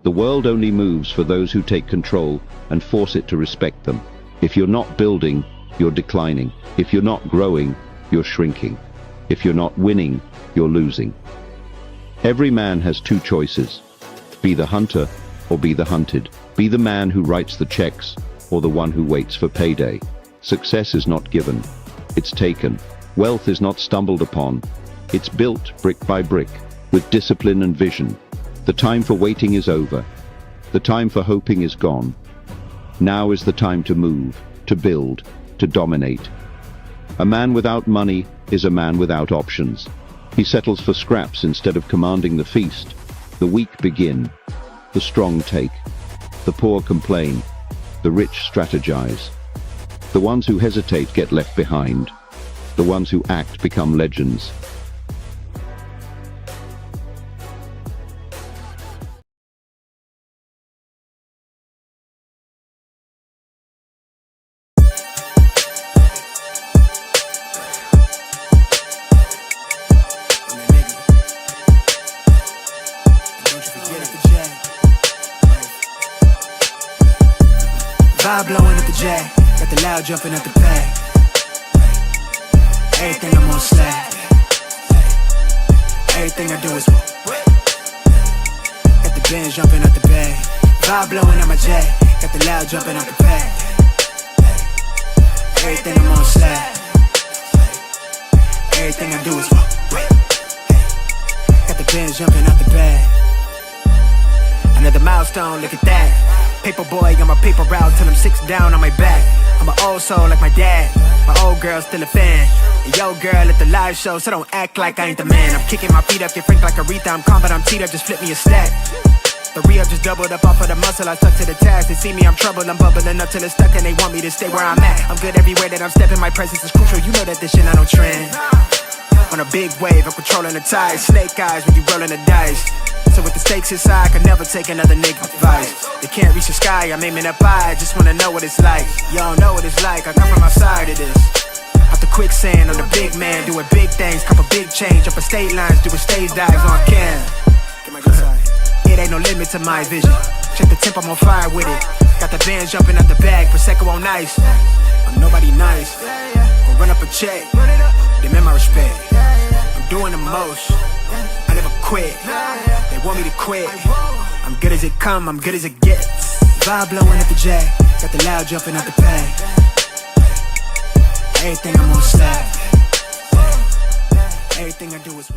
The world only moves for those who take control and force it to respect them. If you're not building, you're declining. If you're not growing, you're shrinking. If you're not winning, you're losing. Every man has two choices. Be the hunter or be the hunted. Be the man who writes the checks or the one who waits for payday. Success is not given, it's taken. Wealth is not stumbled upon, it's built brick by brick, with discipline and vision. The time for waiting is over. The time for hoping is gone. Now is the time to move, to build, to dominate. A man without money is a man without options. He settles for scraps instead of commanding the feast. The weak begin, the strong take. The poor complain, the rich strategize. The ones who hesitate get left behind. The ones who act become legends. Vibe blowing at the jack, got the loud jumping at the bag. Everything I'm on slack. Everything I do is got the bands jumping at the bag. Vibe blowing at my jack, got the loud jumping at the bag. Everything I'm on slack. Everything I do is got the bands jumping at the bag. Another milestone, look at that. Paper boy, I'm a paper route till I'm 6 down on my back. I'm an old soul like my dad. My old girl's still a fan. And yo girl at the live show, so don't act like I ain't the man. I'm kicking my feet up, get frank like Aretha. I'm calm, but I'm teed up, just flip me a stack. The re-up just doubled up off of the muscle, I stuck to the task. They see me, I'm trouble, I'm bubbling up till it's stuck. And they want me to stay where I'm at. I'm good everywhere that I'm stepping, my presence is crucial. You know that this shit not on trend. On a big wave, I'm controlling the tide. Snake eyes when you rolling the dice. So with the stakes inside, I could never take another nigga advice. They can't reach the sky, I'm aiming up high. Just wanna know what it's like. Y'all know what it's like, I come from outside of this. Out the quicksand, I'm the big man, doing big things. Cop a big change, up a state lines, doing stage dives on cam. It ain't no limit to my vision. Check the temp, I'm on fire with it. Got the bands jumping out the bag, Prosecco on ice. I'm nobody nice, gon' run up a check. Demand my respect, I'm doing the most. I never quit, they want me to quit. I'm good as it come, I'm good as it gets. Vibe blowing at the jack, got the loud jumping out the bag. Everything I'm on slack. Everything I do is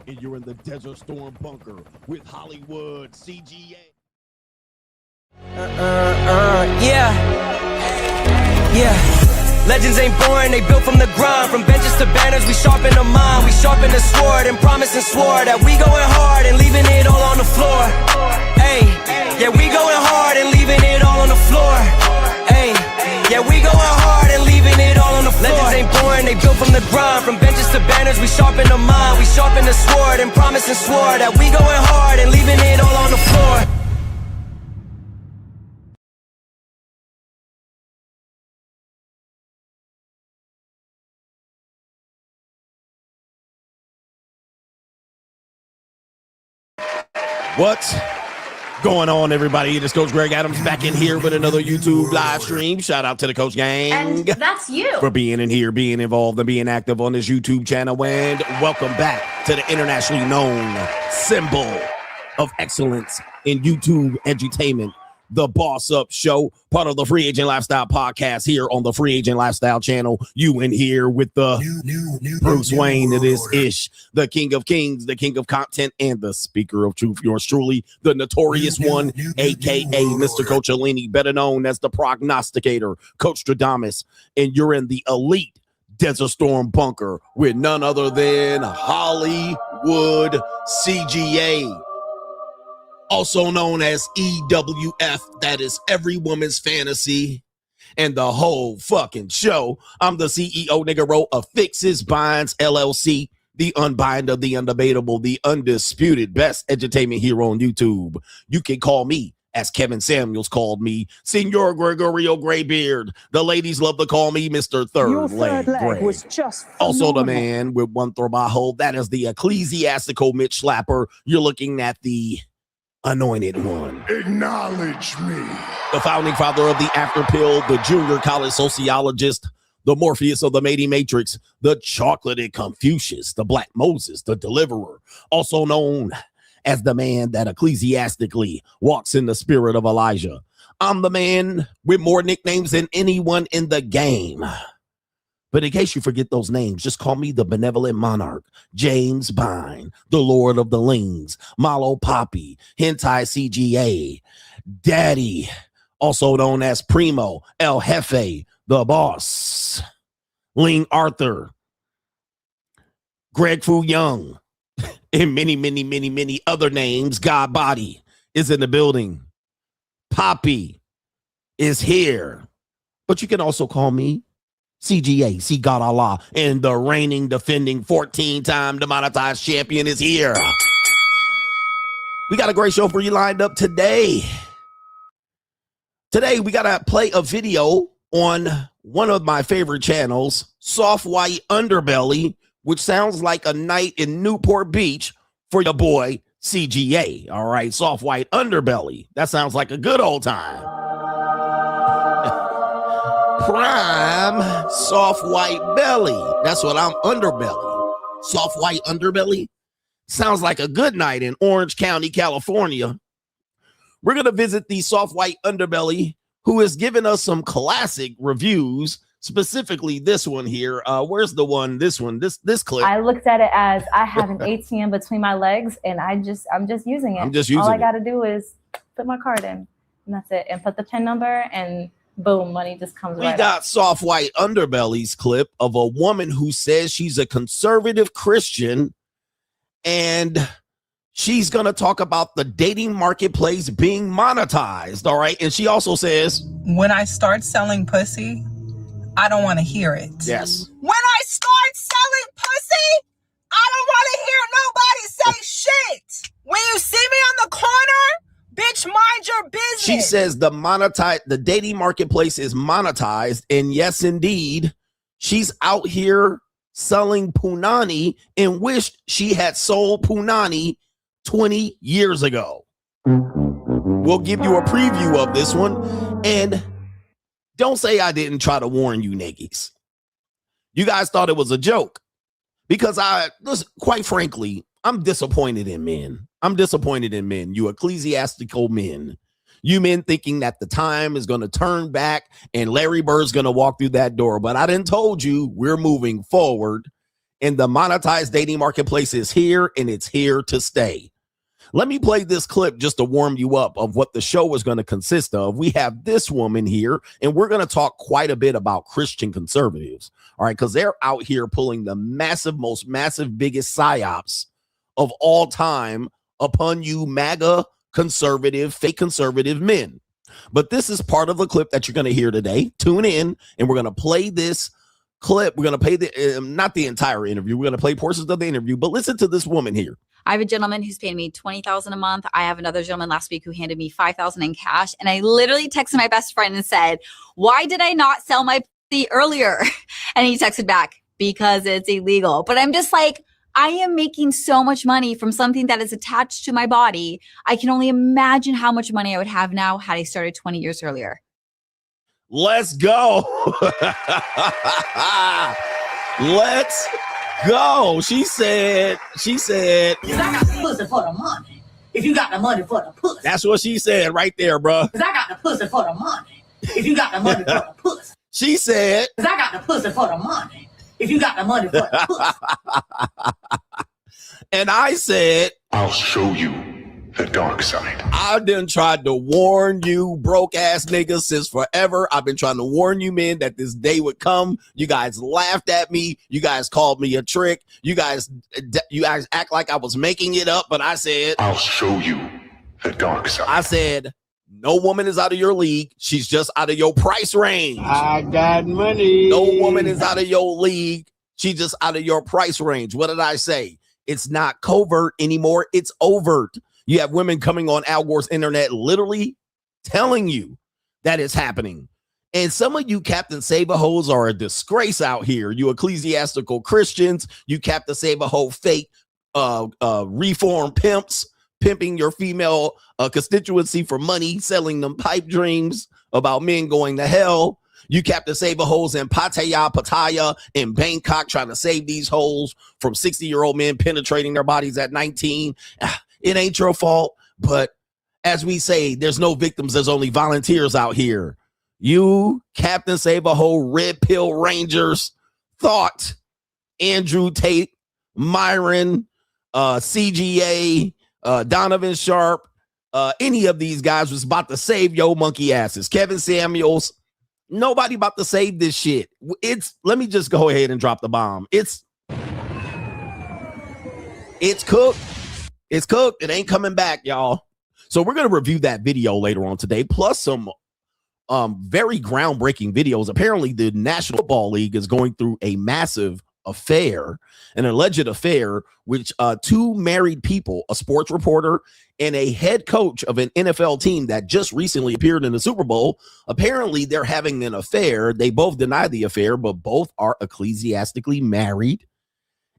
and you're in the Desert Storm bunker with Hollywood CGA. Legends ain't born, they built from the grind. From benches to banners, we sharpen the mind. We sharpen the sword and promise and swore that we going hard and leaving it all on the floor. Ayy, yeah, we going hard and leaving it all on the floor. Ayy, yeah, we going hard and leaving it all on the floor. Legends ain't born, they built from the grind. From benches to banners, we sharpen the mind. We sharpen the sword and promise and swore that we going hard and leaving it all on the floor. What's going on, everybody? This Coach Greg Adams back in here with another YouTube live stream. Shout out to the Coach Gang. And that's you. For being in here, being involved, and being active on this YouTube channel. And welcome back to the internationally known symbol of excellence in YouTube edutainment, the Boss Up Show, part of the Free Agent Lifestyle podcast here on the Free Agent Lifestyle channel. You in here with the Bruce Wayne of this ish, the King of Kings, the King of Content, and the Speaker of Truth. Yours truly, the Notorious One, aka Mr. Coach Alini, better known as the Prognosticator, Coach Stradamus, and you're in the elite Desert Storm bunker with none other than Hollywood CGA, also known as EWF. That is every woman's fantasy and the whole fucking show. I'm the CEO, nigga, of Fixes Binds LLC, the unbind of the undebatable, the undisputed best entertainment here on YouTube. You can call me, as Kevin Samuels called me, Senor Gregorio Graybeard. The ladies love to call me Mr. Third Leg Greg. Was just also the man with one throw-by-hole. That is the ecclesiastical Mitch Slapper. You're looking at the anointed one. Acknowledge me. The founding father of the After Pill, the junior college sociologist, the Morpheus of the Mating Matrix, the chocolated Confucius, the Black Moses, the deliverer, also known as the man that ecclesiastically walks in the spirit of Elijah. I'm the man with more nicknames than anyone in the game. But in case you forget those names, just call me the Benevolent Monarch, James Bine, the Lord of the Lings, Malo Poppy, Hentai CGA, Daddy, also known as Primo, El Jefe, the Boss, Ling Arthur, Greg Fu Young, and many other names. God Body is in the building. Poppy is here. But you can also call me CGA, see God Allah, and the reigning, defending, 14-time demonetized champion is here. We got a great show for you lined up today. Today, we got to play a video on one of my favorite channels, Soft White Underbelly, which sounds like a night in Newport Beach for your boy CGA. All right, Soft White Underbelly. That sounds like a good old time. Prime soft white belly. That's what I'm, underbelly. Soft white underbelly. Sounds like a good night in Orange County, California. We're going to visit the Soft White Underbelly, who has given us some classic reviews, specifically this one here. Where's the one? This one, this clip. I looked at it as I have an ATM between my legs, and I'm just using it. All I got to do is put my card in, and that's it, and put the PIN number, and boom, money just comes right. We got Soft White Underbelly's clip of a woman who says she's a conservative Christian, and she's going to talk about the dating marketplace being monetized. All right. And she also says, when I start selling pussy, I don't want to hear it. Yes. When I start selling pussy, I don't want to hear nobody say shit. When you see me on the corner, bitch, mind your business. She says the dating marketplace is monetized. And yes, indeed, she's out here selling punani and wished she had sold punani 20 years ago. We'll give you a preview of this one. And don't say I didn't try to warn you niggas. You guys thought it was a joke. Because listen, quite frankly, I'm disappointed in men. I'm disappointed in men. You ecclesiastical men. You men thinking that the time is going to turn back and Larry Bird's going to walk through that door. But I done told you we're moving forward. And the monetized dating marketplace is here, and it's here to stay. Let me play this clip just to warm you up of what the show is going to consist of. We have this woman here, and we're going to talk quite a bit about Christian conservatives. All right, because they're out here pulling the most massive, biggest psyops of all time upon you MAGA conservative, fake conservative men. But this is part of the clip that you're going to hear today. Tune in, and we're going to play this clip. We're going to play not the entire interview. We're going to play portions of the interview, but listen to this woman here. I have a gentleman who's paying me $20,000 a month. I have another gentleman last week who handed me $5,000 in cash. And I literally texted my best friend and said, why did I not sell my pussy earlier? And he texted back, because it's illegal. But I'm just like, I am making so much money from something that is attached to my body. I can only imagine how much money I would have now had I started 20 years earlier. Let's go. Let's go. She said, I got pussy for the money. If you got the money for the pussy. That's what she said right there, bro. Because I got the pussy for the money. If you got the money for the pussy. She said. Because I got the pussy for the money. If you got the money for the pussy. And I said, I'll show you the dark side. I've been trying to warn you broke ass niggas since forever. I've been trying to warn you men that this day would come. You guys laughed at me. You guys called me a trick. You guys act like I was making it up, but I said, I'll show you the dark side. I said, no woman is out of your league. She's just out of your price range. I got money. No woman is out of your league. She's just out of your price range. What did I say? It's not covert anymore. It's overt. You have women coming on Al Gore's internet literally telling you that it's happening. And some of you Captain Save-A-Hoes are a disgrace out here. You ecclesiastical Christians, you Captain Save-A-Ho fake reform pimps, pimping your female constituency for money, selling them pipe dreams about men going to hell. You Captain Save-A-Hoes in Pattaya in Bangkok trying to save these hoes from 60-year-old men penetrating their bodies at 19. It ain't your fault, but as we say, there's no victims, there's only volunteers out here. You, Captain Save-A-Ho, Red Pill Rangers, thought Andrew Tate, Myron, CGA, Donovan Sharp, any of these guys was about to save your monkey asses. Kevin Samuels, nobody about to save this shit. Let me just go ahead and drop the bomb. It's cooked. It's cooked. It ain't coming back, y'all. So we're going to review that video later on today, plus some very groundbreaking videos. Apparently, the National Football League is going through a massive affair, an alleged affair, which two married people, a sports reporter and a head coach of an NFL team that just recently appeared in the Super Bowl. Apparently, they're having an affair. They both deny the affair, but both are ecclesiastically married.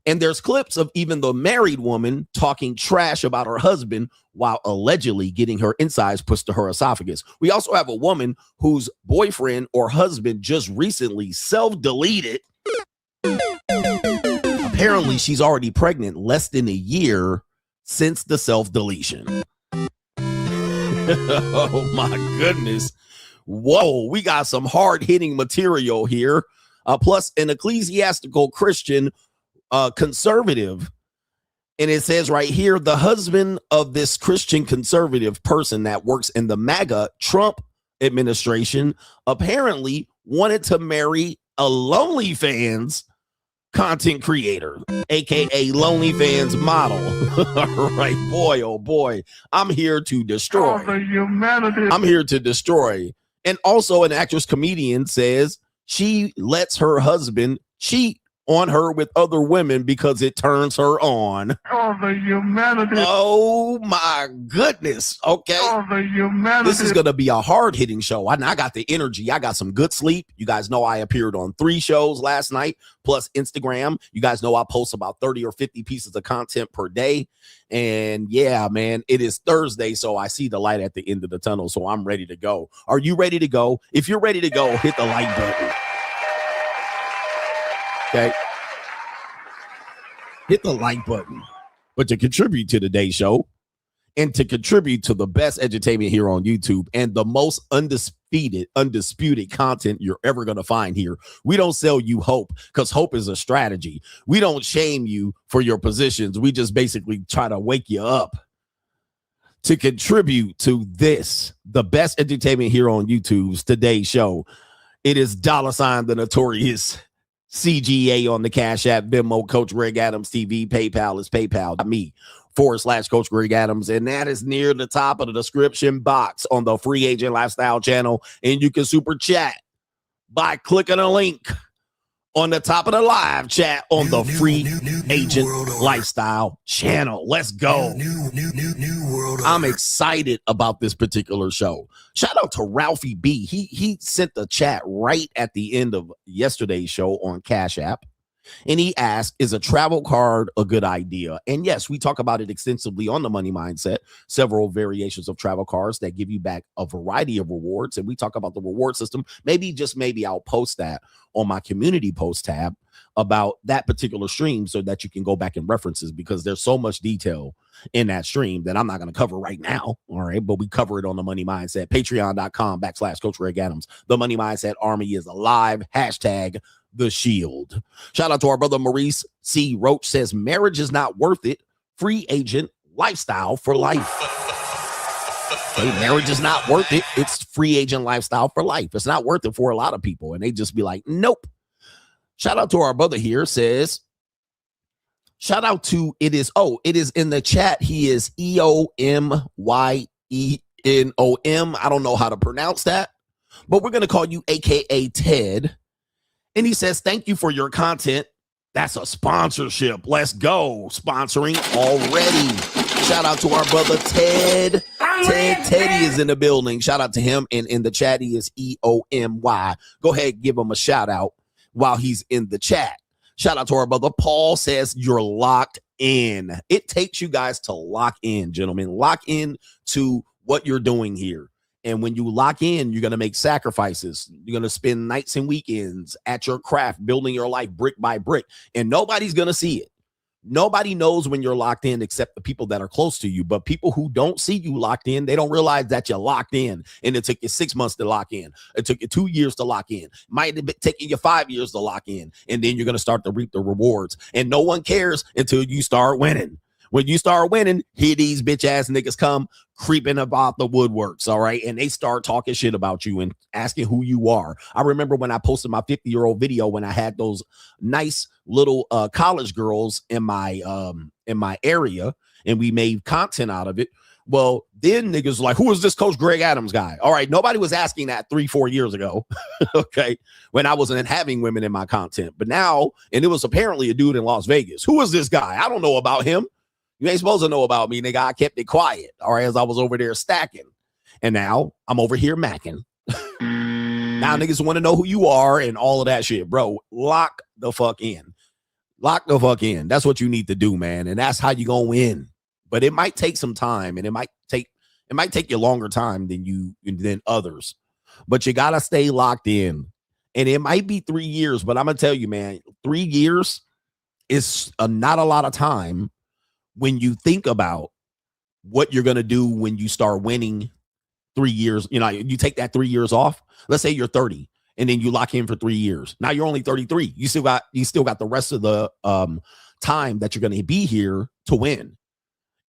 And there's clips of even the married woman talking trash about her husband while allegedly getting her insides pushed to her esophagus. We also have a woman whose boyfriend or husband just recently self-deleted. Apparently, she's already pregnant less than a year since the self-deletion. Oh, my goodness. Whoa, we got some hard-hitting material here. Plus, an ecclesiastical Christian conservative, and it says right here, the husband of this Christian conservative person that works in the MAGA Trump administration apparently wanted to marry a OnlyFans content creator, aka OnlyFans model. All right, boy, oh boy, I'm here to destroy. I'm here to destroy. And also, an actress comedian says she lets her husband cheat on her with other women because it turns her on. Oh, the humanity. Oh my goodness. Okay. Oh, the humanity. This is going to be a hard-hitting show. I got the energy. I got some good sleep. You guys know I appeared on 3 shows last night, plus Instagram. You guys know I post about 30 or 50 pieces of content per day. And yeah, man, it is Thursday, so I see the light at the end of the tunnel, so I'm ready to go. Are you ready to go? If you're ready to go, hit the like button. Okay. Hit the like button. But to contribute to today's show and to contribute to the best entertainment here on YouTube and the most undisputed content you're ever going to find here, we don't sell you hope because hope is a strategy. We don't shame you for your positions. We just basically try to wake you up. To contribute to this, the best entertainment here on YouTube's today's show, it is $ the Notorious CGA on the Cash App, Venmo, Coach Greg Adams TV, PayPal is PayPal.me/Coach Greg Adams. And that is near the top of the description box on the Free Agent Lifestyle channel. And you can super chat by clicking a link on the top of the live chat on the Free Agent Lifestyle channel. Let's go. I'm excited about this particular show. Shout out to Ralphie B. He sent the chat right at the end of yesterday's show on Cash App. And he asked, is a travel card a good idea? And yes, we talk about it extensively on the Money Mindset, several variations of travel cards that give you back a variety of rewards. And we talk about the reward system. Maybe I'll post that on my community post tab about that particular stream so that you can go back and references, because there's so much detail in that stream that I'm not going to cover right now. All right. But we cover it on the Money Mindset, patreon.com/Coach Greg Adams. The Money Mindset Army is alive. # The Shield. Shout out to our brother Maurice C. Roach says marriage is not worth it. Free agent lifestyle for life. Okay, marriage is not worth it. It's free agent lifestyle for life. It's not worth it for a lot of people. And they just be like, nope. Shout out to our brother here says, shout out to it is in the chat. He is EOMYENOM. I don't know how to pronounce that, but we're going to call you AKA Ted. And he says, thank you for your content. That's a sponsorship. Let's go. Sponsoring already. Shout out to our brother Ted. Teddy is in the building. Shout out to him. And in the chat, he is EOMY. Go ahead, give him a shout out while he's in the chat. Shout out to our brother Paul says, you're locked in. It takes you guys to lock in, gentlemen. Lock in to what you're doing here. And when you lock in, you're going to make sacrifices. You're going to spend nights and weekends at your craft, building your life brick by brick. And nobody's going to see it. Nobody knows when you're locked in except the people that are close to you. But people who don't see you locked in, they don't realize that you're locked in. And it took you 6 months to lock in. It took you 2 years to lock in. Might have been taking you 5 years to lock in. And then you're going to start to reap the rewards. And no one cares until you start winning. When you start winning, here these bitch ass niggas come creeping about the woodworks, all right? And they start talking shit about you and asking who you are. I remember when I posted my 50-year-old video when I had those nice little college girls in my area, and we made content out of it. Well, then niggas like, who is this Coach Greg Adams guy? All right, nobody was asking that 3-4 years ago, okay, when I wasn't having women in my content. But now, and it was apparently a dude in Las Vegas. Who is this guy? I don't know about him. You ain't supposed to know about me, nigga. I kept it quiet, all right, as I was over there stacking. And now I'm over here macking. Now niggas want to know who you are and all of that shit. Bro, lock the fuck in. Lock the fuck in. That's what you need to do, man. And that's how you gonna win. But it might take some time, and it might take you longer time than others. But you gotta stay locked in. And it might be 3 years, but I'm gonna tell you, man, 3 years is not a lot of time. When you think about what you're going to do when you start winning 3 years, you know, you take that 3 years off. Let's say you're 30 and then you lock in for 3 years. Now you're only 33. You still got the rest of the time that you're going to be here to win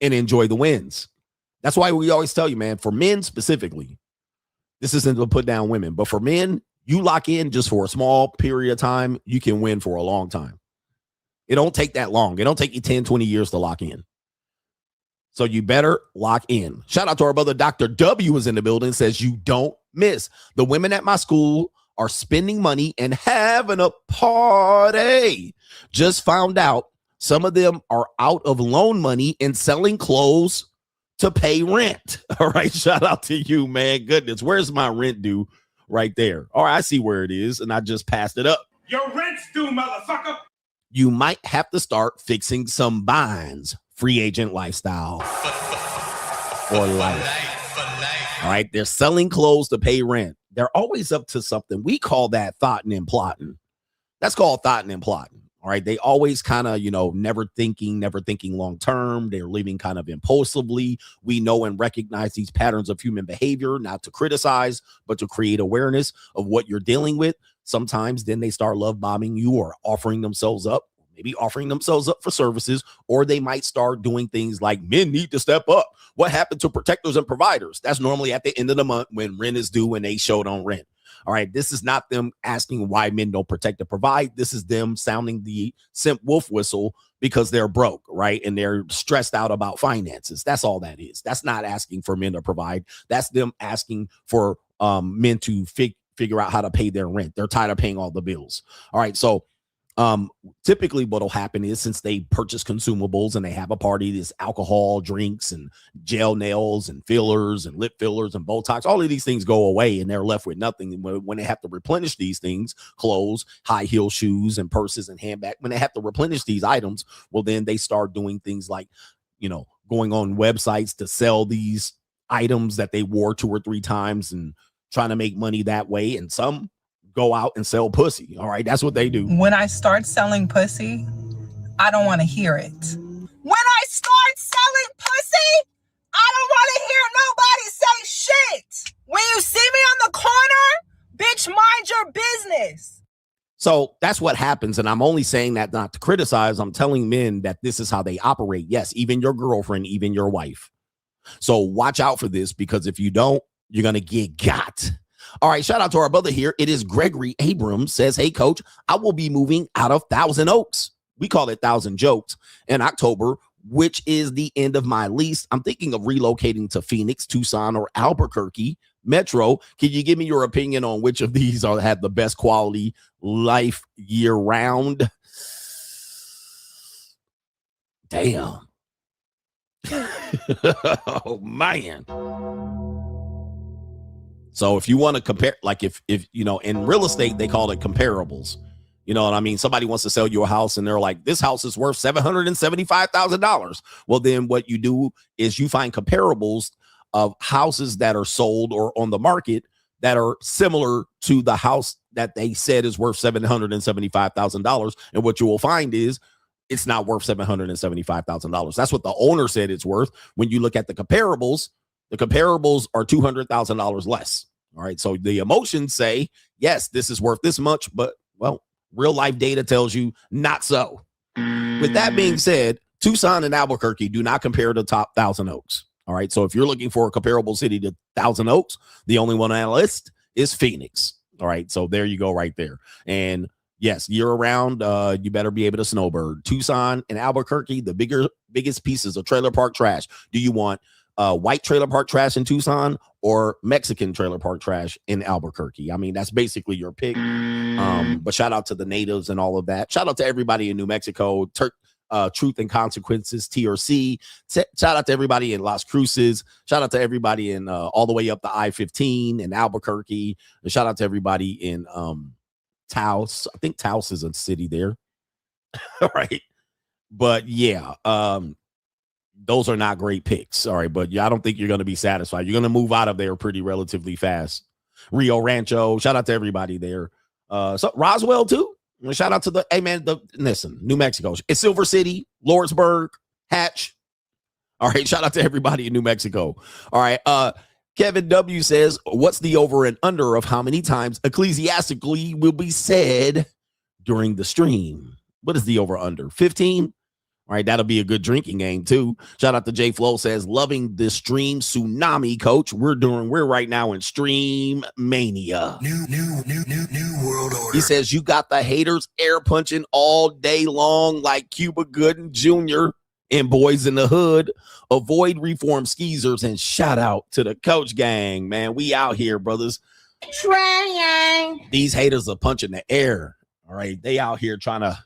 and enjoy the wins. That's why we always tell you, man, for men specifically, this isn't to put down women, but for men, you lock in just for a small period of time, you can win for a long time. It don't take that long. It don't take you 10, 20 years to lock in. So you better lock in. Shout out to our brother Dr. W is in the building, says you don't miss. The women at my school are spending money and having a party. Just found out some of them are out of loan money and selling clothes to pay rent. All right. Shout out to you, man. Goodness. Where's my rent due? Right there. All right. I see where it is. And I just passed it up. Your rent's due, motherfucker. You might have to start fixing some binds. Free agent lifestyle for life. All right. They're selling clothes to pay rent. They're always up to something. We call that thoughting and plotting. That's called thoughting and plotting. All right. They always kind of, never thinking long term. They're living kind of impulsively. We know and recognize these patterns of human behavior, not to criticize, but to create awareness of what you're dealing with. Sometimes then they start love bombing you or offering themselves up, maybe offering themselves up for services, or they might start doing things like men need to step up. What happened to protectors and providers? That's normally at the end of the month when rent is due and they showed on rent. All right. This is not them asking why men don't protect and provide. This is them sounding the simp wolf whistle because they're broke, right? And they're stressed out about finances. That's all that is. That's not asking for men to provide. That's them asking for men to figure out how to pay their rent. They're tired of paying all the bills. All right. So Typically what'll happen is, since they purchase consumables and they have a party, there's alcohol, drinks, and gel nails and fillers and lip fillers and Botox. All of these things go away and they're left with nothing. When they have to replenish these things, clothes, high heel shoes, and purses and handbag, when they have to replenish these items, well, then they start doing things like, going on websites to sell these items that they wore 2 or 3 times and trying to make money that way. And some go out and sell pussy. All right, that's what they do. When I start selling pussy, I don't want to hear it. When I start selling pussy, I don't want to hear nobody say shit. When you see me on the corner, bitch, mind your business. So that's what happens. And I'm only saying that not to criticize. I'm telling men that this is how they operate. Yes, even your girlfriend, even your wife. So watch out for this, because if you don't, you're going to get got. All right, shout out to our brother here. It is Gregory Abrams, says, hey, coach, I will be moving out of Thousand Oaks. We call it Thousand Jokes in October, which is the end of my lease. I'm thinking of relocating to Phoenix, Tucson, or Albuquerque Metro. Can you give me your opinion on which of these have the best quality life year round? Damn. Oh, man. So if you want to compare, like if in real estate, they call it comparables. You know what I mean? Somebody wants to sell you a house and they're like, this house is worth $775,000. Well, then what you do is you find comparables of houses that are sold or on the market that are similar to the house that they said is worth $775,000. And what you will find is it's not worth $775,000. That's what the owner said it's worth. When you look at the comparables are $200,000 less. All right. So the emotions say, yes, this is worth this much, but well, real life data tells you not so. With that being said, Tucson and Albuquerque do not compare to top Thousand Oaks. All right. So if you're looking for a comparable city to Thousand Oaks, the only one on the list is Phoenix. All right. So there you go right there. And yes, year round, you better be able to snowbird. Tucson and Albuquerque, the biggest pieces of trailer park trash. Do you want white trailer park trash in Tucson or Mexican trailer park trash in Albuquerque? I mean, that's basically your pick. But shout out to the natives and all of that. Shout out to everybody in New Mexico, Truth and Consequences, TRC. Shout out to everybody in Las Cruces. Shout out to everybody in all the way up the I-15 in Albuquerque. And shout out to everybody in Taos. I think Taos is a city there. All right. But yeah, those are not great picks. All right. But yeah, I don't think you're going to be satisfied. You're going to move out of there pretty relatively fast. Rio Rancho. Shout out to everybody there. So Roswell too. Shout out to listen, New Mexico. It's Silver City, Lordsburg, Hatch. All right. Shout out to everybody in New Mexico. All right. Kevin W says, what's the over and under of how many times ecclesiastically will be said during the stream? What is the over under? 15? All right, that'll be a good drinking game too. Shout out to J Flow, says, loving the stream tsunami, coach. We're right now in stream mania. New world order. He says, you got the haters air punching all day long like Cuba Gooding Jr. and Boys in the Hood. Avoid reform skeezers and shout out to the coach gang, man. We out here, brothers. Trying. These haters are punching the air. All right, they out here trying to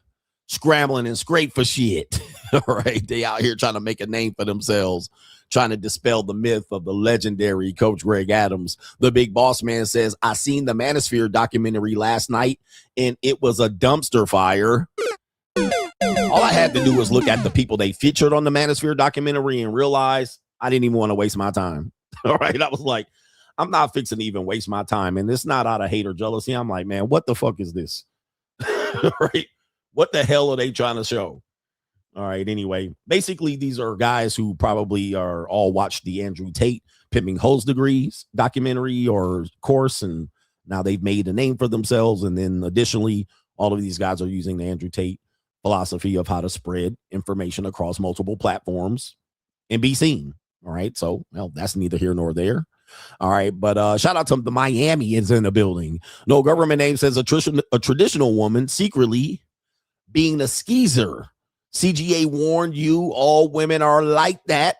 scrambling and scrape for shit. All right, they out here trying to make a name for themselves, trying to dispel the myth of the legendary Coach Greg Adams. The big boss man says, I seen the Manosphere documentary last night and it was a dumpster fire. All I had to do was look at the people they featured on the Manosphere documentary and realize I didn't even want to waste my time. All right, I was like, I'm not fixing to even waste my time. And it's not out of hate or jealousy. I'm like, man, what the fuck is this? All right. What the hell are they trying to show? All right. Anyway, basically, these are guys who probably are all watched the Andrew Tate Pimping Hoes Degrees documentary or course, and now they've made a name for themselves. And then additionally, all of these guys are using the Andrew Tate philosophy of how to spread information across multiple platforms and be seen. All right. So, well, that's neither here nor there. All right. But shout out to the Miami is in the building. No government name says a traditional woman secretly being a skeezer. CGA warned you all women are like that.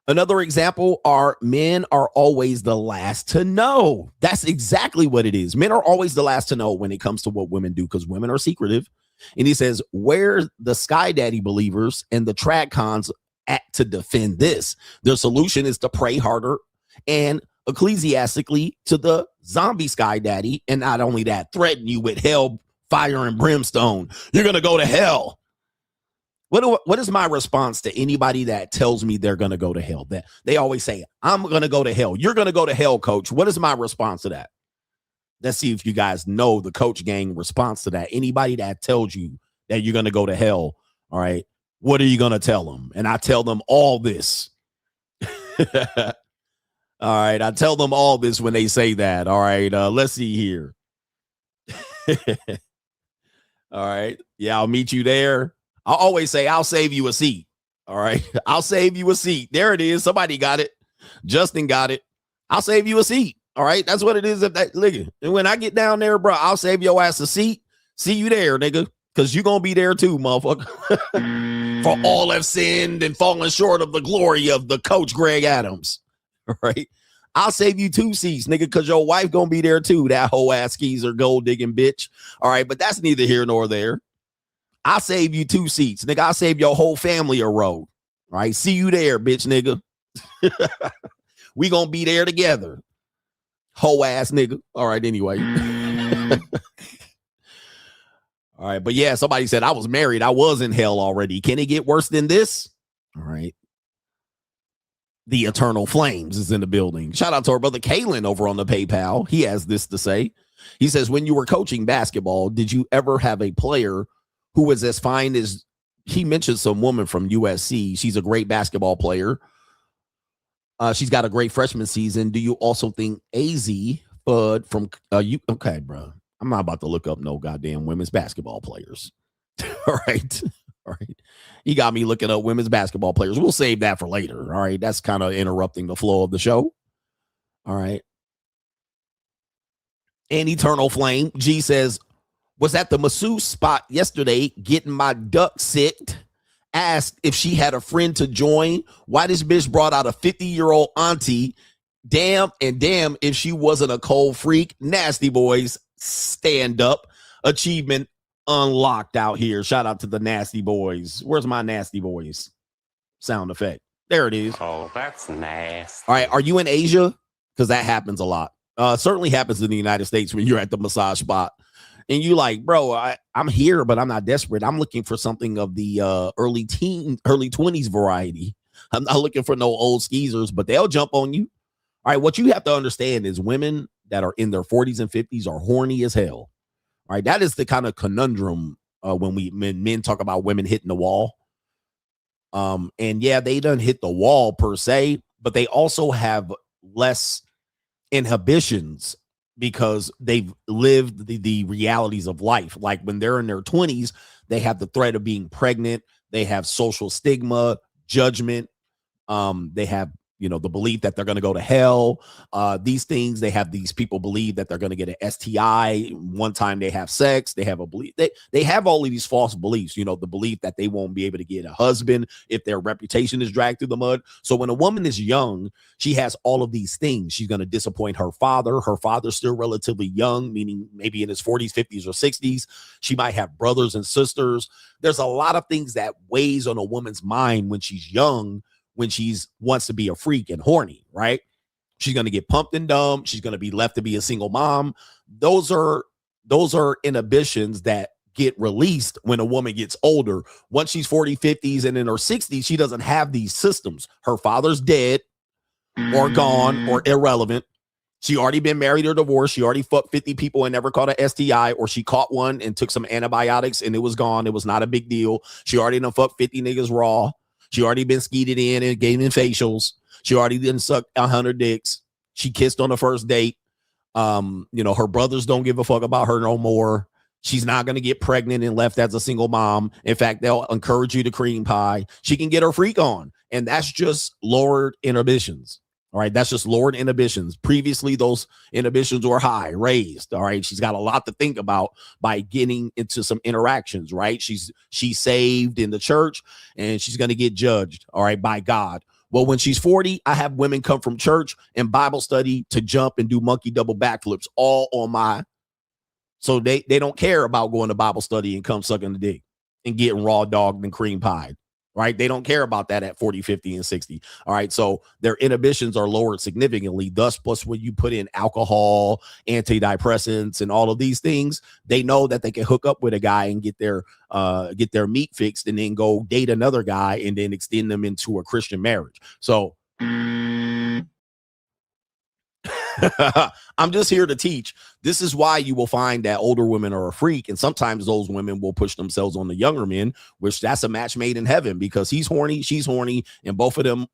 Another example are men are always the last to know. That's exactly what it is. Men are always the last to know when it comes to what women do because women are secretive And he says, where the Sky Daddy believers and the trad cons at to defend this? Their solution is to pray harder and ecclesiastically to the zombie Sky Daddy. And not only that, threaten you with hell, fire, and brimstone. You're going to go to hell. What is my response to anybody that tells me they're going to go to hell? That they always say, I'm going to go to hell. You're going to go to hell, coach. What is my response to that? Let's see if you guys know the coach gang response to that. Anybody that tells you that you're going to go to hell, all right, what are you going to tell them? And I tell them all this. All right, I tell them all this when they say that. All right, let's see here. All right, yeah, I'll meet you there. I always say, I'll save you a seat. All right. I'll save you a seat. There it is. Somebody got it. Justin got it. I'll save you a seat. All right. That's what it is. If that, look, and when I get down there, bro, I'll save your ass a seat. See you there, nigga. Because you're going to be there too, motherfucker. For all have sinned and fallen short of the glory of the coach, Greg Adams. All right. I'll save you 2 seats, nigga, because your wife going to be there too. That whole ass skeezer gold digging bitch. All right. But that's neither here nor there. I'll save you 2 seats, nigga. I'll save your whole family a row. All right. See you there, bitch, nigga. We gonna be there together. Whole ass nigga. All right, anyway. All right, but yeah, somebody said I was married. I was in hell already. Can it get worse than this? All right. The Eternal Flames is in the building. Shout out to our brother Kalen over on the PayPal. He has this to say. He says, when you were coaching basketball, did you ever have a player who was as fine as, he mentioned some woman from USC. She's a great basketball player. She's got a great freshman season. Do you also think AZ Bud from you? Okay, bro. I'm not about to look up no goddamn women's basketball players. All right. All right. He got me looking up women's basketball players. We'll save that for later. All right. That's kind of interrupting the flow of the show. All right. And Eternal Flame G says, was at the masseuse spot yesterday getting my duck sicked. Asked if she had a friend to join. Why this bitch brought out a 50-year-old auntie. Damn if she wasn't a cold freak. Nasty boys, stand up. Achievement unlocked out here. Shout out to the nasty boys. Where's my nasty boys sound effect? There it is. Oh, that's nasty. All right, are you in Asia? Because that happens a lot. Certainly happens in the United States when you're at the massage spot. And you like, bro, I'm here, but I'm not desperate. I'm looking for something of the early 20s variety. I'm not looking for no old skeezers, but they'll jump on you. All right, what you have to understand is women that are in their 40s and 50s are horny as hell. All right, that is the kind of conundrum when men talk about women hitting the wall. And yeah, they done hit the wall per se, but they also have less inhibitions because they've lived the realities of life. Like when they're in their 20s, they have the threat of being pregnant. They have social stigma, judgment. They have, the belief that they're going to go to hell. These things, they have these people believe that they're going to get an STI one time they have sex. They have a belief. They have all of these false beliefs, the belief that they won't be able to get a husband if their reputation is dragged through the mud. So when a woman is young, she has all of these things. She's going to disappoint her father. Her father's still relatively young, meaning maybe in his 40s, 50s, or 60s. She might have brothers and sisters. There's a lot of things that weighs on a woman's mind when she's young, when she's wants to be a freak and horny, right? She's going to get pumped and dumb. She's going to be left to be a single mom. Those are inhibitions that get released when a woman gets older. Once she's 40, 50s, and in her 60s, she doesn't have these systems. Her father's dead or gone or irrelevant. She already been married or divorced. She already fucked 50 people and never caught a STI, or she caught one and took some antibiotics and it was gone. It was not a big deal. She already done fucked 50 niggas raw. She already been skeeted in and gave in facials. She already didn't suck 100 dicks. She kissed on the first date. Her brothers don't give a fuck about her no more. She's not going to get pregnant and left as a single mom. In fact, they'll encourage you to cream pie. She can get her freak on. And that's just lowered inhibitions. All right. That's just lowered inhibitions. Previously, those inhibitions were high, raised. All right. She's got a lot to think about by getting into some interactions, right? She's saved in the church and she's going to get judged, all right, by God. Well, when she's 40, I have women come from church and Bible study to jump and do monkey double backflips all on my So they don't care about going to Bible study and come sucking the dick and getting raw dogged and cream pied, right? They don't care about that at 40, 50, and 60. All right. So their inhibitions are lowered significantly. Thus, plus when you put in alcohol, antidepressants, and all of these things, they know that they can hook up with a guy and get their meat fixed and then go date another guy and then extend them into a Christian marriage. So I'm just here to teach. This is why you will find that older women are a freak, and sometimes those women will push themselves on the younger men, which that's a match made in heaven, because he's horny, she's horny, and both of them,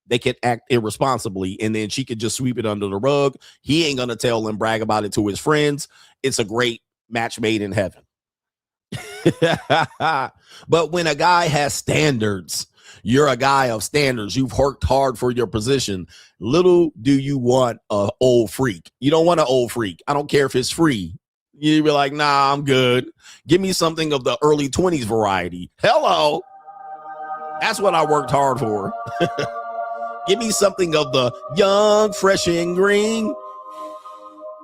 they can act irresponsibly, and then she could just sweep it under the rug. He ain't gonna tell and brag about it to his friends. It's a great match made in heaven. But when a guy has standards, you're a guy of standards. You've worked hard for your position. Little do you want a old freak. You don't want an old freak. I don't care if it's free. You'd be like, nah, I'm good. Give me something of the early 20s variety. Hello. That's what I worked hard for. Give me something of the young, fresh and green.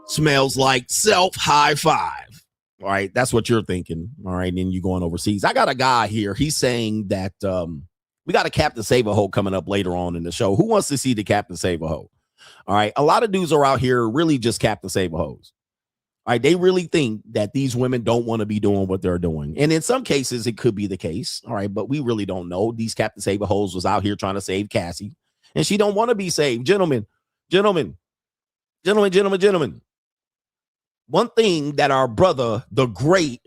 Smells like self high five. All right. That's what you're thinking. All right. And then you're going overseas. I got a guy here. He's saying that, we got a Captain Save-A-Ho coming up later on in the show. Who wants to see the Captain Save-A-Ho? All right. A lot of dudes are out here really just Captain Save-A-Hos. All right. They really think that these women don't want to be doing what they're doing. And in some cases, it could be the case. All right. But we really don't know. These Captain Save-A-Hos was out here trying to save Cassie, and she don't want to be saved. Gentlemen. One thing that our brother, the great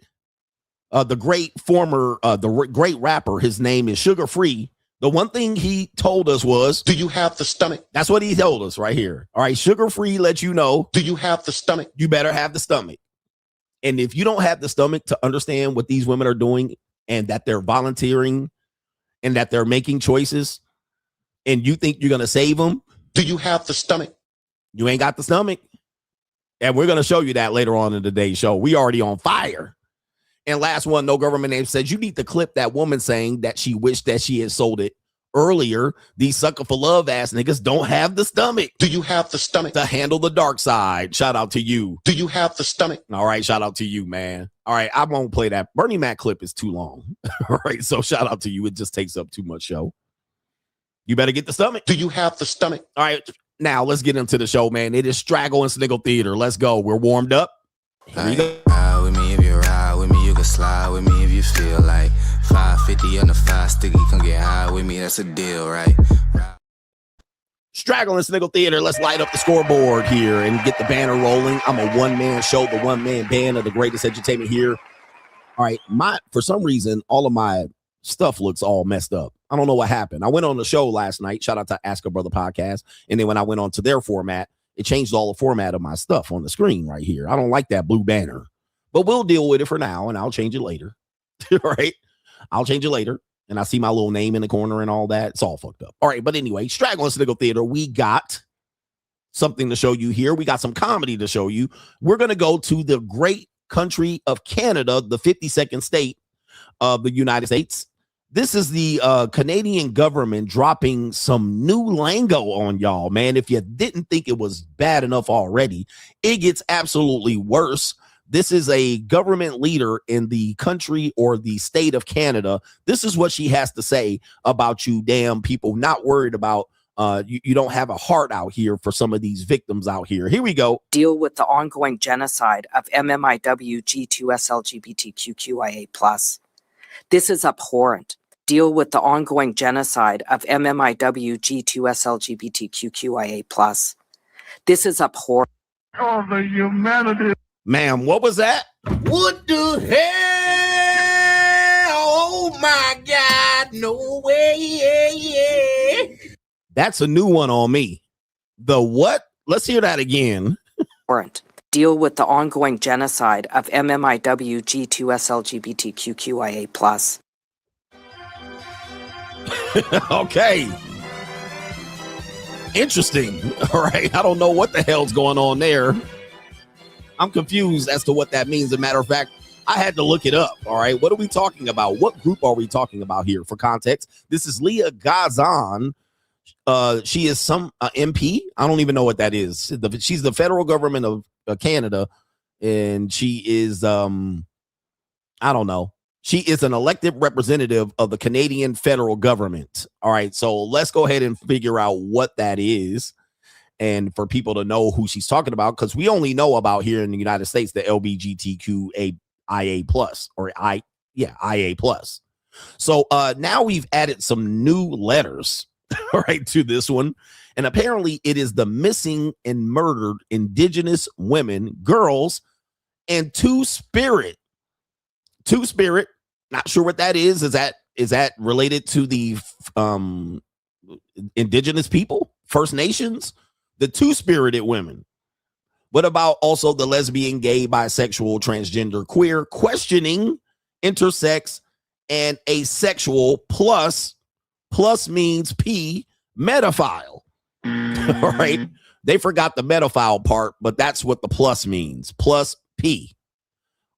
rapper, his name is Sugar Free. The one thing he told us was, do you have the stomach? That's what he told us right here. All right. Sugar Free lets you know, do you have the stomach? You better have the stomach. And if you don't have the stomach to understand what these women are doing and that they're volunteering and that they're making choices and you think you're going to save them, do you have the stomach? You ain't got the stomach. And we're going to show you that later on in today's show. We already on fire. And last one, no government name, says you need to clip that woman saying that she wished that she had sold it earlier. These sucker for love ass niggas don't have the stomach. Do you have the stomach to handle the dark side? Shout out to you. Do you have the stomach? All right. Shout out to you, man. All right. I won't play that. Bernie Mac clip is too long. All right. So shout out to you. It just takes up too much show. You better get the stomach. Do you have the stomach? All right. Now let's get into the show, man. It is Straggle and Sniggle Theater. Let's go. We're warmed up. Here we go. Ride with me if you ride with me. You can slide with me if you feel like 550 on the 5 sticky. Come get high with me. That's a deal, right? Straggle and Sniggle Theater. Let's light up the scoreboard here and get the banner rolling. I'm a one-man show, the one-man band of the greatest entertainment here. All right. For some reason, all of my stuff looks all messed up. I don't know what happened. I went on the show last night. Shout out to Ask a Brother podcast. And then when I went on to their format, it changed all the format of my stuff on the screen right here. I don't like that blue banner, but we'll deal with it for now, and I'll change it later. All right. I'll change it later. And I see my little name in the corner and all that. It's all fucked up. All right. But anyway, Straggle and Sniggle Theater, we got something to show you here. We got some comedy to show you. We're going to go to the great country of Canada, the 52nd state of the United States. This is the Canadian government dropping some new lingo on y'all, man. If you didn't think it was bad enough already, it gets absolutely worse. This is a government leader in the country or the state of Canada. This is what she has to say about you damn people not worried about you don't have a heart out here for some of these victims out here. Here we go. Deal with the ongoing genocide of MMIW G2SLGBTQIA+. This is abhorrent. Deal with the ongoing genocide of MMIW G2SLGBTQIA+. This is abhorrent. Oh, the humanity. Ma'am, what was that? What the hell? Oh my God, no way. That's a new one on me. The what? Let's hear that again. Abhorrent. Deal with the ongoing genocide of MMIW G2SLGBTQIA+. Okay. Interesting. All right. I don't know what the hell's going on there. I'm confused as to what that means. As a matter of fact, I had to look it up. All right. What are we talking about? What group are we talking about here? For context, this is Leah Gazan. She is some MP. I don't even know what that is. She's the federal government of Canada. and she is I don't know. She is an elected representative of the Canadian federal government. All right, so let's go ahead and figure out what that is, and for people to know who she's talking about, because we only know about here in the United States the LGBTQIA plus or IA plus. So now we've added some new letters, right, to this one, and apparently it is the missing and murdered Indigenous women, girls, and Two-Spirit. Two-Spirit. Not sure what that is. Is that related to the Indigenous people, First Nations? The Two-Spirited women. What about also the lesbian, gay, bisexual, transgender, queer, questioning, intersex, and asexual, plus means P, metaphile. All right. They forgot the metaphile part, but that's what the plus means. Plus P.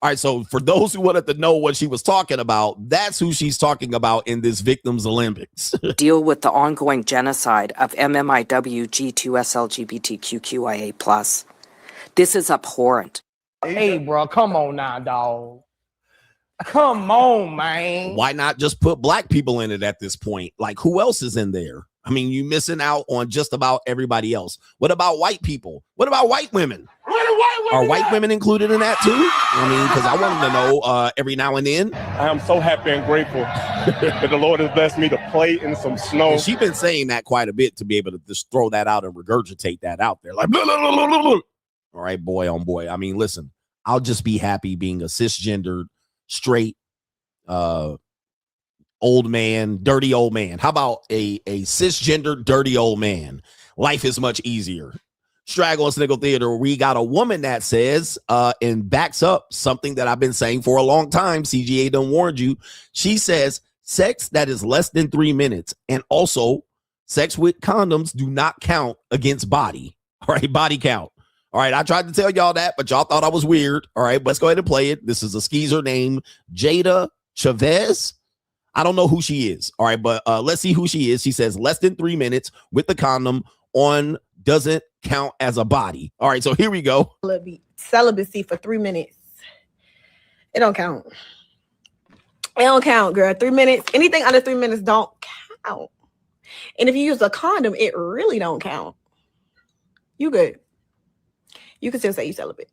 All right, so for those who wanted to know what she was talking about, that's who she's talking about in this Victims Olympics. Deal with the ongoing genocide of MMIW G2SLGBTQIA+. This is abhorrent. Hey, bro, come on now, dog. Come on, man. Why not just put black people in it at this point? Like, who else is in there? I mean, you're missing out on just about everybody else. What about white people? What about white women? Are white women included in that too? I mean, because I want them to know every now and then. I am so happy and grateful that the Lord has blessed me to play in some snow. And she's been saying that quite a bit to be able to just throw that out and regurgitate that out there. Like, blah, blah, blah, blah, blah. All right, boy on boy. I mean, listen, I'll just be happy being a cisgendered, straight, old man, dirty old man. How about a cisgendered, dirty old man? Life is much easier. Straggle Sniggle Theater, we got a woman that says and backs up something that I've been saying for a long time. CGA done warned you. She says sex that is less than 3 minutes, and also sex with condoms do not count against body. All right, body count. All right, I tried to tell y'all that, but y'all thought I was weird. All right, let's go ahead and play it. This is a skeezer named Jada Chavez. I don't know who she is. All right, but let's see who she is. She says less than 3 minutes with the condom on doesn't count as a body. All right, so here we go. Celibacy for 3 minutes. It don't count. It don't count, girl. 3 minutes. Anything under 3 minutes don't count. And if you use a condom, it really don't count. You good. You can still say you celibate.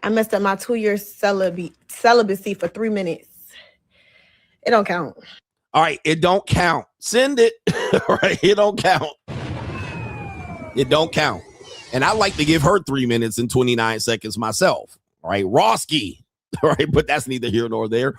I messed up my 2-year celibacy for 3 minutes. It don't count. All right, it don't count. Send it. All right, it don't count. It don't count. And I like to give her 3 minutes and 29 seconds myself. All right, Roski. All right, but that's neither here nor there.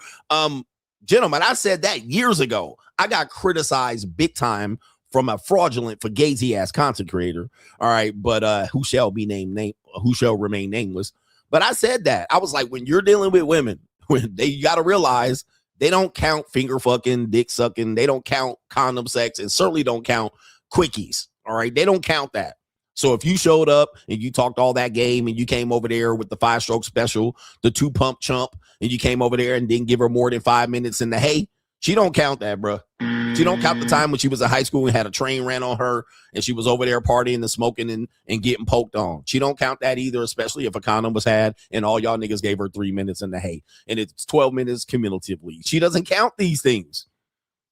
Gentlemen, I said that years ago. I got criticized big time from a fraudulent fugazi ass content creator. All right, but who shall remain nameless. But I said that. I was like, when you're dealing with women, you got to realize they don't count finger fucking, dick sucking. They don't count condom sex, and certainly don't count quickies. All right, they don't count that. So if you showed up and you talked all that game and you came over there with the 5-stroke special, the 2-pump chump, and you came over there and didn't give her more than 5 minutes in the hay, she don't count that, bro. She don't count the time when she was in high school and had a train ran on her and she was over there partying and smoking and getting poked on. She don't count that either, especially if a condom was had and all y'all niggas gave her 3 minutes in the hay. And it's 12 minutes cumulatively. She doesn't count these things.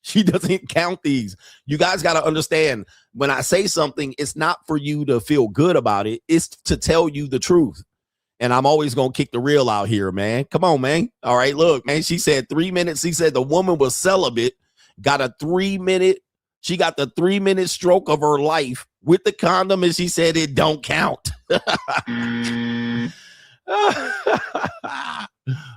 She doesn't count these. You guys got to understand, when I say something, it's not for you to feel good about it. It's to tell you the truth. And I'm always going to kick the real out here, man. Come on, man. All right, look, man, she said 3 minutes. She said the woman was celibate, got a 3 minute. She got the 3 minute stroke of her life with the condom, and she said it don't count.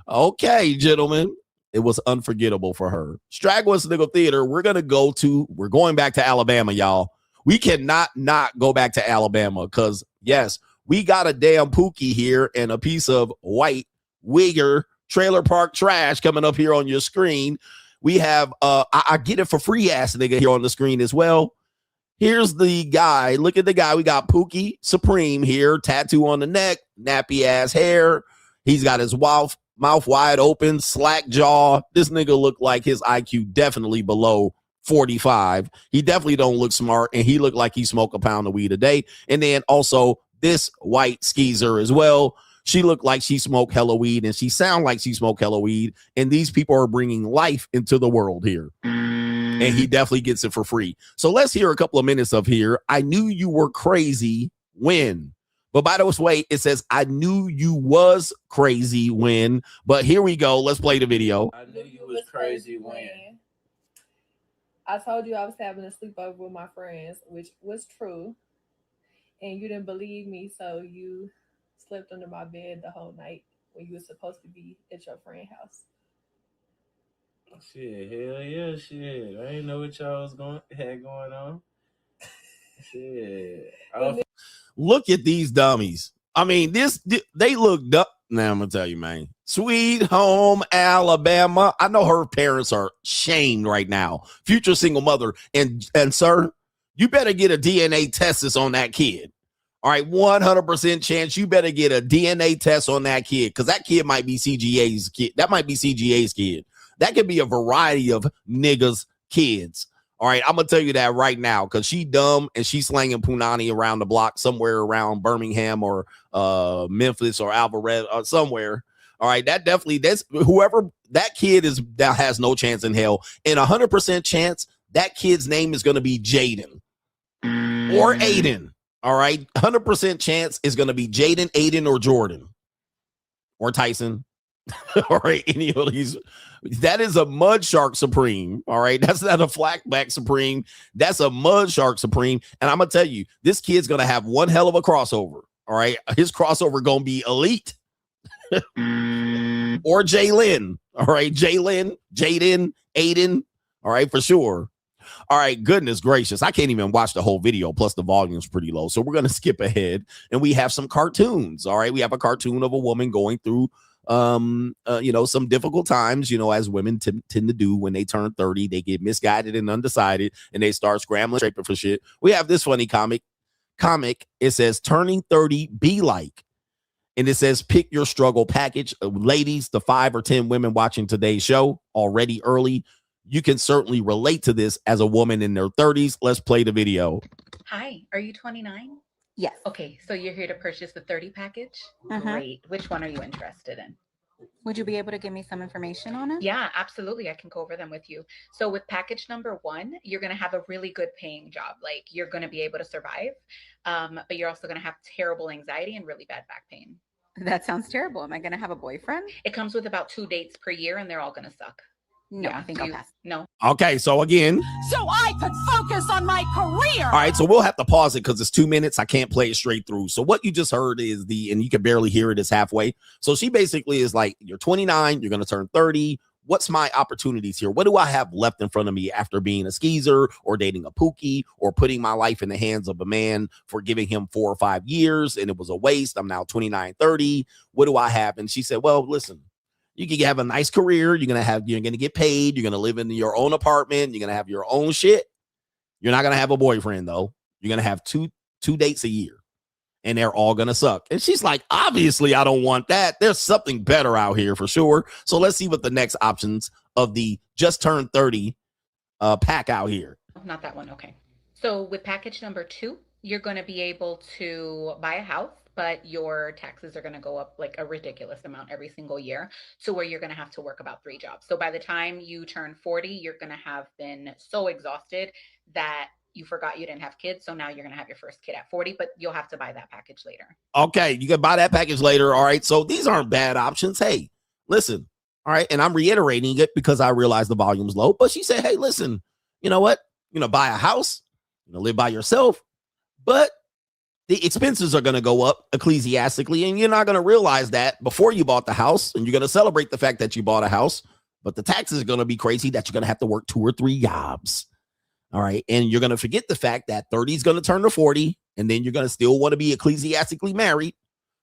Okay, gentlemen. It was unforgettable for her. Straggle Sniggle Theater, we're going back to Alabama, y'all. We cannot not go back to Alabama because, yes, we got a damn Pookie here and a piece of white wigger trailer park trash coming up here on your screen. We have, I get it for free ass nigga here on the screen as well. Here's the guy. Look at the guy. We got Pookie Supreme here, tattoo on the neck, nappy ass hair. He's got his mouth wide open, slack jaw. This nigga look like his IQ definitely below 45. He definitely don't look smart, and he look like he smoke a pound of weed a day. And then also this white skeezer as well. She looked like she smoked hella weed, and she sound like she smoked hella weed, and these people are bringing life into the world here. And he definitely gets it for free. So let's hear a couple of minutes of here. I knew you were crazy when. But by the way, it says, I knew you was crazy when. But here we go. Let's play the video. I knew you was crazy when. I told you I was having a sleepover with my friends, which was true. And you didn't believe me, so you slept under my bed the whole night when you were supposed to be at your friend's house. Shit, hell yeah, shit. I didn't know what y'all had going on. Shit. Look at these dummies. I mean, they looked up. Now I'm gonna tell you, man. Sweet home Alabama. I know her parents are shamed right now. Future single mother. And sir, you better get a DNA test on that kid. All right, 100% chance you better get a DNA test on that kid, because that kid might be CGA's kid. That might be CGA's kid. That could be a variety of niggas' kids. All right, I'm going to tell you that right now, because she dumb and she's slanging punani around the block somewhere around Birmingham or Memphis or Alvarez or somewhere. All right, that's whoever that kid is, that has no chance in hell. And 100% chance that kid's name is going to be Jaden or Aiden. All right, 100% chance is going to be Jaden, Aiden, or Jordan or Tyson. All right, any of these. That is a mud shark supreme. All right, that's not a flatback supreme. That's a mud shark supreme. And I'm gonna tell you, this kid's gonna have one hell of a crossover. All right, his crossover gonna be elite or Jalen. All right, Jalen, Jaden, Aiden. All right, for sure. All right, goodness gracious, I can't even watch the whole video. Plus, the volume's pretty low, so we're gonna skip ahead, and we have some cartoons. All right, we have a cartoon of a woman going through some difficult times, as women tend to do when they turn 30. They get misguided and undecided, and they start scrambling for shit. We have this funny comic. It says, turning 30 be like, and it says, pick your struggle package. Ladies, the 5 or 10 women watching today's show already early, you can certainly relate to this as a woman in their 30s. Let's play the video. Hi, are you 29? Yes. Okay, so you're here to purchase the 30 package? Great. Which one are you interested in? Would you be able to give me some information on it? Yeah, absolutely. I can go over them with you. So with package number 1, you're going to have a really good paying job. Like, you're going to be able to survive, but you're also going to have terrible anxiety and really bad back pain. That sounds terrible. Am I going to have a boyfriend? It comes with about 2 dates per year, and they're all going to suck. No, I think I'll pass. No. Okay, so again. So I could focus on my career. All right, so we'll have to pause it because it's 2 minutes. I can't play it straight through. So what you just heard is and you can barely hear it, is halfway. So she basically is like, you're 29, you're going to turn 30. What's my opportunities here? What do I have left in front of me after being a skeezer or dating a pookie or putting my life in the hands of a man for giving him 4 or 5 years and it was a waste? I'm now 29, 30. What do I have? And she said, well, listen. You can have a nice career. You're going to get paid. You're going to live in your own apartment. You're going to have your own shit. You're not going to have a boyfriend, though. You're going to have two dates a year, and they're all going to suck. And she's like, obviously, I don't want that. There's something better out here for sure. So let's see what the next options of the just turned 30 pack out here. Not that one. Okay. So with package number 2, you're going to be able to buy a house, but your taxes are going to go up like a ridiculous amount every single year. So where you're going to have to work about 3 jobs. So by the time you turn 40, you're going to have been so exhausted that you forgot you didn't have kids. So now you're going to have your first kid at 40, but you'll have to buy that package later. Okay, you can buy that package later. All right, so these aren't bad options. Hey, listen. All right, and I'm reiterating it because I realize the volume's low. But she said, hey, listen, you know what? Buy a house, live by yourself, but the expenses are going to go up ecclesiastically, and you're not going to realize that before you bought the house, and you're going to celebrate the fact that you bought a house, but the taxes are going to be crazy that you're going to have to work 2 or 3 jobs. All right, and you're going to forget the fact that 30 is going to turn to 40, and then you're going to still want to be ecclesiastically married,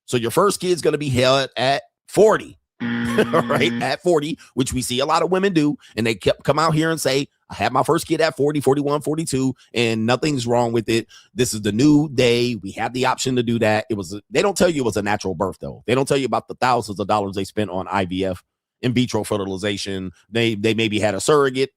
so your first kid's going to be held at 40. All right, at 40, which we see a lot of women do, and they come out here and say, I had my first kid at 40, 41, 42, and nothing's wrong with it. This is the new day. We have the option to do that. They don't tell you it was a natural birth, though. They don't tell you about the thousands of dollars they spent on IVF, in vitro fertilization. They maybe had a surrogate.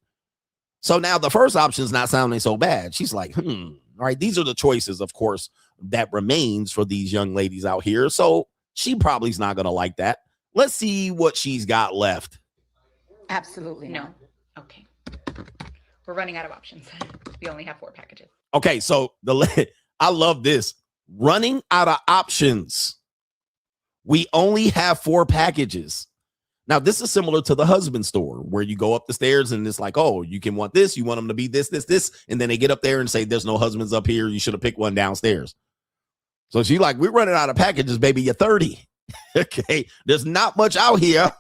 So now the first option is not sounding so bad. She's like, all right, these are the choices, of course, that remains for these young ladies out here. So She probably is not going to like that. Let's see what she's got left. Absolutely no. Okay. We're running out of options. We only have 4 packages. Okay, so I love this. Running out of options. We only have 4 packages. Now, this is similar to the husband store where you go up the stairs and it's like, oh, you can want this. You want them to be this. And then they get up there and say, there's no husbands up here. You should have picked one downstairs. So she's like, we're running out of packages, baby. You're 30. Okay. There's not much out here.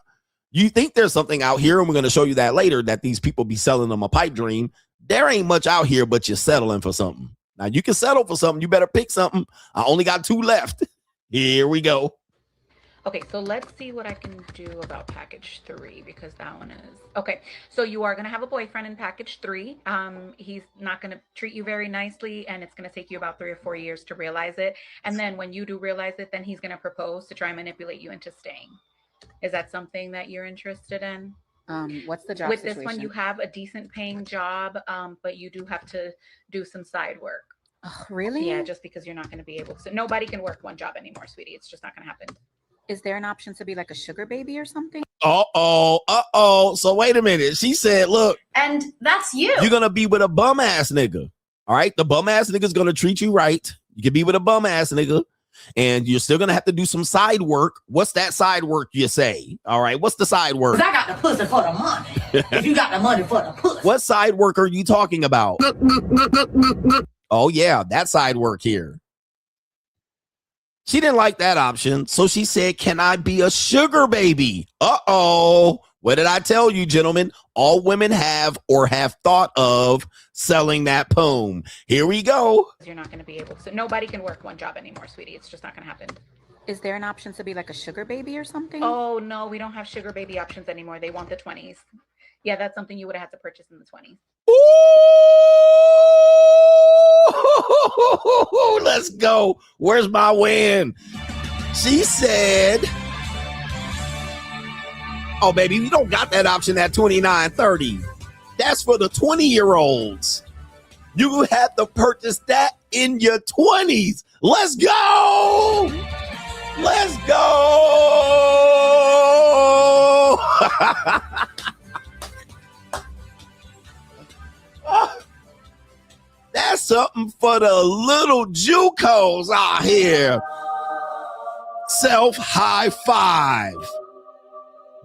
You think there's something out here, and we're going to show you that later, that these people be selling them a pipe dream. There ain't much out here, but you're settling for something. Now, you can settle for something. You better pick something. I only got 2 left. Here we go. Okay, so let's see what I can do about package 3, because that one is okay. So you are going to have a boyfriend in package 3. He's not going to treat you very nicely, and it's going to take you about 3 or 4 years to realize it. And then when you do realize it, then he's going to propose to try and manipulate you into staying. Is that something that you're interested in? What's the job With situation? this one, you have a decent paying job, but you do have to do some side work. Oh, really? Yeah, just because you're not going to be able to. Nobody can work one job anymore, sweetie. It's just not going to happen. Is there an option to be like a sugar baby or something? Uh-oh. So wait a minute. She said, look. And that's you. You're going to be with a bum ass nigga. All right. The bum ass nigga is going to treat you right. You can be with a bum ass nigga. And you're still going to have to do some side work. What's that side work you say? All right. What's the side work? 'Cause I got the pussy for the money. If you got the money for the pussy. What side work are you talking about? Oh, yeah. That side work here. She didn't like that option. So she said, can I be a sugar baby? Uh-oh. What did I tell you, gentlemen? All women have or have thought of selling that poem. Here we go. You're not going to be able to. Nobody can work one job anymore, sweetie. It's just not going to happen. Is there an option to be like a sugar baby or something? Oh, no, we don't have sugar baby options anymore. They want the 20s. Yeah, that's something you would have had to purchase in the 20s. Ooh, let's go. Where's my win? She said, oh, baby, you don't got that option at $29.30. That's for the 20-year-olds. You have to purchase that in your 20s. Let's go. Let's go. That's something for the little JUCOs out here. Self high five.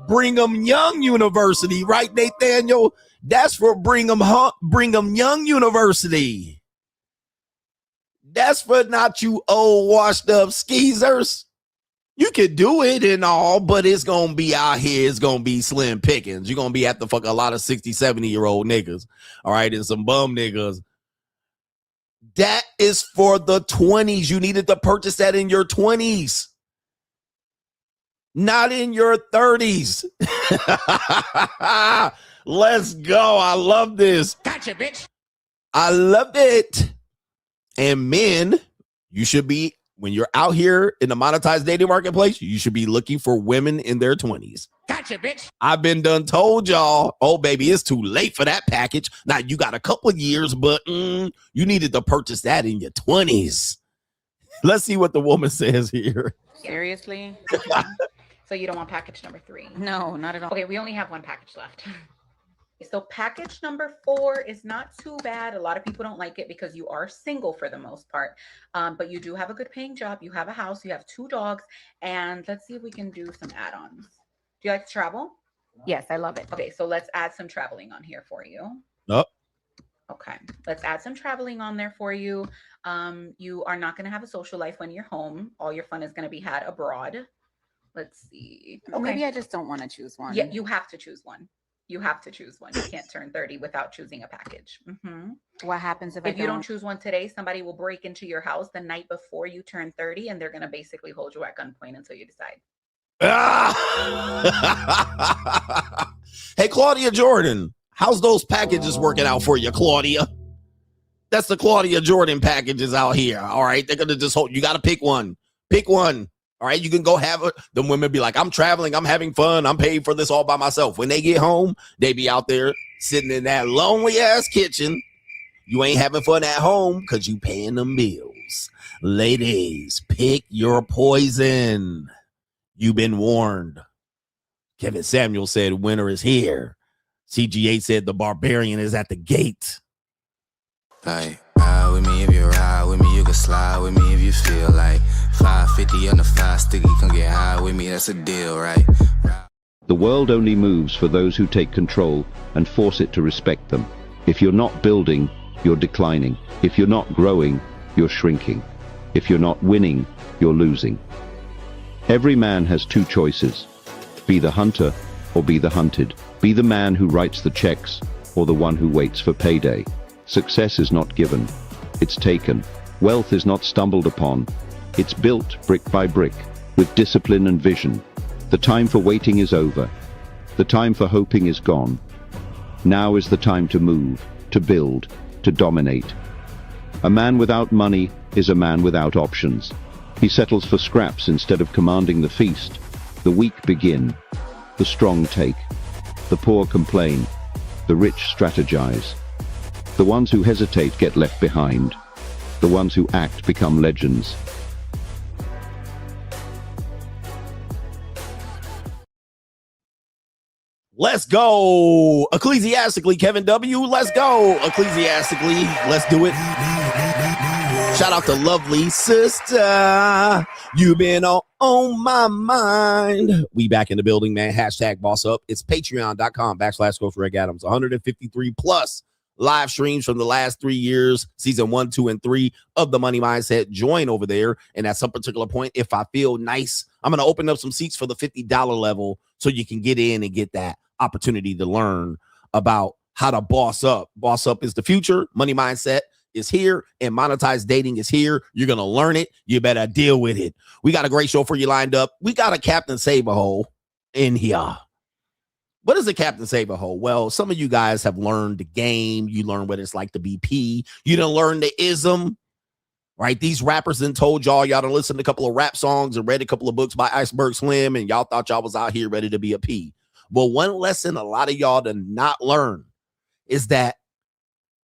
Brigham Young University, right, Nathaniel? That's for Brigham Young University. That's for not you old washed up skeezers. You could do it and all, but it's going to be out here. It's going to be slim pickings. You're going to be at the fuck a lot of 60, 70-year-old niggas. All right, and some bum niggas. That is for the 20s. You needed to purchase that in your 20s. Not in your 30s. Let's go. I love this. Gotcha, bitch. I love it. And men, you should be, when you're out here in the monetized dating marketplace, you should be looking for women in their 20s. Gotcha, bitch. I've been done told y'all, oh, baby, it's too late for that package. Now, you got a couple of years, but you needed to purchase that in your 20s. Let's see what the woman says here. Seriously? So you don't want package number 3? No, not at all. Okay, we only have 1 package left. So package number 4 is not too bad. A lot of people don't like it because you are single for the most part. But you do have a good paying job. You have a house. You have 2 dogs. And let's see if we can do some add-ons. Do you like to travel? Yes, I love it. Okay, so let's add some traveling on here for you. Nope. Okay, let's add some traveling on there for you. You are not going to have a social life when you're home. All your fun is going to be had abroad. Let's see. Okay. Maybe I just don't want to choose one. Yeah, you have to choose one. You have to choose one. You can't turn 30 without choosing a package. What happens if you don't choose one today? Somebody will break into your house the night before you turn 30, and they're going to basically hold you at gunpoint until you decide. Hey, Claudia Jordan, how's those packages working out for you, Claudia? That's the Claudia Jordan packages out here. All right, they're gonna just hold. You got to pick one. Pick one. All right, you can go have it. The women be like, I'm traveling, I'm having fun, I'm paying for this all by myself. When they get home, they be out there sitting in that lonely ass kitchen. You ain't having fun at home because you paying them bills. Ladies, pick your poison. You've been warned. Kevin Samuel said winter is here. CGA said the barbarian is at the gate. Like, ride with me if you ride with me, you can slide with me if you feel like 550 on the 5 sticky, come get high with me, that's a deal, right? The world only moves for those who take control and force it to respect them. If you're not building, you're declining. If you're not growing, you're shrinking. If you're not winning, you're losing. Every man has two choices. Be the hunter or be the hunted. Be the man who writes the checks or the one who waits for payday. Success is not given, it's taken. Wealth is not stumbled upon, it's built brick by brick, with discipline and vision. The time for waiting is over. The time for hoping is gone. Now is the time to move, to build, to dominate. A man without money is a man without options. He settles for scraps instead of commanding the feast. The weak begin, the strong take. The poor complain, the rich strategize. The ones who hesitate get left behind. The ones who act become legends. Let's go. Ecclesiastically, Kevin W. Let's go. Ecclesiastically, let's do it. Shout out to lovely sister. You've been on my mind. We back in the building, man. Hashtag boss up. It's patreon.com/Coach Greg Adams. 153 plus live streams from the last 3 years, season 1, 2, and 3 of the Money Mindset. Join over there. And at some particular point, if I feel nice, I'm going to open up some seats for the $50 level so you can get in and get that opportunity to learn about how to boss up. Boss up is the future. Money Mindset is here, and monetized dating is here. You're going to learn it. You better deal with it. We got a great show for you lined up. We got a Captain Save-A-Hole in here. What is a Captain Save-A-Hole? Well, some of you guys have learned the game. You learn what it's like to be P. You done learn the ism, right? These rappers done told y'all done listened to a couple of rap songs and read a couple of books by Iceberg Slim, and y'all thought y'all was out here ready to be a P. Well, one lesson a lot of y'all did not learn is that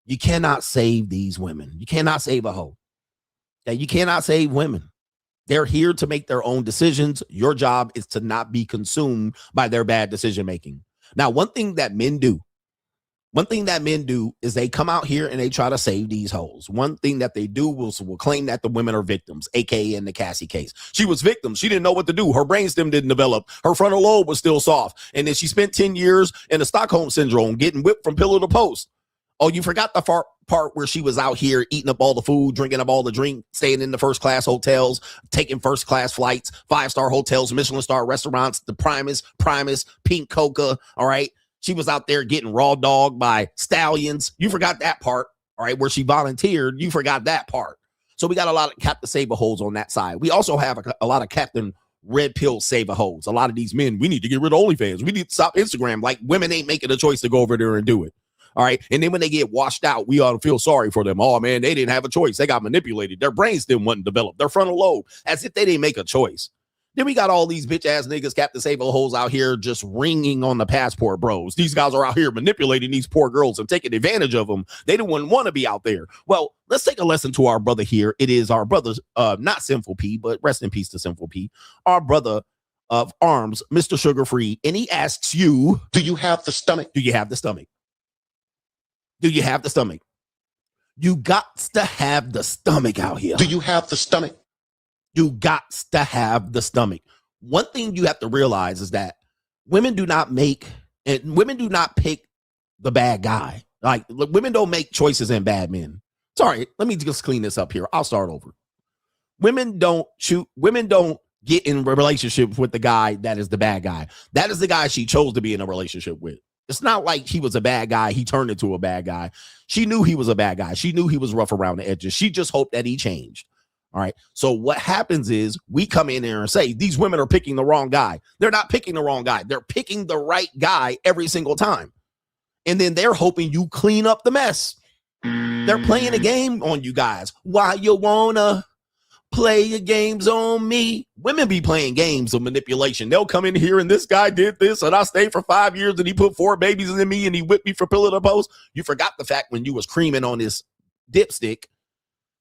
you cannot save these women. You cannot save a hoe. That you cannot save women. They're here to make their own decisions. Your job is to not be consumed by their bad decision making. Now, one thing that men do is they come out here and they try to save these hoes. One thing that they do will claim that the women are victims, aka in the Cassie case. She was victim. She didn't know what to do. Her brainstem didn't develop. Her frontal lobe was still soft. And then she spent 10 years in the Stockholm syndrome, getting whipped from pillar to post. Oh, you forgot the part where she was out here eating up all the food, drinking up all the drink, staying in the first class hotels, taking first class flights, 5-star hotels, Michelin star restaurants, the Primus, Pink Coca. All right. She was out there getting raw dogged by stallions. You forgot that part. All right. Where she volunteered. You forgot that part. So we got a lot of Captain Save-A-Holes on that side. We also have a lot of Captain Red Pill Save-A-Holes. A lot of these men, we need to get rid of OnlyFans. We need to stop Instagram. Like, women ain't making a choice to go over there and do it. All right. And then when they get washed out, we ought to feel sorry for them. Oh, man, they didn't have a choice. They got manipulated. Their brains didn't want to develop. Their frontal lobe, as if they didn't make a choice. Then we got all these bitch ass niggas, Captain Save-A-Holes out here just ringing on the passport bros. These guys are out here manipulating these poor girls and taking advantage of them. They don't want to be out there. Well, let's take a lesson to our brother here. It is our brother's, not Sinful P, but rest in peace to Sinful P. Our brother of arms, Mr. Sugar Free. And he asks you, do you have the stomach? Do you have the stomach? Do you have the stomach? You got to have the stomach out here. Do you have the stomach? You got to have the stomach. One thing you have to realize is that women do not pick the bad guy. Like, women don't make choices in bad men. Sorry, let me just clean this up here. I'll start over. Women don't get in a relationship with the guy that is the bad guy. That is the guy she chose to be in a relationship with. It's not like he was a bad guy. He turned into a bad guy. She knew he was a bad guy. She knew he was rough around the edges. She just hoped that he changed. All right. So what happens is we come in there and say, these women are picking the wrong guy. They're not picking the wrong guy. They're picking the right guy every single time. And then they're hoping you clean up the mess. They're playing a game on you guys. Why you wanna play your games on me? Women be playing games of manipulation. They'll come in here and this guy did this and I stayed for 5 years and he put 4 babies in me and he whipped me for pillar to post. You forgot the fact when you was creaming on this dipstick,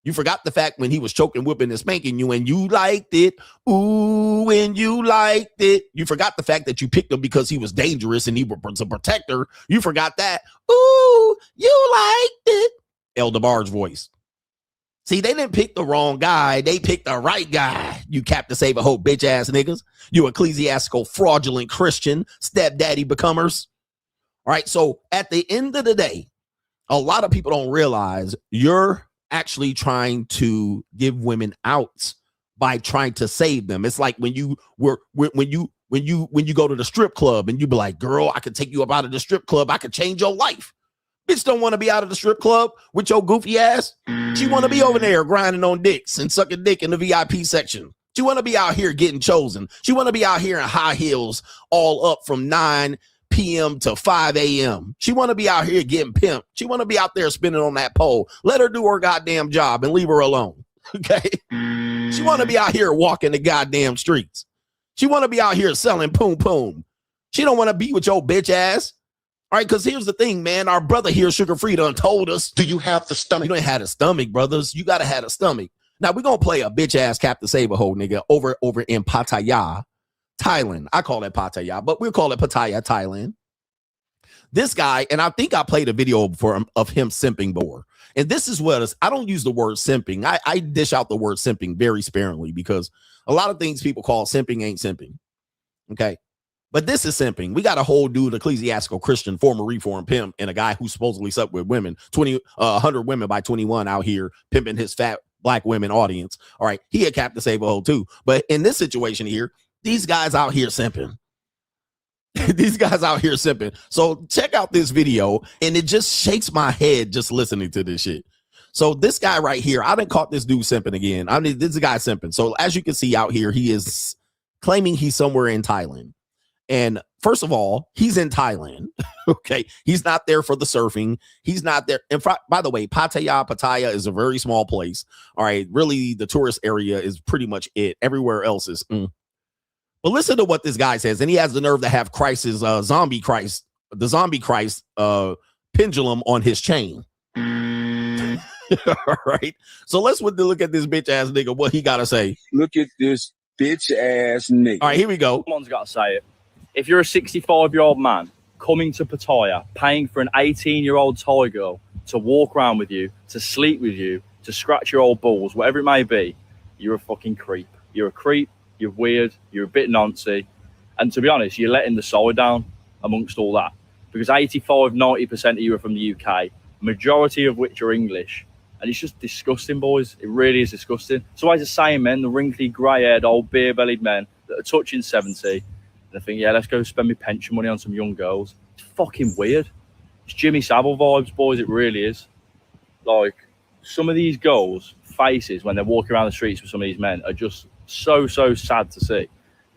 You forgot the fact when he was choking, whipping, and spanking you, and you liked it. Ooh, and you liked it. You forgot the fact that you picked him because he was dangerous and he was a protector. You forgot that. Ooh, you liked it. Elder Bar's voice. See, they didn't pick the wrong guy. They picked the right guy. You Captain Save a Hope bitch ass niggas. You ecclesiastical fraudulent Christian stepdaddy becomers. All right. So at the end of the day, a lot of people don't realize you're actually trying to give women outs by trying to save them. It's like when you go to the strip club and you be like, girl, I could take you up out of the strip club. I could change your life. Bitch don't want to be out of the strip club with your goofy ass. She want to be over there grinding on dicks and sucking dick in the VIP section. She want to be out here getting chosen. She want to be out here in high heels all up from 9 p.m. to 5 a.m. She want to be out here getting pimped. She want to be out there spinning on that pole. Let her do her goddamn job and leave her alone. Okay? She want to be out here walking the goddamn streets. She want to be out here selling poom poom. She don't want to be with your bitch ass. All right, because here's the thing, man. Our brother here, Sugar Free, done told us. Do you have the stomach? You don't have a stomach, brothers. You got to have a stomach. Now, we're going to play a bitch-ass Captain Save-A-Hole nigga over in Pattaya, Thailand. I call it Pattaya, but we'll call it Pattaya, Thailand. This guy, and I think I played a video for him of him simping before. And this is what I don't use the word simping. I dish out the word simping very sparingly because a lot of things people call simping ain't simping. Okay? But this is simping. We got a whole dude, ecclesiastical Christian, former reform pimp, and a guy who supposedly slept with women, 100 women by 21 out here pimping his fat black women audience. All right, he a Captain Save-A-Hole too. But in this situation here, these guys out here simping. These guys out here simping. So check out this video, and it just shakes my head just listening to this shit. So this guy right here, I done caught this dude simping again. I mean, this is a guy simping. So as you can see out here, he is claiming he's somewhere in Thailand. And first of all, he's in Thailand. Okay. He's not there for the surfing. He's not there. And by the way, Pattaya is a very small place. All right. Really, the tourist area is pretty much it. Everywhere else is. But listen to what this guy says. And he has the nerve to have Christ's the zombie Christ pendulum on his chain. All right. So let's look at this bitch ass nigga. What he got to say. Look at this bitch ass nigga. All right. Here we go. Someone's got to say it. If you're a 65-year-old man coming to Pattaya, paying for an 18-year-old Thai girl to walk around with you, to sleep with you, to scratch your old balls, whatever it may be, you're a fucking creep. You're a creep. You're weird. You're a bit nancy. And to be honest, you're letting the side down amongst all that. Because 85-90% of you are from the UK, majority of which are English. And it's just disgusting, boys. It really is disgusting. So why is the same men, the wrinkly, grey-haired, old beer-bellied men that are touching 70, I think, yeah, let's go spend my pension money on some young girls. It's fucking weird. It's Jimmy Savile vibes, boys. It really is. Like, some of these girls' faces when they're walking around the streets with some of these men are just so sad to see.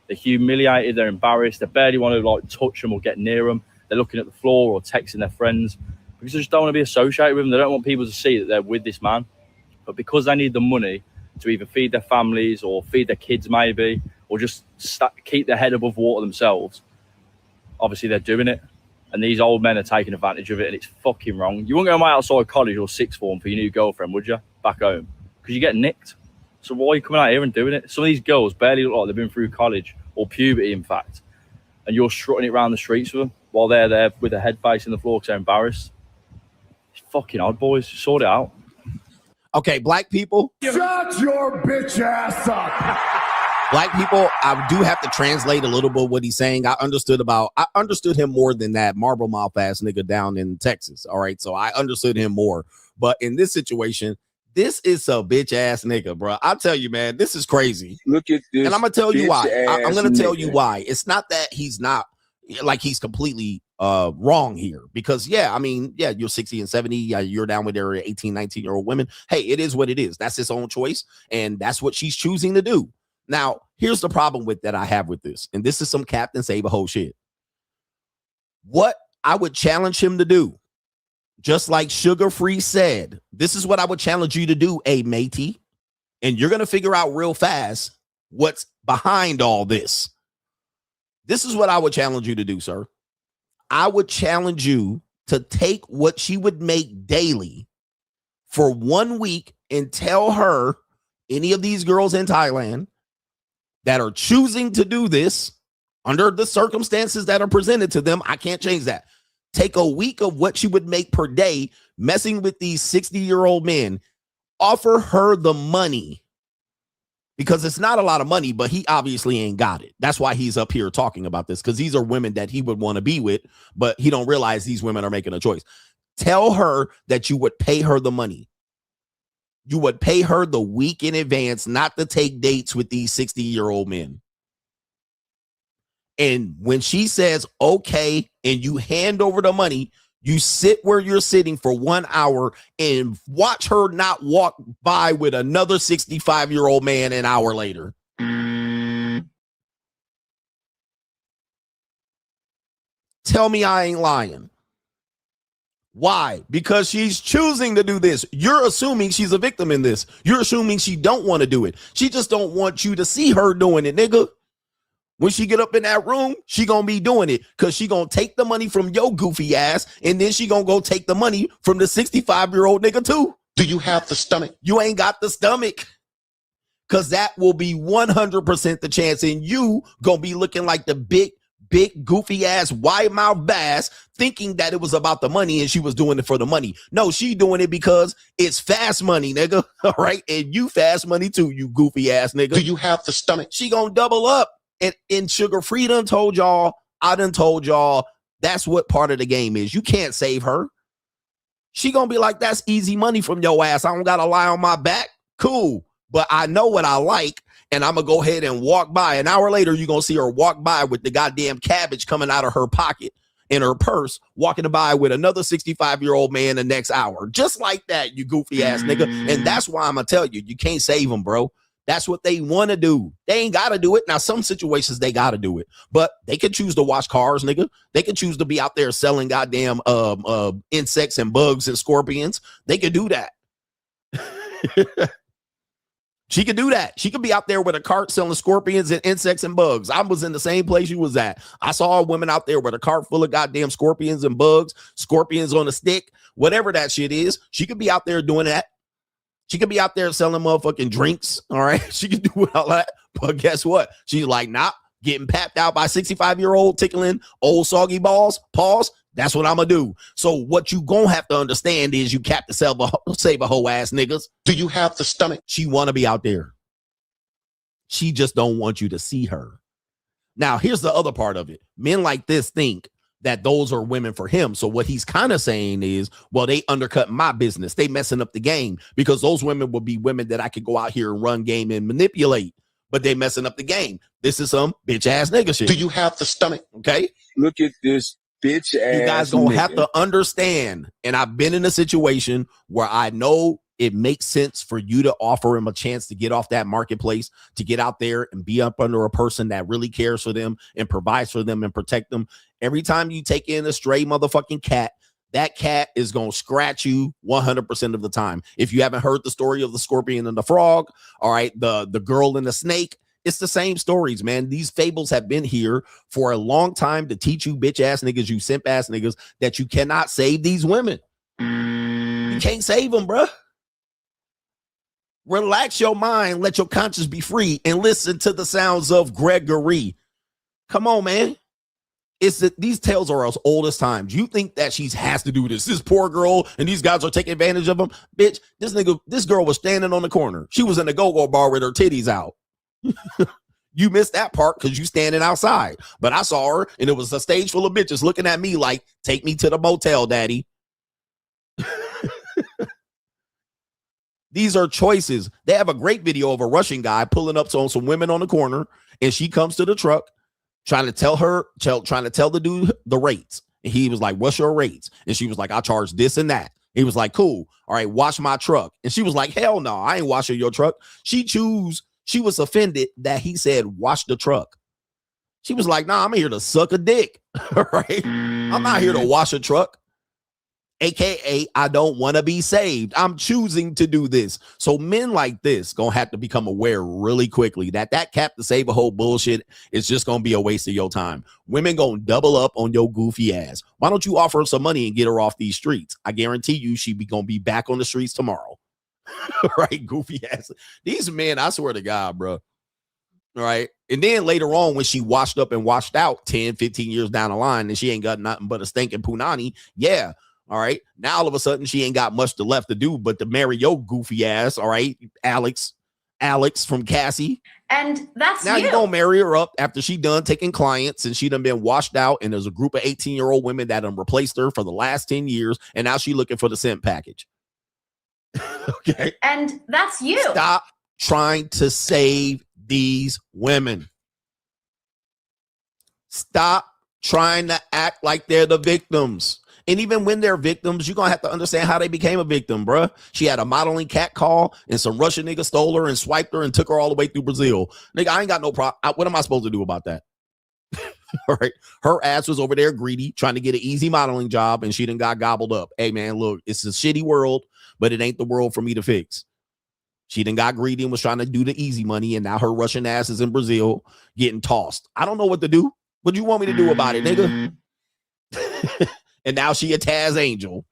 They're humiliated. They're embarrassed. They barely want to, like, touch them or get near them. They're looking at the floor or texting their friends because they just don't want to be associated with them. They don't want people to see that they're with this man. But because they need the money to either feed their families or feed their kids maybe, or just keep their head above water themselves, obviously they're doing it. And these old men are taking advantage of it, and it's fucking wrong. You wouldn't go outside college or sixth form for your new girlfriend, would you? Back home. Because you get nicked. So why are you coming out here and doing it? Some of these girls barely look like they've been through college, or puberty, in fact. And you're strutting it around the streets with them while they're there with their head facing the floor because they're embarrassed. It's fucking odd, boys. Sort it out. Okay, black people. Shut your bitch ass up. Black people, I do have to translate a little bit what he's saying. I understood him more than that marble mouth ass nigga down in Texas. All right. So I understood him more. But in this situation, this is a bitch ass nigga, bro. I'll tell you, man, this is crazy. Look at this. And I'm going to tell you why. I'm going to tell you nigga. why. It's not that he's not like he's completely wrong here because, yeah, I mean, yeah, you're 60 and 70. You're down with their 18, 19-year-old women. Hey, it is what it is. That's his own choice. And that's what she's choosing to do. Now, here's the problem that I have with this, and this is some Captain Save-A-Hole shit. What I would challenge him to do, just like Sugar Free said, this is what I would challenge you to do, matey, and you're going to figure out real fast what's behind all this. This is what I would challenge you to do, sir. I would challenge you to take what she would make daily for 1 week and tell her, any of these girls in Thailand that are choosing to do this under the circumstances that are presented to them, I can't change that. Take a week of what she would make per day messing with these 60-year-old men. Offer her the money, because it's not a lot of money, but he obviously ain't got it. That's why he's up here talking about this, because these are women that he would want to be with, but he don't realize these women are making a choice. Tell her that you would pay her the money. You would pay her the week in advance, not to take dates with these 60-year-old men. And when she says, okay, and you hand over the money, you sit where you're sitting for 1 hour and watch her not walk by with another 65-year-old man an hour later. Tell me I ain't lying. Why? Because she's choosing to do this. You're assuming she's a victim in this. You're assuming she don't want to do it. She just don't want you to see her doing it, nigga. When she get up in that room, she gonna be doing it because she gonna take the money from your goofy ass, and then she gonna go take the money from the 65-year-old nigga too. Do you have the stomach? You ain't got the stomach, because that will be 100% the chance, and you gonna be looking like the big goofy ass wide mouth bass, thinking that it was about the money and she was doing it for the money. No, she doing it because it's fast money, nigga. All right, and you fast money too, you goofy ass nigga. Do you have the stomach? She gonna double up. And Sugar Free done told y'all, I done told y'all, that's what part of the game is. You can't save her. She gonna be like, that's easy money from your ass. I don't gotta lie on my back. Cool. But I know what I like, and I'm gonna go ahead and walk by. An hour later, you're gonna see her walk by with the goddamn cabbage coming out of her pocket in her purse, walking by with another 65-year-old man the next hour. Just like that, you goofy ass nigga. And that's why I'm gonna tell you, you can't save them, bro. That's what they want to do. They ain't got to do it. Now, some situations they got to do it, but they could choose to wash cars, nigga. They could choose to be out there selling goddamn insects and bugs and scorpions. They could do that. She could do that. She could be out there with a cart selling scorpions and insects and bugs. I was in the same place you was at. I saw a woman out there with a cart full of goddamn scorpions and bugs, scorpions on a stick, whatever that shit is. She could be out there doing that. She could be out there selling motherfucking drinks, all right? She could do all that, but guess what? She's like, nah, getting papped out by 65-year-old tickling old soggy balls, pause, that's what I'm going to do. So what you going to have to understand is you cap to save a whole ass niggas. Do you have the stomach? She want to be out there. She just don't want you to see her. Now, here's the other part of it. Men like this think that those are women for him. So what he's kind of saying is, well, they undercut my business. They messing up the game, because those women will be women that I could go out here and run game and manipulate, but they messing up the game. This is some bitch ass nigga shit. Do you have the stomach? Okay. Look at this bitch ass. You guys gonna nigga. have to understand. And I've been in a situation where I know it makes sense for you to offer him a chance to get off that marketplace, to get out there and be up under a person that really cares for them and provides for them and protect them. Every time you take in a stray motherfucking cat, that cat is going to scratch you 100% of the time. If you haven't heard the story of the scorpion and the frog, all right, the girl and the snake, it's the same stories, man. These fables have been here for a long time to teach you bitch ass niggas, you simp ass niggas, that you cannot save these women. You can't save them, bruh. Relax your mind, let your conscience be free, and listen to the sounds of Gregory. Come on, man. It's that these tales are as old as time. You think that she has to do this? This poor girl and these guys are taking advantage of them? Bitch, this girl was standing on the corner. She was in a go-go bar with her titties out. You missed that part because you standing outside. But I saw her, and it was a stage full of bitches looking at me like, take me to the motel, daddy. These are choices. They have a great video of a Russian guy pulling up on some women on the corner, and she comes to the truck trying to tell the dude the rates. And he was like, what's your rates? And she was like, I charge this and that. He was like, cool. All right, wash my truck. And she was like, hell no, I ain't washing your truck. She was offended that he said, wash the truck. She was like, nah, I'm here to suck a dick. All right. I'm not here to wash a truck. AKA, I don't want to be saved. I'm choosing to do this. So men like this gonna have to become aware really quickly that cap to save a whole bullshit is just gonna be a waste of your time. Women gonna double up on your goofy ass. Why don't you offer her some money and get her off these streets? I guarantee you gonna be back on the streets tomorrow. Right, goofy ass. These men, I swear to God, bro. All right. And then later on, when she washed up and washed out 10, 15 years down the line, and she ain't got nothing but a stinking punani, yeah. All right. Now all of a sudden she ain't got much left to do but to marry your goofy ass. All right. Alex from Cassie. And that's now you gonna marry her up after she done taking clients and she done been washed out. And there's a group of 18-year-old women that done replaced her for the last 10 years. And now she looking for the scent package. Okay. And that's you. Stop trying to save these women. Stop trying to act like they're the victims. And even when they're victims, you're going to have to understand how they became a victim, bruh. She had a modeling cat call and some Russian nigga stole her and swiped her and took her all the way through Brazil. Nigga, I ain't got no problem. What am I supposed to do about that? All right. Her ass was over there greedy, trying to get an easy modeling job, and she done got gobbled up. Hey, man, look, it's a shitty world, but it ain't the world for me to fix. She done got greedy and was trying to do the easy money, and now her Russian ass is in Brazil getting tossed. I don't know what to do. What do you want me to do about it, nigga? And now she a Taz Angel.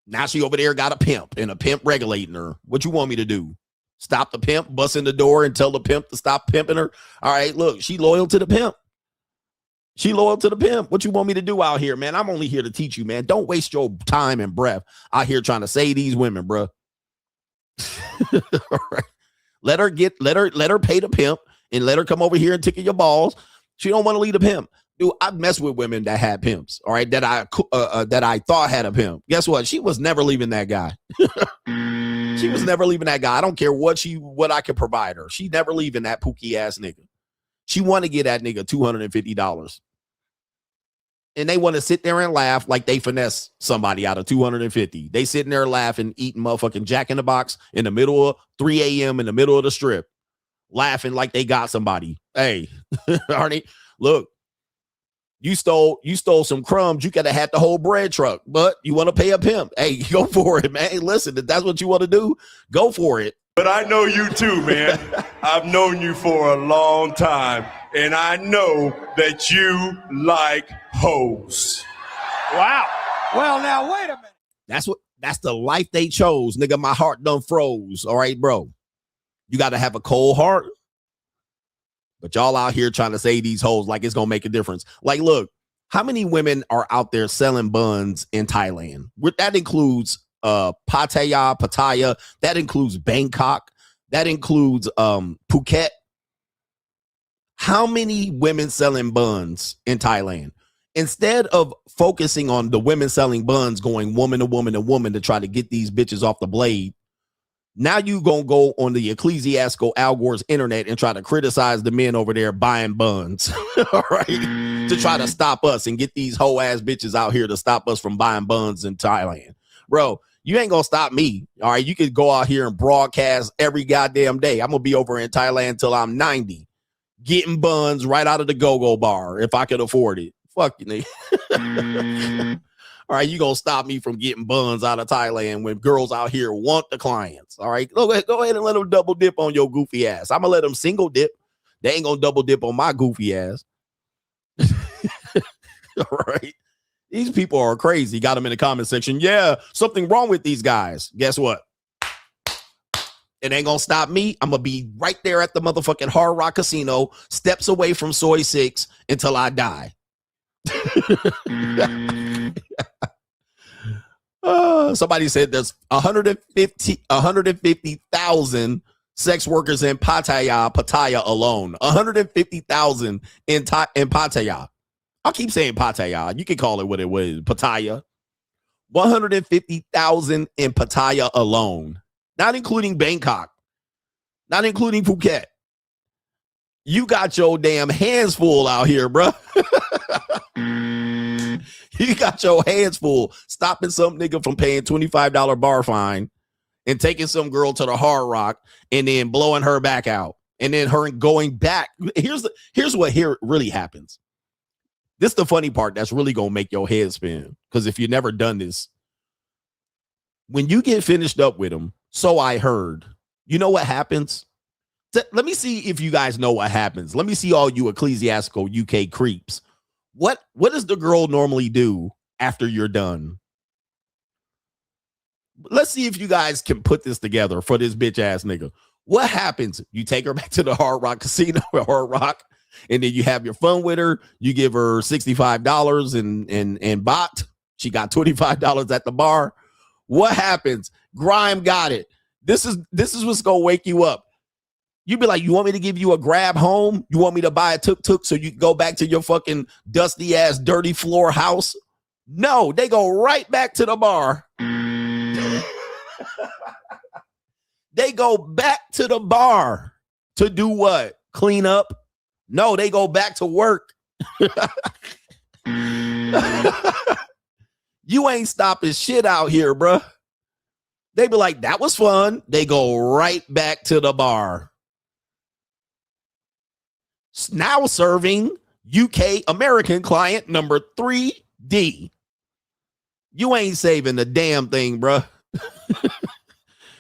Now she over there got a pimp and a pimp regulating her. What you want me to do? Stop the pimp, bust in the door and tell the pimp to stop pimping her? All right, look, she loyal to the pimp. She loyal to the pimp. What you want me to do out here, man? I'm only here to teach you, man. Don't waste your time and breath out here trying to save these women, bro. All right. Let her pay the pimp and let her come over here and tickle your balls. She don't want to leave the pimp. Dude, I've messed with women that had pimps, all right, that I thought had a pimp. Guess what? She was never leaving that guy. She was never leaving that guy. I don't care what I could provide her. She never leaving that pookie ass nigga. She want to get that nigga $250. And they want to sit there and laugh like they finesse somebody out of $250. They sitting there laughing, eating motherfucking Jack in the Box in the middle of 3 a.m. in the middle of the strip, laughing like they got somebody. Hey, Arnie, look. You stole some crumbs. You could have had the whole bread truck, but you want to pay a pimp. Hey, go for it, man. Hey, listen, if that's what you want to do, go for it. But I know you too, man. I've known you for a long time, and I know that you like hoes. Wow. Well, now, wait a minute. That's the life they chose, nigga. My heart done froze. All right, bro. You got to have a cold heart. But y'all out here trying to say these hoes like it's going to make a difference. Like, look, how many women are out there selling buns in Thailand? That includes Pattaya. That includes Bangkok. That includes Phuket. How many women selling buns in Thailand? Instead of focusing on the women selling buns going woman to woman to woman to try to get these bitches off the blade, now you gonna go on the ecclesiastical Al Gore's internet and try to criticize the men over there buying buns, all right, to try to stop us and get these whole ass bitches out here to stop us from buying buns in Thailand. Bro, you ain't gonna stop me, all right? You could go out here and broadcast every goddamn day. I'm gonna be over in Thailand till I'm 90, getting buns right out of the go-go bar if I could afford it. Fuck you, nigga. All right, you gonna stop me from getting buns out of Thailand when girls out here want the clients. All right, go ahead and let them double dip on your goofy ass. I'm gonna let them single dip. They ain't gonna double dip on my goofy ass. All right, these people are crazy. Got them in the comment section. Yeah, something wrong with these guys. Guess what? It ain't gonna stop me. I'm gonna be right there at the motherfucking Hard Rock Casino, steps away from Soy 6 until I die. Somebody said there's 150,000 sex workers in Pattaya alone. 150,000 in Pattaya. I'll keep saying Pattaya. You can call it what it was. Pattaya. 150,000 in Pattaya alone. Not including Bangkok. Not including Phuket. You got your damn hands full out here, bro. You got your hands full stopping some nigga from paying $25 bar fine and taking some girl to the Hard Rock and then blowing her back out and then her going back. Here's what really happens. This is the funny part that's really going to make your head spin. Because if you've never done this, when you get finished up with them, so I heard, you know what happens? Let me see if you guys know what happens. Let me see all you ecclesiastical UK creeps. What does the girl normally do after you're done? Let's see if you guys can put this together for this bitch ass nigga. What happens? You take her back to the Hard Rock Casino or Hard Rock, and then you have your fun with her. You give her $65 and bot. She got $25 at the bar. What happens? Grime got it. This is what's gonna wake you up. You be like, you want me to give you a grab home? You want me to buy a tuk-tuk so you can go back to your fucking dusty ass, dirty floor house? No, they go right back to the bar. They go back to the bar to do what? Clean up? No, they go back to work. You ain't stopping shit out here, bruh. They be like, that was fun. They go right back to the bar. Now serving UK American client number 3D. You ain't saving a damn thing, bruh.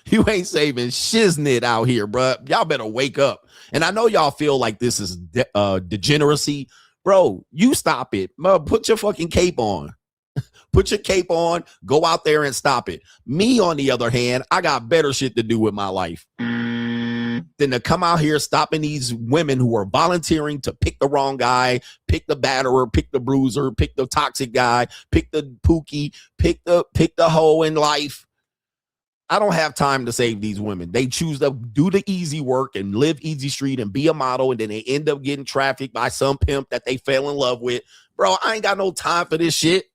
You ain't saving shiznit out here, bruh. Y'all better wake up. And I know y'all feel like this is degeneracy. Bro, you stop it. Put your fucking cape on. Put your cape on. Go out there and stop it. Me, on the other hand, I got better shit to do with my life than to come out here stopping these women who are volunteering to pick the wrong guy, pick the batterer, pick the bruiser, pick the toxic guy, pick the pookie, pick the hoe in life. I don't have time to save these women. They choose to do the easy work and live easy street and be a model, and then they end up getting trafficked by some pimp that they fell in love with. Bro, I ain't got no time for this shit.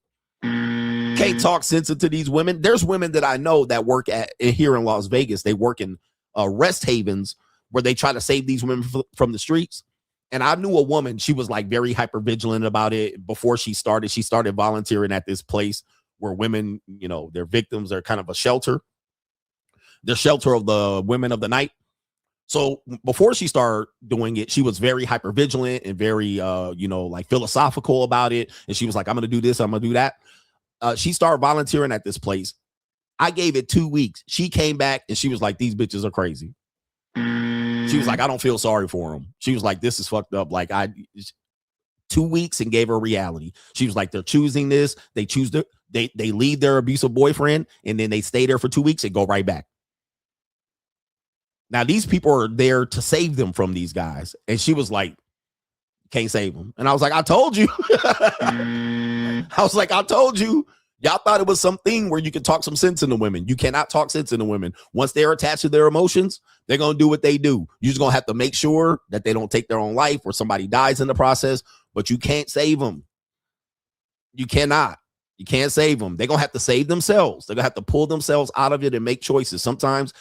Can't talk sense into these women. There's women that I know that work here in Las Vegas. They work in rest havens where they try to save these women from the streets. And I knew a woman, she was like very hyper vigilant about it before she started. She started volunteering at this place where women, you know, their victims are kind of a shelter. The shelter of the women of the night. So before she started doing it, she was very hyper vigilant and very, like philosophical about it. And she was like, I'm going to do this. I'm going to do that. She started volunteering at this place. I gave it 2 weeks. She came back and she was like, these bitches are crazy. She was like, I don't feel sorry for them. She was like, this is fucked up. Like 2 weeks and gave her reality. She was like, they're choosing this. They choose they leave their abusive boyfriend and then they stay there for 2 weeks and go right back. Now, these people are there to save them from these guys. And she was like, can't save them. And I was like, I told you. I was like, I told you. Y'all thought it was something where you could talk some sense into women. You cannot talk sense into women. Once they're attached to their emotions, they're going to do what they do. You're just going to have to make sure that they don't take their own life or somebody dies in the process, but you can't save them. You cannot. You can't save them. They're going to have to save themselves. They're going to have to pull themselves out of it and make choices. Sometimes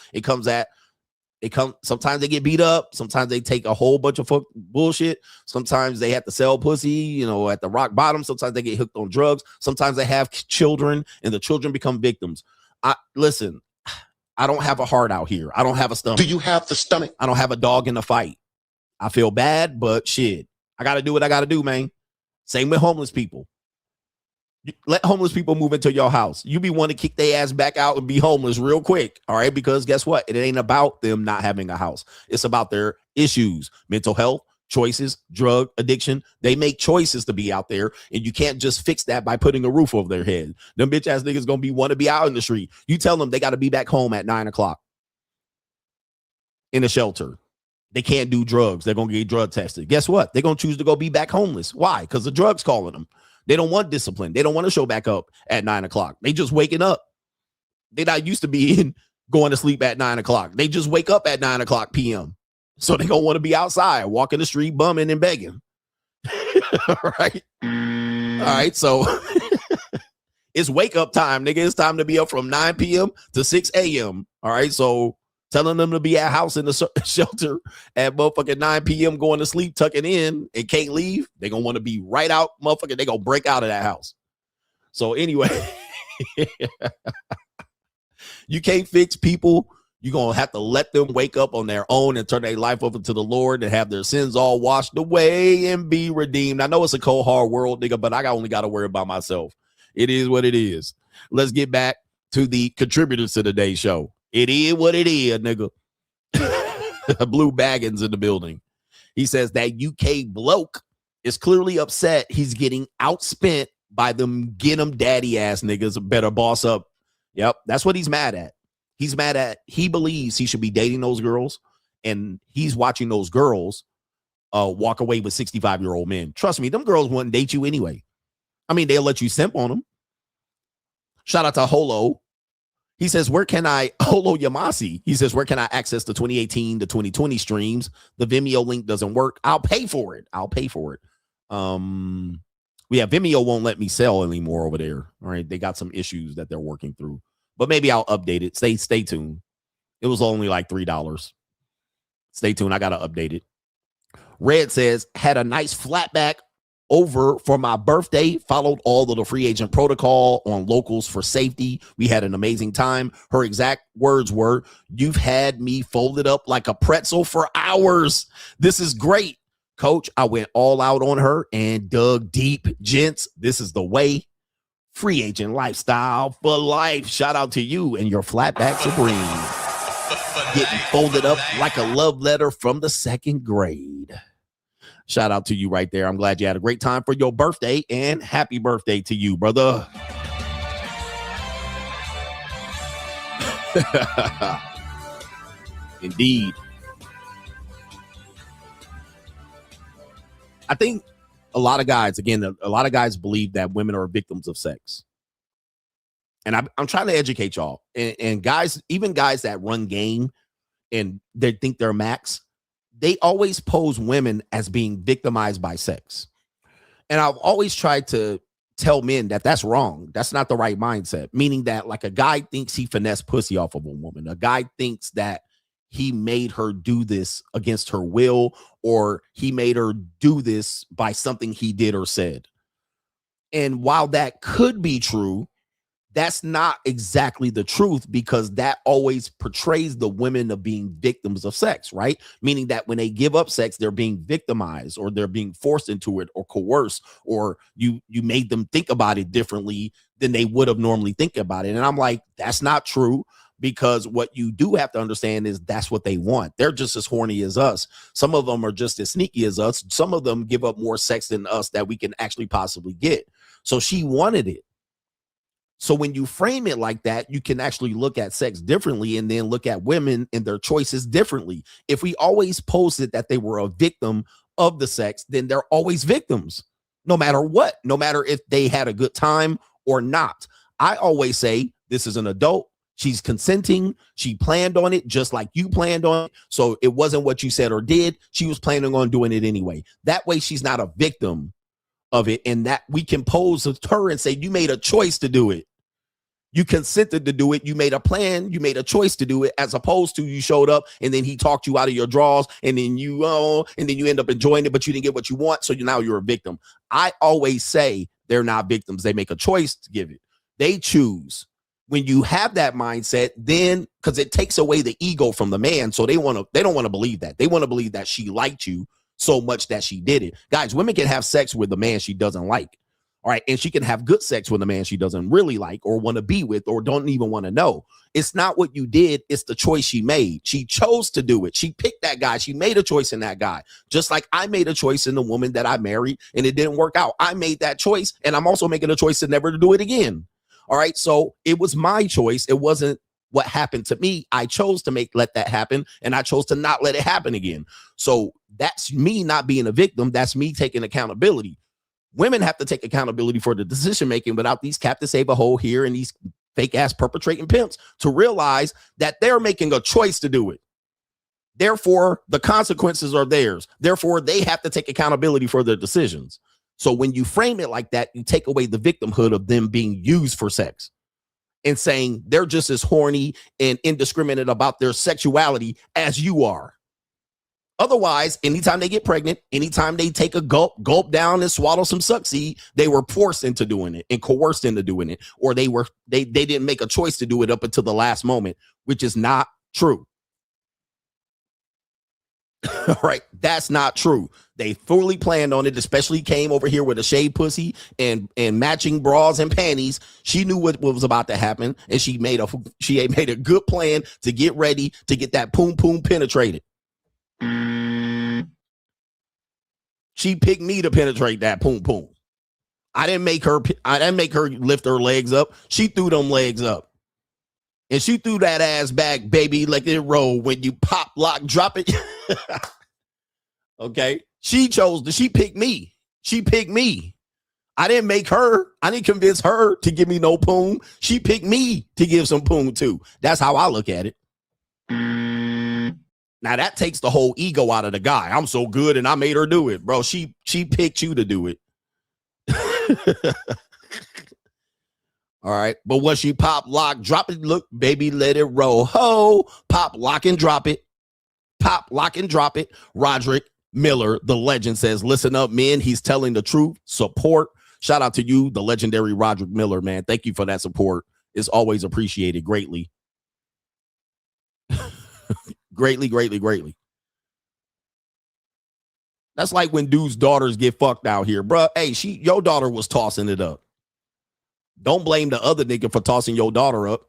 sometimes they get beat up. Sometimes they take a whole bunch of bullshit. Sometimes they have to sell pussy, at the rock bottom. Sometimes they get hooked on drugs. Sometimes they have children and the children become victims. Listen, I don't have a heart out here. I don't have a stomach. Do you have the stomach? I don't have a dog in the fight. I feel bad, but shit, I got to do what I got to do, man. Same with homeless people. Let homeless people move into your house. You be wanting to kick their ass back out and be homeless real quick. All right. Because guess what? It ain't about them not having a house. It's about their issues, mental health, choices, drug addiction. They make choices to be out there. And you can't just fix that by putting a roof over their head. Them bitch ass niggas going to want to be out in the street. You tell them they got to be back home at 9:00 in a shelter. They can't do drugs. They're going to get drug tested. Guess what? They're going to choose to go be back homeless. Why? Because the drugs calling them. They don't want discipline. They don't want to show back up at 9:00. They just waking up. They not used to be going to sleep at 9:00. They just wake up at 9:00 p.m. So they don't want to be outside, walking the street, bumming and begging. All right. All right. So it's wake up time, nigga. It's time to be up from 9 p.m. to 6 a.m. All right. So telling them to be at house in the shelter at motherfucking 9 p.m. going to sleep, tucking in and can't leave. They're going to want to be right out, motherfucker. They're going to break out of that house. So anyway, you can't fix people. You're going to have to let them wake up on their own and turn their life over to the Lord and have their sins all washed away and be redeemed. I know it's a cold, hard world, nigga, but I only got to worry about myself. It is what it is. Let's get back to the contributors to today's show. It is what it is, nigga. Blue Baggins in the building. He says that UK bloke is clearly upset he's getting outspent by them get 'em daddy ass niggas. Better boss up. Yep, that's what he's mad at. He's mad at, he believes he should be dating those girls, and he's watching those girls walk away with 65-year-old men. Trust me, them girls wouldn't date you anyway. I mean, they'll let you simp on them. Shout out to Holo. He says, Holo Yamasi. He says, where can I access the 2018 to 2020 streams? The Vimeo link doesn't work. I'll pay for it. Vimeo won't let me sell anymore over there. All right. They got some issues that they're working through. But maybe I'll update it. Stay tuned. It was only like $3. Stay tuned. I got to update it. Red says, had a nice flatback over for my birthday, followed all of the free agent protocol on locals for safety. We had an amazing time. Her exact words were, you've had me folded up like a pretzel for hours. This is great. Coach, I went all out on her and dug deep. Gents, this is the way. Free agent lifestyle for life. Shout out to you and your flatback Supreme. Getting folded up like a love letter from the second grade. Shout out to you right there. I'm glad you had a great time for your birthday, and happy birthday to you, brother. Indeed. I think a lot of guys believe that women are victims of sex. And I'm trying to educate y'all. And guys, even guys that run game and they think they're max, they always pose women as being victimized by sex. And I've always tried to tell men that that's wrong. That's not the right mindset. Meaning that like a guy thinks he finessed pussy off of a woman. A guy thinks that he made her do this against her will, or he made her do this by something he did or said. And while that could be true, that's not exactly the truth, because that always portrays the women of being victims of sex, right? Meaning that when they give up sex, they're being victimized, or they're being forced into it, or coerced, or you made them think about it differently than they would have normally think about it. And I'm like, that's not true, because what you do have to understand is that's what they want. They're just as horny as us. Some of them are just as sneaky as us. Some of them give up more sex than us that we can actually possibly get. So she wanted it. So when you frame it like that, you can actually look at sex differently, and then look at women and their choices differently. If we always posted that they were a victim of the sex, then they're always victims, no matter what, no matter if they had a good time or not. I always say, this is an adult. She's consenting. She planned on it just like you planned on it. So it wasn't what you said or did. She was planning on doing it anyway. That way she's not a victim of it, and that we can pose to her and say, you made a choice to do it. You consented to do it. You made a plan. You made a choice to do it, as opposed to you showed up and then he talked you out of your drawers, and then you end up enjoying it, but you didn't get what you want. So now you're a victim. I always say they're not victims. They make a choice to give it. They choose. When you have that mindset, then, because it takes away the ego from the man. So they don't want to believe that. They want to believe that she liked you so much that she did it. Guys, women can have sex with a man she doesn't like. All right. And she can have good sex with a man she doesn't really like, or want to be with, or don't even want to know. It's not what you did. It's the choice she made. She chose to do it. She picked that guy. She made a choice in that guy. Just like I made a choice in the woman that I married, and it didn't work out. I made that choice, and I'm also making a choice to never do it again. All right. So it was my choice. It wasn't what happened to me. I chose to let that happen, and I chose to not let it happen again. So that's me not being a victim. That's me taking accountability. Women have to take accountability for the decision making without these Captain Save a Hole here and these fake ass perpetrating pimps to realize that they're making a choice to do it. Therefore, the consequences are theirs. Therefore, they have to take accountability for their decisions. So when you frame it like that, you take away the victimhood of them being used for sex and saying they're just as horny and indiscriminate about their sexuality as you are. Otherwise, anytime they get pregnant, anytime they take a gulp down and swallow some suckseed, they were forced into doing it and coerced into doing it, or they didn't make a choice to do it up until the last moment, which is not true. All right, that's not true. They fully planned on it, especially came over here with a shaved pussy and matching bras and panties. She knew what was about to happen, and she made a good plan to get ready to get that poom poom penetrated. She picked me to penetrate that poom poom. I didn't make her lift her legs up. She threw them legs up. And she threw that ass back, baby, like it roll when you pop, lock, drop it. Okay. She picked me. She picked me. I didn't make her. I didn't convince her to give me no poom. She picked me to give some poom too. That's how I look at it. Now that takes the whole ego out of the guy. I'm so good and I made her do it. Bro, she picked you to do it. All right. But when she pop, lock, drop it, look, baby, let it roll. Ho, pop, lock, and drop it. Pop, lock, and drop it. Roderick Miller, the legend, says, listen up, men. He's telling the truth. Support. Shout out to you, the legendary Roderick Miller, man. Thank you for that support. It's always appreciated greatly. Greatly, greatly, greatly. That's like when dudes' daughters get fucked out here, bro. Hey, your daughter was tossing it up. Don't blame the other nigga for tossing your daughter up.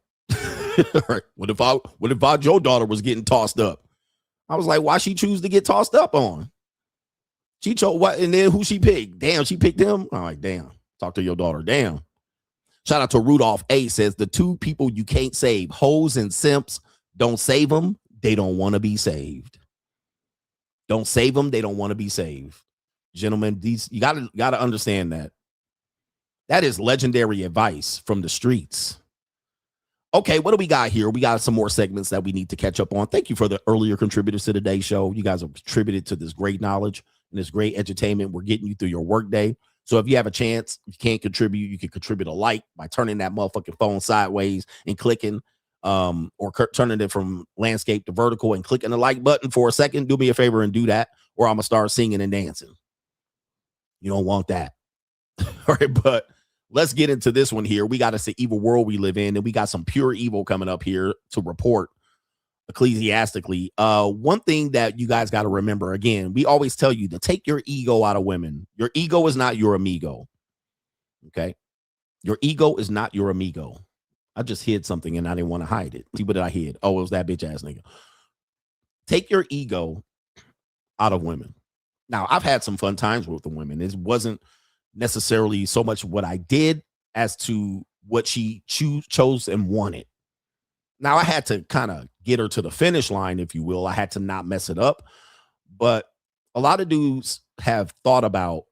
What if your daughter was getting tossed up? I was like, why she choose to get tossed up on? She chose what? And then who she picked? Damn, she picked him. I'm like, damn. Talk to your daughter. Damn. Shout out to Rudolph A. says the two people you can't save, hoes and simps. Don't save them. They don't want to be saved. Don't save them. They don't want to be saved. Gentlemen, you gotta understand that. That is legendary advice from the streets. Okay, what do we got here? We got some more segments that we need to catch up on. Thank you for the earlier contributors to today's show. You guys have contributed to this great knowledge and this great entertainment. We're getting you through your workday. So if you have a chance, you can't contribute, you can contribute a like by turning that motherfucking phone sideways and clicking, or turning it from landscape to vertical and clicking the like button for a second. Do me a favor and do that, or I'm going to start singing and dancing. You don't want that. All right, but let's get into this one here. We got to say evil world we live in, and we got some pure evil coming up here to report ecclesiastically. One thing that you guys got to remember, again, we always tell you to take your ego out of women. Your ego is not your amigo. Okay. Your ego is not your amigo. I just hid something and I didn't want to hide it. See what did I hid? Oh, it was that bitch ass nigga. Take your ego out of women. Now, I've had some fun times with the women. It wasn't necessarily so much what I did as to what she chose and wanted. Now, I had to kind of get her to the finish line, if you will. I had to not mess it up. But a lot of dudes have thought about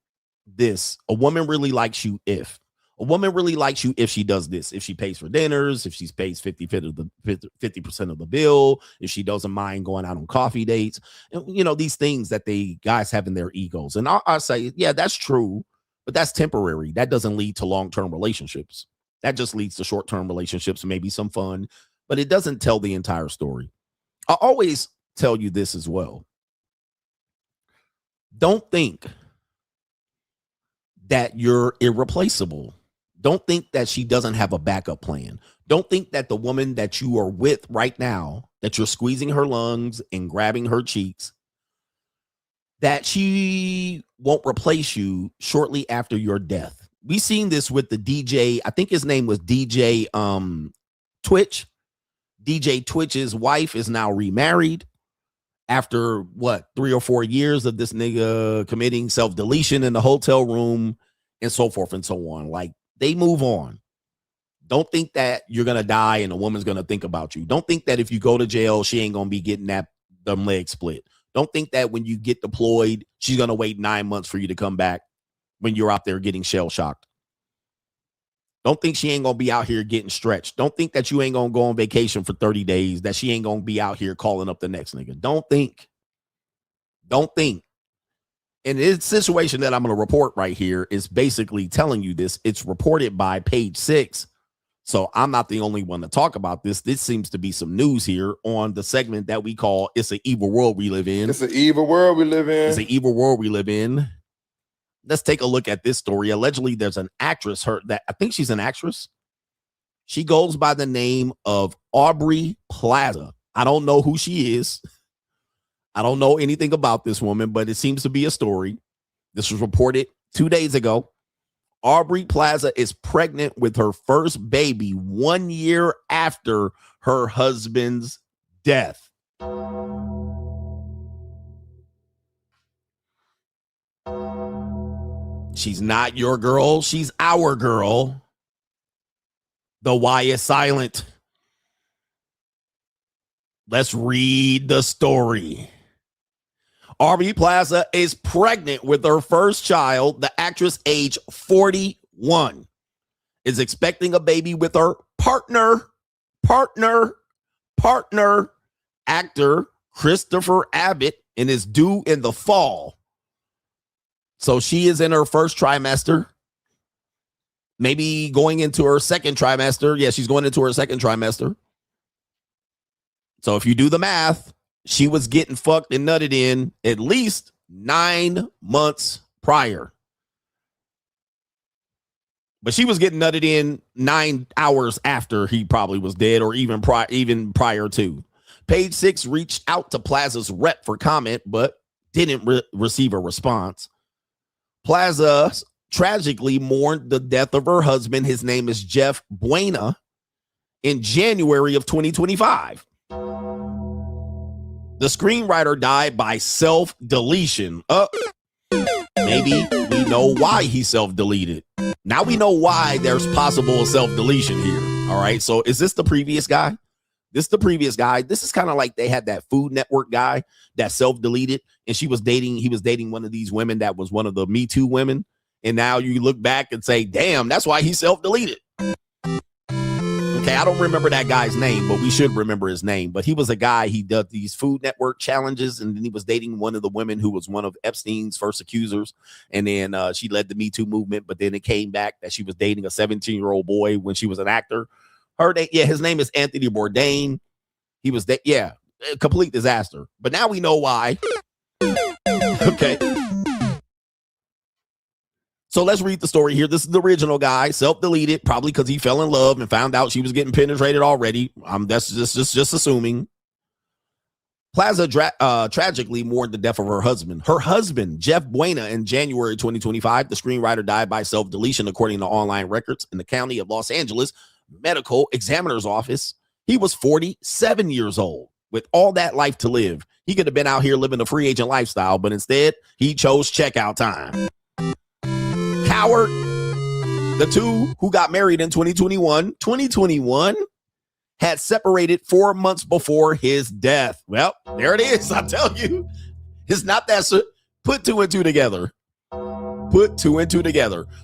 this. A woman really likes you if. A woman really likes you if she does this. If she pays for dinners, if she pays 50% of the bill, if she doesn't mind going out on coffee dates. And, you know, these things that they guys have in their egos. And I say, yeah, that's true. But that's temporary. That doesn't lead to long-term relationships. That just leads to short-term relationships, maybe some fun, but it doesn't tell the entire story. I always tell you this as well. Don't think that you're irreplaceable. Don't think that she doesn't have a backup plan. Don't think that the woman that you are with right now, that you're squeezing her lungs and grabbing her cheeks, that she won't replace you shortly after your death. We seen this with the DJ. I think his name was DJ Twitch. DJ Twitch's wife is now remarried after 3 or 4 years of this nigga committing self-deletion in the hotel room and so forth and so on. Like, they move on. Don't think that you're going to die and a woman's going to think about you. Don't think that if you go to jail, she ain't going to be getting them legs split. Don't think that when you get deployed, she's going to wait 9 months for you to come back when you're out there getting shell shocked. Don't think she ain't going to be out here getting stretched. Don't think that you ain't going to go on vacation for 30 days, that she ain't going to be out here calling up the next nigga. Don't think. Don't think. And this situation that I'm going to report right here is basically telling you this. It's reported by Page 6. So I'm not the only one to talk about this. This seems to be some news here on the segment that we call It's an Evil World We Live In. It's an evil world we live in. It's an evil world we live in. Let's take a look at this story. Allegedly, there's an actress, I think she's an actress. She goes by the name of Aubrey Plaza. I don't know who she is. I don't know anything about this woman, but it seems to be a story. This was reported 2 days ago. Aubrey Plaza is pregnant with her first baby 1 year after her husband's death. She's not your girl. She's our girl. The why is silent. Let's read the story. Aubrey Plaza is pregnant with her first child. The actress, age 41, is expecting a baby with her partner, actor Christopher Abbott, and is due in the fall. So she is in her first trimester, maybe going into her second trimester. Yeah, she's going into her second trimester. So if you do the math, she was getting fucked and nutted in at least 9 months prior. But she was getting nutted in 9 hours after he probably was dead, or even prior to. Page Six reached out to Plaza's rep for comment, but didn't receive a response. Plaza tragically mourned the death of her husband. His name is Jeff Buena, in January of 2025. The screenwriter died by self-deletion. Maybe we know why he self-deleted. Now we know why there's possible self-deletion here. All right. So is this the previous guy? This is the previous guy. This is kind of like they had that Food Network guy that self-deleted, and he was dating one of these women that was one of the Me Too women. And now you look back and say, damn, that's why he self-deleted. Okay, I don't remember that guy's name, but we should remember his name. But he was a guy, he did these Food Network challenges, and then he was dating one of the women who was one of Epstein's first accusers. And then she led the Me Too movement, but then it came back that she was dating a 17-year-old boy when she was an actor. His name is Anthony Bourdain. He was a complete disaster. But now we know why. Okay. So let's read the story here. This is the original guy, self-deleted, probably because he fell in love and found out she was getting penetrated already. That's just assuming. Plaza tragically mourned the death of her husband. Her husband, Jeff Buena, in January 2025. The screenwriter died by self-deletion, according to online records in the county of Los Angeles Medical Examiner's Office. He was 47 years old. With all that life to live, he could have been out here living a free agent lifestyle, but instead, he chose checkout time. Coward. The two who got married in 2021 had separated 4 months before his death. Well, there it is. I tell you, it's not that. Put two and two together.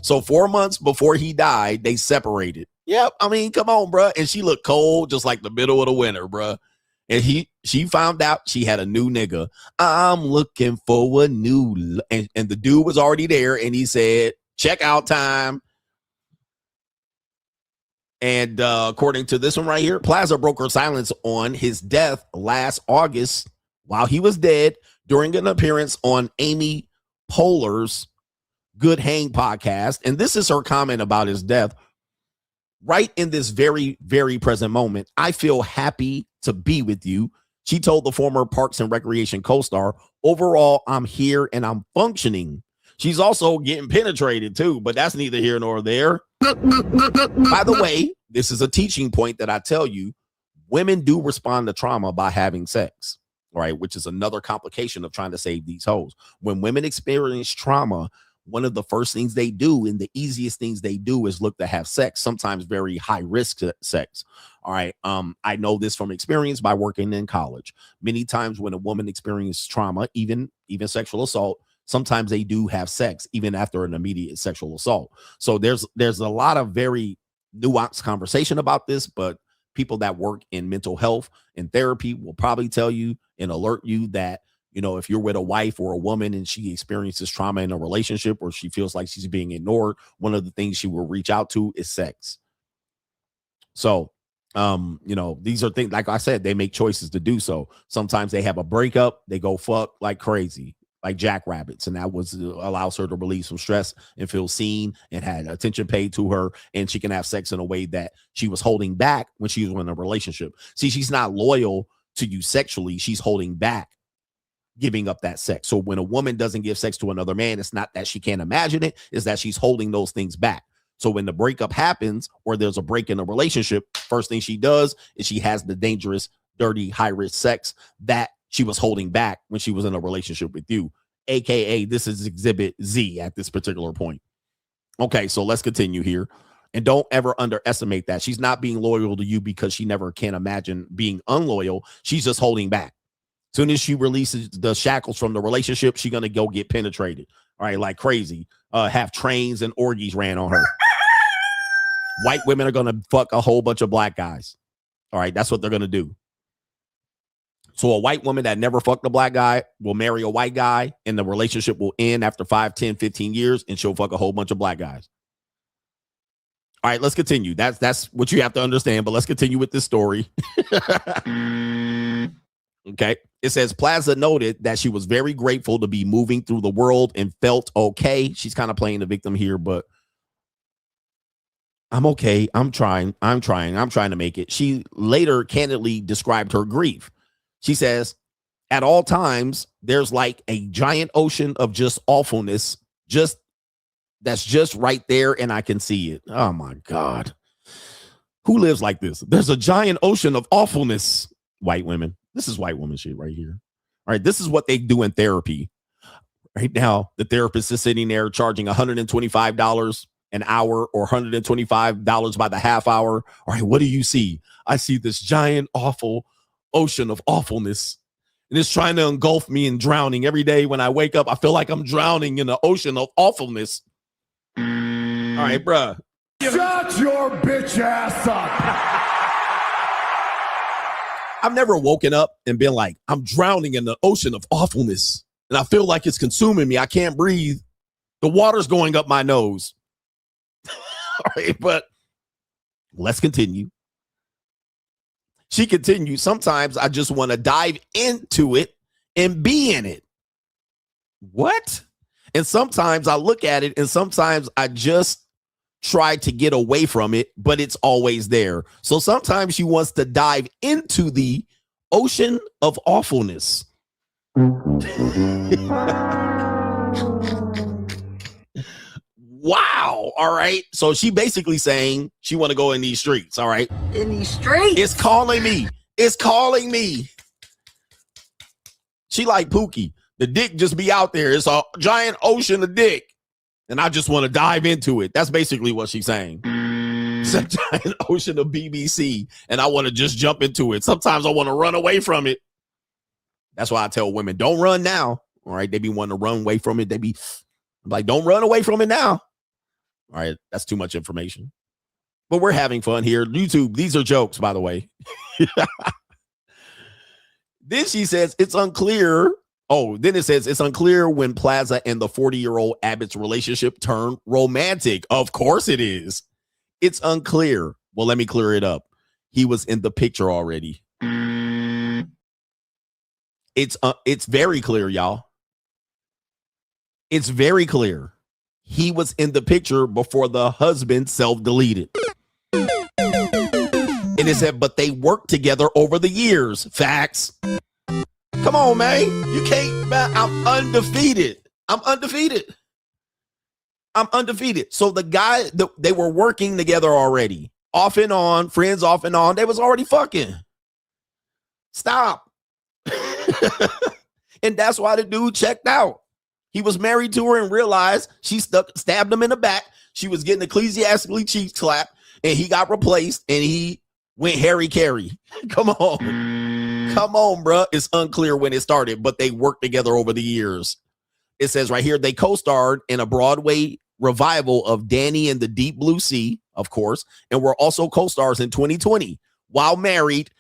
So 4 months before he died, they separated. Yep. I mean, come on, bro. And she looked cold, just like the middle of the winter, bro. And she found out she had a new nigga. I'm looking for a new, and the dude was already there, and he said, checkout time. And according to this one right here, Plaza broke her silence on his death last August while he was dead during an appearance on Amy Poehler's Good Hang podcast. And this is her comment about his death. Right in this very, very present moment, I feel happy to be with you. She told the former Parks and Recreation co-star, overall, I'm here and I'm functioning. She's also getting penetrated too, but that's neither here nor there. By the way, this is a teaching point that I tell you, women do respond to trauma by having sex, right? Which is another complication of trying to save these hoes. When women experience trauma, one of the first things they do and the easiest things they do is look to have sex, sometimes very high risk sex. All right. I know this from experience by working in college. Many times when a woman experiences trauma, even sexual assault, sometimes they do have sex even after an immediate sexual assault. So there's a lot of very nuanced conversation about this, but people that work in mental health and therapy will probably tell you and alert you that, you know, if you're with a wife or a woman and she experiences trauma in a relationship or she feels like she's being ignored, one of the things she will reach out to is sex. So, you know, these are things, like I said, they make choices to do so. Sometimes they have a breakup, they go fuck like crazy, like jackrabbits, and that allows her to release some stress and feel seen and had attention paid to her, and she can have sex in a way that she was holding back when she was in a relationship. See, she's not loyal to you sexually, she's holding back giving up that sex. So when a woman doesn't give sex to another man, it's not that she can't imagine it, it's that she's holding those things back. So when the breakup happens or there's a break in a relationship, first thing she does is she has the dangerous, dirty, high-risk sex that she was holding back when she was in a relationship with you. AKA, this is exhibit Z at this particular point. Okay, so let's continue here. And don't ever underestimate that. She's not being loyal to you because she never can imagine being unloyal. She's just holding back. Soon as she releases the shackles from the relationship, she's going to go get penetrated. All right, like crazy. Have trains and orgies ran on her. White women are going to fuck a whole bunch of black guys. All right, that's what they're going to do. So a white woman that never fucked a black guy will marry a white guy, and the relationship will end after 5, 10, 15 years, and she'll fuck a whole bunch of black guys. All right, let's continue. That's what you have to understand, but let's continue with this story. Okay. It says Plaza noted that she was very grateful to be moving through the world and felt okay. She's kind of playing the victim here, but I'm okay. I'm trying to make it. She later candidly described her grief. She says, at all times, there's like a giant ocean of just awfulness, that's just right there, and I can see it. Oh my God. Who lives like this? There's a giant ocean of awfulness. White women. This is white woman shit right here. All right, this is what they do in therapy. Right now, the therapist is sitting there charging $125 an hour or $125 by the half hour. All right, what do you see? I see this giant, awful ocean of awfulness. And it's trying to engulf me and drowning. Every day when I wake up, I feel like I'm drowning in the ocean of awfulness. All right, bruh. Shut your bitch ass up. I've never woken up and been like, I'm drowning in the ocean of awfulness. And I feel like it's consuming me. I can't breathe. The water's going up my nose. All right, but let's continue. She continues, sometimes I just want to dive into it and be in it. What? And sometimes I look at it and sometimes I just try to get away from it, but it's always there. So sometimes she wants to dive into the ocean of awfulness. Wow. All right. So she basically saying she want to go in these streets. All right. In these streets. It's calling me. It's calling me. She like Pookie. The dick just be out there. It's a giant ocean of dick. And I just want to dive into it. That's basically what she's saying. It's a giant ocean of BBC. And I want to just jump into it. Sometimes I want to run away from it. That's why I tell women, don't run now. All right. They be wanting to run away from it. They be like, don't run away from it now. All right. That's too much information. But we're having fun here. YouTube, these are jokes, by the way. Then she says it's unclear. Oh, then it says it's unclear when Plaza and the 40-year-old Abbott's relationship turned romantic. Of course it is. It's unclear. Well, let me clear it up. He was in the picture already. It's very clear, y'all. It's very clear. He was in the picture before the husband self-deleted. And it said, but they worked together over the years. Facts. Come on, man. You can't, man. I'm undefeated. So the guy, they were working together already. Off and on, friends off and on. They was already fucking. Stop. And that's why the dude checked out. He was married to her and realized she stabbed him in the back. She was getting ecclesiastically cheek clapped, and he got replaced, and he went Harry Carey. Come on, bro. It's unclear when it started, but they worked together over the years. It says right here, they co-starred in a Broadway revival of Danny and the Deep Blue Sea, of course, and were also co-stars in 2020 while married.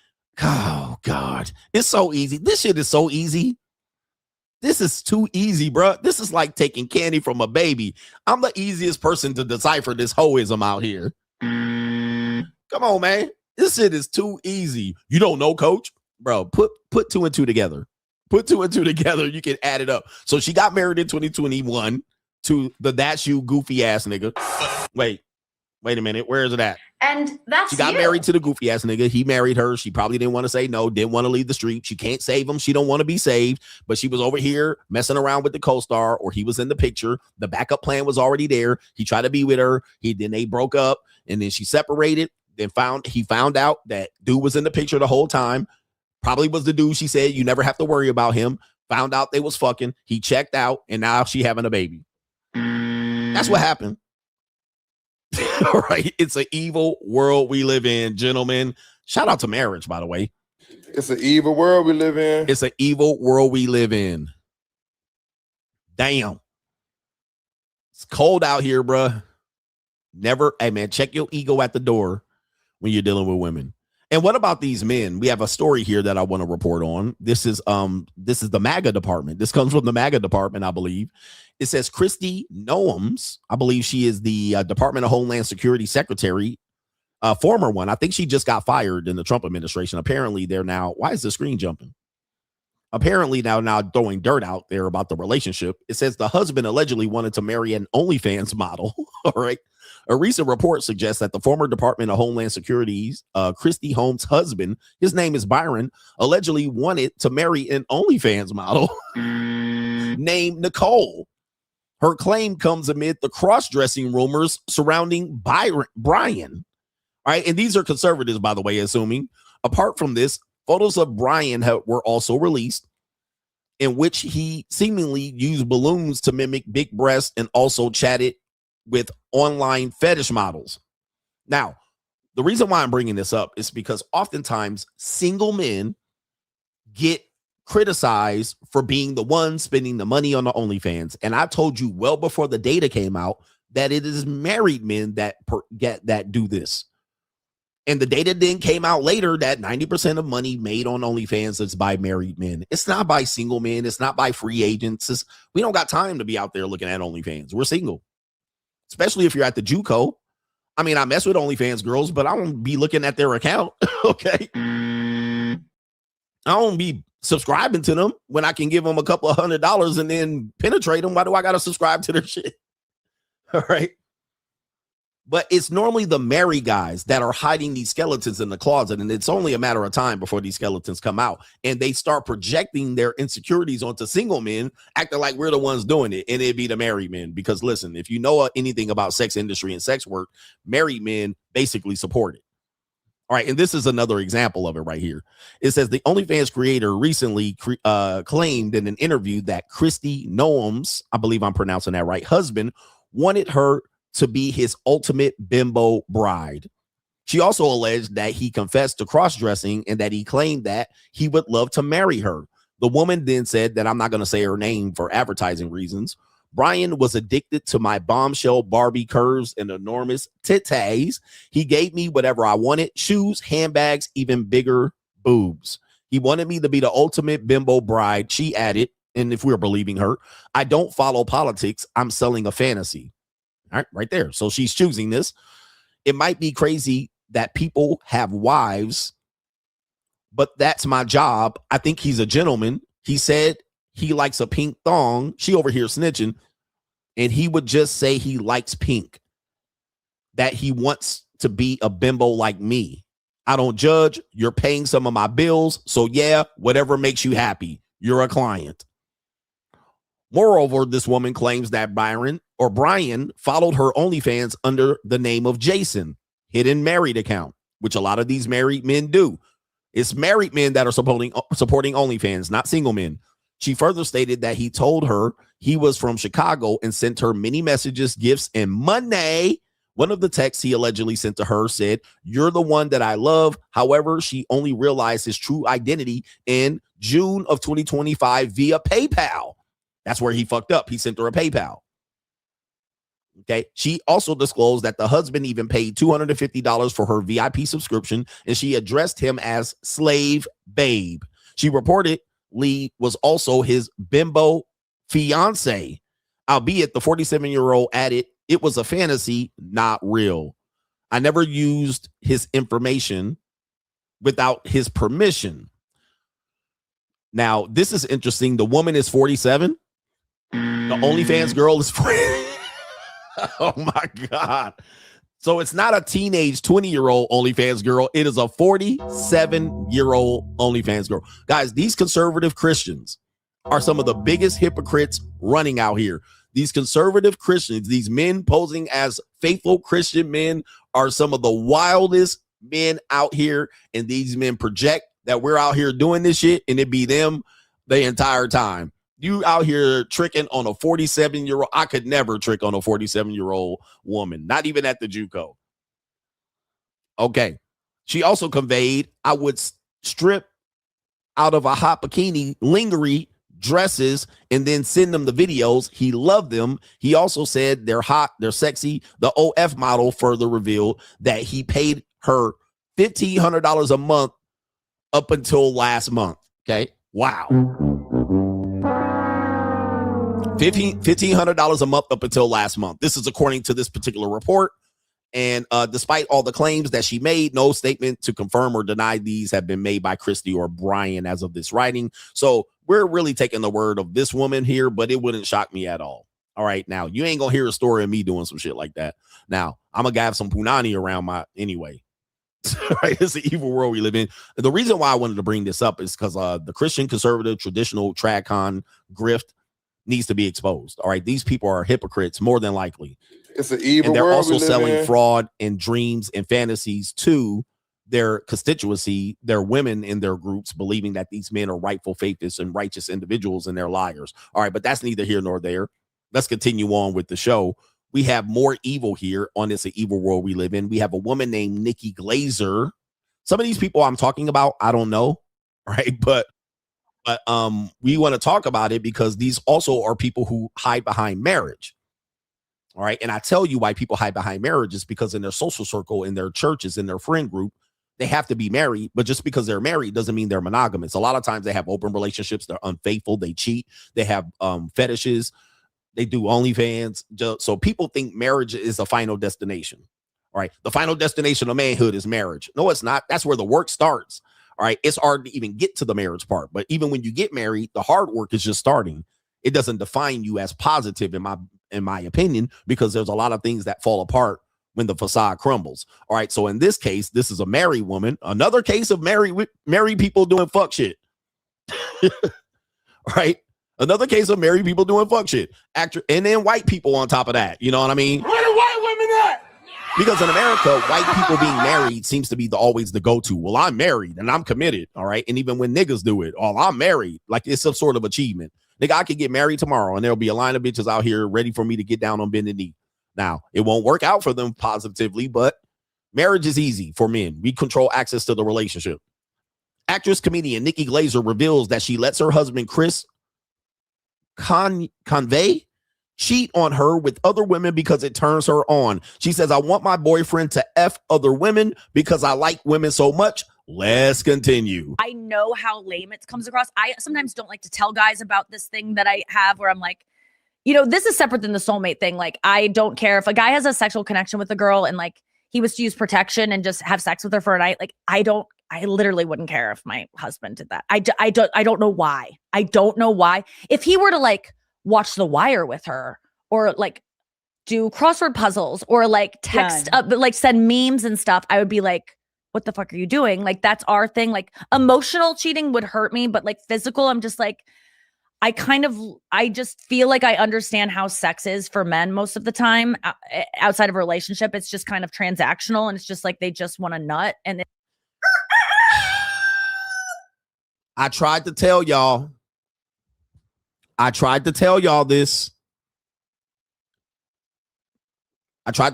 Oh, God. It's so easy. This shit is so easy. This is too easy, bro. This is like taking candy from a baby. I'm the easiest person to decipher this hoism out here. Come on, man. This shit is too easy. You don't know, coach? Bro, put 2 and 2 together. Put 2 and 2 together. You can add it up. So she got married in 2021 to the That's You goofy ass nigga. Wait. Wait a minute. Where is it at? And that's She got married to the goofy ass nigga. He married her. She probably didn't want to say no, didn't want to leave the street. She can't save him. She don't want to be saved, but she was over here messing around with the co-star, or he was in the picture. The backup plan was already there. He tried to be with her. Then they broke up, and then she separated. Then he found out that dude was in the picture the whole time. Probably was the dude she said, you never have to worry about him. Found out they was fucking. He checked out, and now she having a baby. That's what happened. All right. It's an evil world we live in, gentlemen. Shout out to marriage, by the way. It's an evil world we live in. It's an evil world we live in. Damn. It's cold out here, bruh. Never, hey man, check your ego at the door when you're dealing with women. And what about these men? We have a story here that I want to report on. This is the MAGA department. This comes from the MAGA department, I believe. It says Kristi Noem, I believe she is the Department of Homeland Security Secretary, former one. I think she just got fired in the Trump administration. Apparently, they're now, why is the screen jumping? Apparently now throwing dirt out there about the relationship. It says the husband allegedly wanted to marry an OnlyFans model. All right. A recent report suggests that the former Department of Homeland Security's Kristi Holmes' husband, his name is Byron, allegedly wanted to marry an OnlyFans model named Nicole. Her claim comes amid the cross-dressing rumors surrounding Brian. All right, and these are conservatives, by the way, assuming. Apart from this, photos of Brian were also released, in which he seemingly used balloons to mimic big breasts and also chatted with online fetish models. Now, the reason why I'm bringing this up is because oftentimes single men get criticized for being the one spending the money on the OnlyFans. And I told you well before the data came out that it is married men that do this. And the data then came out later that 90% of money made on OnlyFans is by married men. It's not by single men. It's not by free agents. We don't got time to be out there looking at OnlyFans. We're single. Especially if you're at the JUCO. I mean, I mess with OnlyFans girls, but I won't be looking at their account. Okay. I won't be subscribing to them when I can give them a couple of $100 and then penetrate them. Why do I got to subscribe to their shit? All right. But it's normally the married guys that are hiding these skeletons in the closet. And it's only a matter of time before these skeletons come out. And they start projecting their insecurities onto single men, acting like we're the ones doing it. And it'd be the married men. Because listen, if you know anything about sex industry and sex work, married men basically support it. All right. And this is another example of it right here. It says the OnlyFans creator recently claimed in an interview that Kristi Noem's, I believe I'm pronouncing that right, husband wanted her to be his ultimate bimbo bride. She also alleged that he confessed to cross-dressing and that he claimed that he would love to marry her. The woman then said that I'm not going to say her name for advertising reasons. Brian was addicted to my bombshell Barbie curves and enormous titties. He gave me whatever I wanted, shoes, handbags, even bigger boobs. He wanted me to be the ultimate bimbo bride, she added, and if we're believing her, I don't follow politics. I'm selling a fantasy. All right, right there. So she's choosing this. It might be crazy that people have wives, but that's my job. I think he's a gentleman. He said he likes a pink thong. She over here snitching. And he would just say he likes pink. That he wants to be a bimbo like me. I don't judge. You're paying some of my bills. So yeah, whatever makes you happy. You're a client. Moreover, this woman claims that Brian followed her OnlyFans under the name of Jason, hidden married account, which a lot of these married men do. It's married men that are supporting OnlyFans, not single men. She further stated that he told her he was from Chicago and sent her many messages, gifts, and money. One of the texts he allegedly sent to her said, "You're the one that I love." However, she only realized his true identity in June of 2025 via PayPal. That's where he fucked up. He sent her a PayPal. Okay. She also disclosed that the husband even paid $250 for her VIP subscription, and she addressed him as Slave Babe. She reportedly was also his bimbo fiance, albeit the 47-year-old added it was a fantasy, not real. I never used his information without his permission. Now, this is interesting. The woman is 47. The OnlyFans girl is 40. Oh my God. So it's not a teenage 20-year-old OnlyFans girl. It is a 47-year-old OnlyFans girl. Guys, these conservative Christians are some of the biggest hypocrites running out here. These conservative Christians, these men posing as faithful Christian men, are some of the wildest men out here. And these men project that we're out here doing this shit and it be them the entire time. You out here tricking on a 47-year-old. I could never trick on a 47-year-old woman, not even at the JUCO. Okay. She also conveyed, I would strip out of a hot bikini, lingerie, dresses, and then send them the videos. He loved them. He also said they're hot, they're sexy. The OF model further revealed that he paid her $1,500 a month up until last month. Okay. Wow. $1,500 a month up until last month. This is according to this particular report. And despite all the claims that she made, no statement to confirm or deny these have been made by Kristi or Brian as of this writing. So we're really taking the word of this woman here, but it wouldn't shock me at all. All right. Now, you ain't going to hear a story of me doing some shit like that. Now, I'm going to have some punani around my anyway. Right? It's the evil world we live in. The reason why I wanted to bring this up is because the Christian conservative traditional trad-con grift needs to be exposed. All right. These people are hypocrites more than likely. It's an evil and they're world also we live selling in. fraud and dreams and fantasies to their constituency, their women in their groups, believing that these men are rightful, faithless, and righteous individuals and they're liars. All right. But that's neither here nor there. Let's continue on with the show. We have more evil here on this evil world we live in. We have a woman named Nikki Glaser. Some of these people I'm talking about, I don't know. Right. But we want to talk about it because these also are people who hide behind marriage. All right. And I tell you why people hide behind marriage is because in their social circle, in their churches, in their friend group, they have to be married. But just because they're married doesn't mean they're monogamous. A lot of times they have open relationships. They're unfaithful. They cheat. They have fetishes. They do OnlyFans. So people think marriage is the final destination. All right. The final destination of manhood is marriage. No, it's not. That's where the work starts. All right. It's hard to even get to the marriage part. But even when you get married, the hard work is just starting. It doesn't define you as positive in my opinion, because there's a lot of things that fall apart when the facade crumbles. All right. So in this case, this is a married woman. Another case of married people doing fuck shit. Right. Another case of married people doing fuck shit. And then white people on top of that. You know what I mean? Where the white women at? Because in America, white people being married seems to be always the go-to. Well, I'm married and I'm committed. All right. And even when niggas do it, oh, I'm married. Like it's some sort of achievement. Nigga, I could get married tomorrow and there'll be a line of bitches out here ready for me to get down on bended knee. Now, it won't work out for them positively, but marriage is easy for men. We control access to the relationship. Actress comedian Nikki Glaser reveals that she lets her husband, Chris Convey, cheat on her with other women because it turns her on. She says, I want my boyfriend to F other women because I like women so much. Let's continue. I know how lame it comes across. I sometimes don't like to tell guys about this thing that I have where I'm like, you know, this is separate than the soulmate thing. Like, I don't care if a guy has a sexual connection with a girl and like he was to use protection and just have sex with her for a night. Like, I literally wouldn't care if my husband did that. I don't know why. I don't know why. If he were to like watch The Wire with her or like do crossword puzzles or like text up, but like send memes and stuff, I would be like, what the fuck are you doing? Like, that's our thing. Like, emotional cheating would hurt me, but like physical, I'm just like, I just feel like I understand how sex is for men most of the time outside of a relationship. It's just kind of transactional and it's just like they just want a nut. And I tried to tell y'all. This. I tried to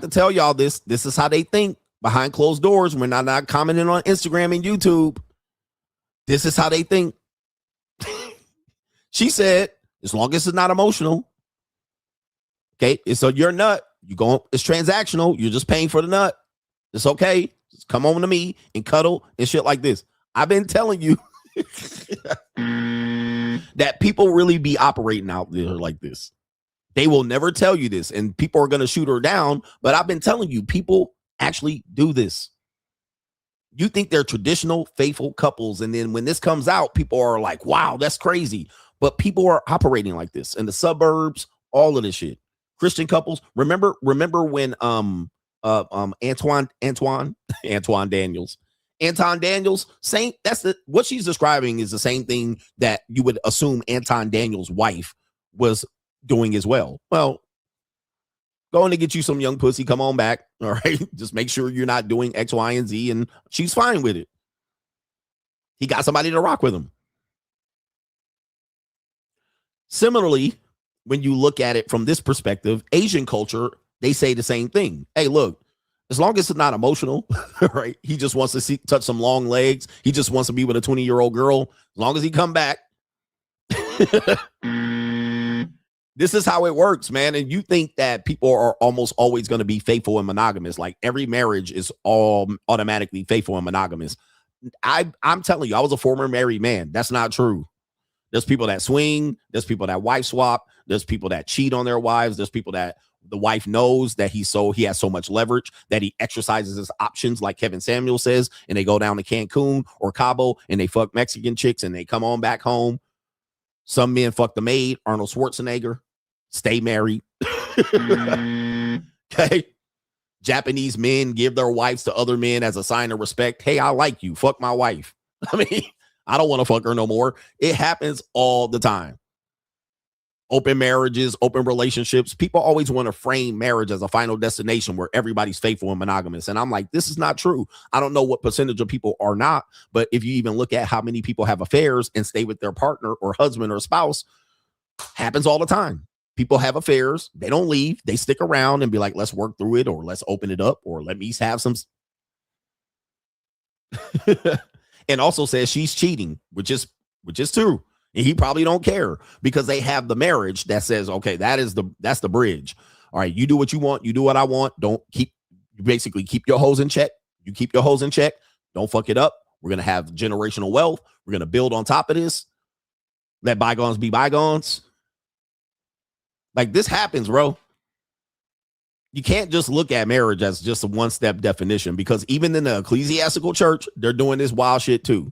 tell y'all this. This is how they think behind closed doors when I'm not commenting on Instagram and YouTube. This is how they think. She said, as long as it's not emotional, okay, it's your nut. It's transactional. You're just paying for the nut. It's okay. Just come on to me and cuddle and shit like this. I've been telling you that people really be operating out there like this. They will never tell you this, and people are going to shoot her down. But I've been telling you, people actually do this. You think they're traditional, faithful couples, and then when this comes out, people are like, wow, that's crazy. But people are operating like this in the suburbs, all of this shit. Christian couples. Remember when Antoine Daniels. Anton Daniels, same. That's what she's describing is the same thing that you would assume Anton Daniels' wife was doing as well. Well, going to get you some young pussy. Come on back. All right. Just make sure you're not doing X, Y, and Z. And she's fine with it. He got somebody to rock with him. Similarly, when you look at it from this perspective, Asian culture, they say the same thing. Hey, look, as long as it's not emotional, right? He just wants to touch some long legs. He just wants to be with a 20-year-old girl. As long as he come back. This is how it works, man. And you think that people are almost always going to be faithful and monogamous. Like every marriage is all automatically faithful and monogamous. I'm telling you, I was a former married man. That's not true. There's people that swing. There's people that wife swap. There's people that cheat on their wives. There's people that the wife knows that he has so much leverage that he exercises his options, like Kevin Samuel says, and they go down to Cancun or Cabo and they fuck Mexican chicks and they come on back home. Some men fuck the maid, Arnold Schwarzenegger, stay married. Okay. Japanese men give their wives to other men as a sign of respect. Hey, I like you. Fuck my wife. I mean, I don't want to fuck her no more. It happens all the time. Open marriages, open relationships. People always want to frame marriage as a final destination where everybody's faithful and monogamous. And I'm like, this is not true. I don't know what percentage of people are not, but if you even look at how many people have affairs and stay with their partner or husband or spouse, happens all the time. People have affairs. They don't leave. They stick around and be like, let's work through it, or let's open it up, or let me have some. And also says she's cheating, which is true. And he probably don't care because they have the marriage that says, okay, that's the bridge. All right, you do what you want. You do what I want. You basically keep your hoes in check. You keep your hoes in check. Don't fuck it up. We're going to have generational wealth. We're going to build on top of this. Let bygones be bygones. Like this happens, bro. You can't just look at marriage as just a one-step definition, because even in the ecclesiastical church, they're doing this wild shit too.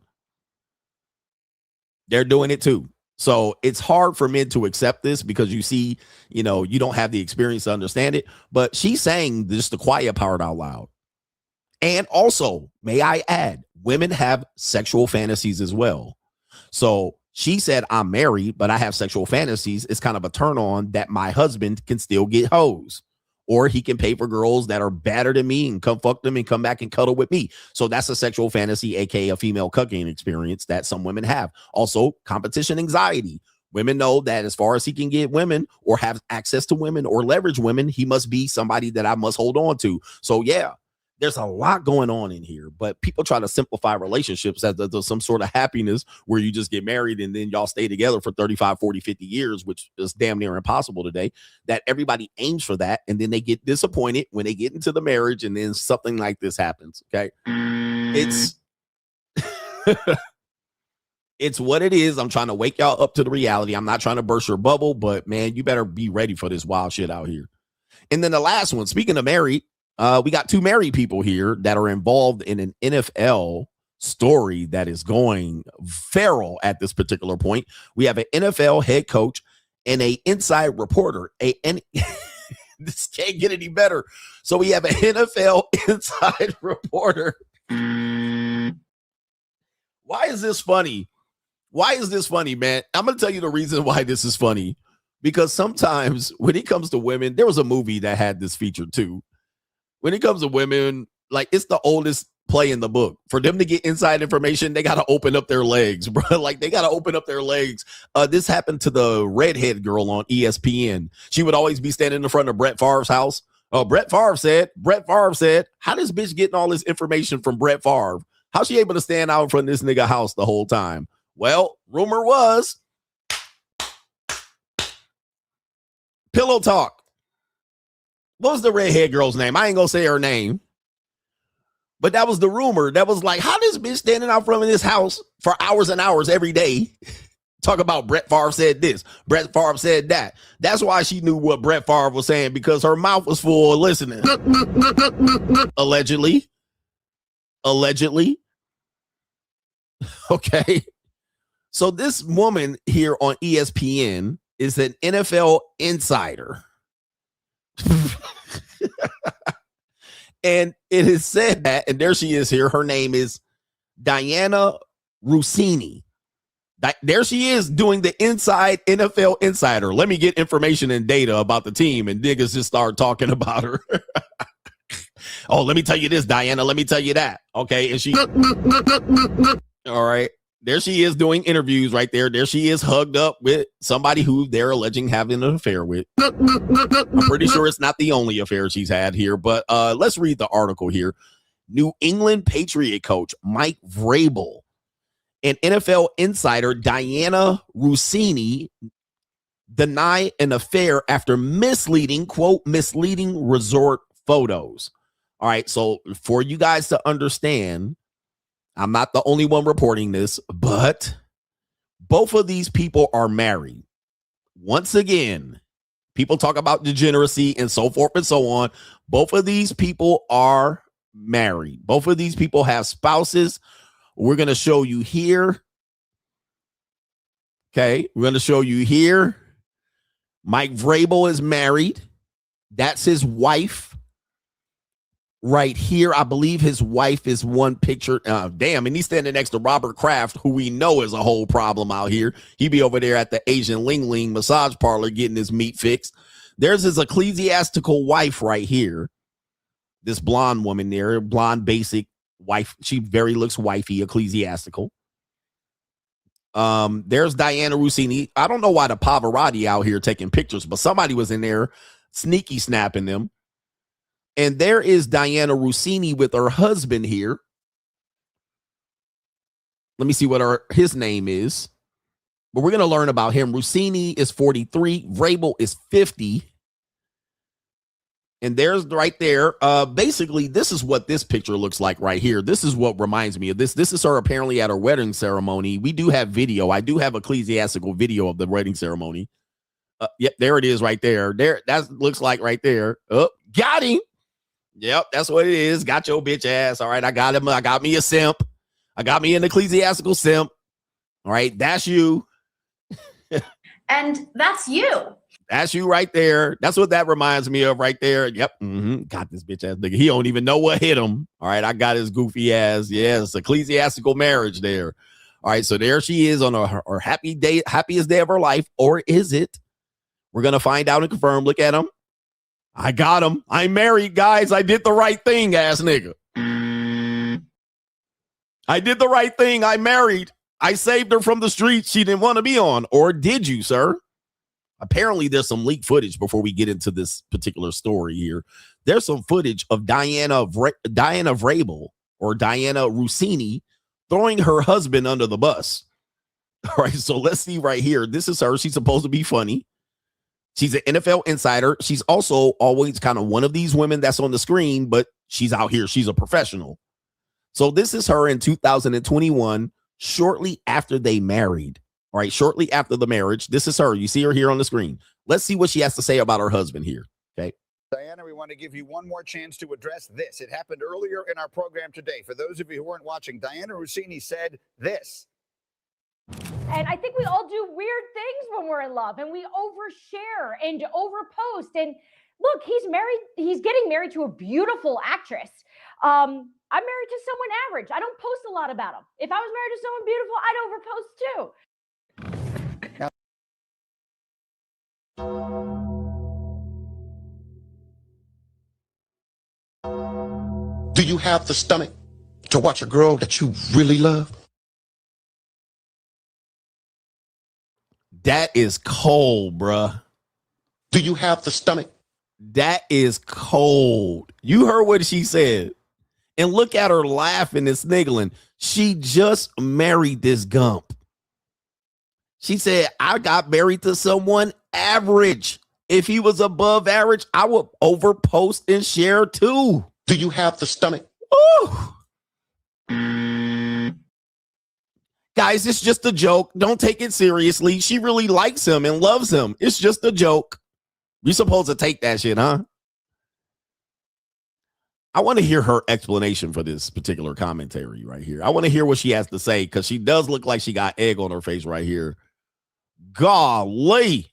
They're doing it too. So it's hard for men to accept this because you see, you don't have the experience to understand it. But she's saying just the quiet part out loud. And also, may I add, women have sexual fantasies as well. So she said, I'm married, but I have sexual fantasies. It's kind of a turn on that my husband can still get hoes, or he can pay for girls that are better than me and come fuck them and come back and cuddle with me. So that's a sexual fantasy, aka a female cucking experience that some women have. Also, competition anxiety. Women know that as far as he can get women or have access to women or leverage women, he must be somebody that I must hold on to. So yeah, there's a lot going on in here, but people try to simplify relationships as there's some sort of happiness where you just get married and then y'all stay together for 35, 40, 50 years, which is damn near impossible today, that everybody aims for that. And then they get disappointed when they get into the marriage and then something like this happens. Okay. It's what it is. I'm trying to wake y'all up to the reality. I'm not trying to burst your bubble, but man, you better be ready for this wild shit out here. And then the last one, speaking of married, we got two married people here that are involved in an NFL story that is going feral at this particular point. We have an NFL head coach and an inside reporter. This can't get any better. So we have an NFL inside reporter. Why is this funny? Why is this funny, man? I'm going to tell you the reason why this is funny. Because sometimes when it comes to women, there was a movie that had this feature too. When it comes to women, like it's the oldest play in the book. For them to get inside information, they got to open up their legs, bro. Like they got to open up their legs. This happened to the redhead girl on ESPN. She would always be standing in front of Brett Favre's house. Brett Favre said, how this bitch getting all this information from Brett Favre? How's she able to stand out in front of this nigga house the whole time? Well, rumor was Pillow Talk. What was the redhead girl's name? I ain't gonna say her name, but that was the rumor. That was like, how this bitch standing out front of this house for hours and hours every day talk about Brett Favre said this, Brett Favre said that. That's why she knew what Brett Favre was saying, because her mouth was full of listening. Allegedly. Okay. So this woman here on ESPN is an NFL insider. And it is said that, and there she is here. Her name is Diana Russini. There she is doing the inside NFL insider. Let me get information and data about the team. And niggas just start talking about her. Oh, let me tell you this, Diana. Let me tell you that. Okay. And she, all right. There she is doing interviews right there. There she is hugged up with somebody who they're alleging having an affair with. I'm pretty sure it's not the only affair she's had here, but let's read the article here. New England Patriot coach Mike Vrabel and NFL insider Diana Russini deny an affair after misleading, quote, misleading resort photos. All right, so for you guys to understand, I'm not the only one reporting this, but both of these people are married. Once again, people talk about degeneracy and so forth and so on. Both of these people are married. Both of these people have spouses. We're going to show you here. Okay, we're going to show you here. Mike Vrabel is married. That's his wife. Right here, I believe his wife is one picture. Damn, and he's standing next to Robert Kraft, who we know is a whole problem out here. He be over there at the Asian Ling Ling massage parlor getting his meat fixed. There's his ecclesiastical wife right here. This blonde woman there, blonde basic wife. She very looks wifey, ecclesiastical. There's Diana Russini. I don't know why the Pavarotti out here taking pictures, but somebody was in there sneaky snapping them. And there is Diana Russini with her husband here. Let me see what his name is. But we're going to learn about him. Russini is 43. Vrabel is 50. And there's right there. Basically, this is what this picture looks like right here. This is what reminds me of this. This is her apparently at her wedding ceremony. We do have video. I do have ecclesiastical video of the wedding ceremony. Yep, there it is right there. There, that looks like right there. Oh, got him. Yep, that's what it is. Got your bitch ass. All right, I got him. I got me a simp. I got me an ecclesiastical simp. All right, that's you. And that's you. That's you right there. That's what that reminds me of right there. Yep. Got this bitch ass nigga. He don't even know what hit him. All right, I got his goofy ass. Yes, ecclesiastical marriage there. All right, so there she is on her happy day, happiest day of her life. Or is it? We're going to find out and confirm. Look at him. I got him. I'm married, guys. I did the right thing, ass nigga. I did the right thing. I married. I saved her from the streets she didn't want to be on. Or did you, sir? Apparently, there's some leaked footage before we get into this particular story here. There's some footage of Diana Vrabel or Diana Russini throwing her husband under the bus. All right, so let's see right here. This is her. She's supposed to be funny. She's an NFL insider. She's also always kind of one of these women that's on the screen, but she's out here. She's a professional. So this is her in 2021, shortly after they married. All right, shortly after the marriage. This is her. You see her here on the screen. Let's see what she has to say about her husband here. Okay. Diana, we want to give you one more chance to address this. It happened earlier in our program today. For those of you who weren't watching, Diana Russini said this. And I think we all do weird things when we're in love, and we overshare and overpost. And look, he's married. He's getting married to a beautiful actress. I'm married to someone average. I don't post a lot about him. If I was married to someone beautiful, I'd overpost too. Do you have the stomach to watch a girl that you really love? That is cold, bruh. Do you have the stomach? That is cold. You heard what she said. And look at her laughing and sniggling. She just married this gump. She said, I got married to someone average. If he was above average, I would overpost and share too. Do you have the stomach? Ooh. Guys, it's just a joke. Don't take it seriously. She really likes him and loves him. It's just a joke. You're supposed to take that shit, huh? I want to hear her explanation for this particular commentary right here. I want to hear what she has to say because she does look like she got egg on her face right here. Golly.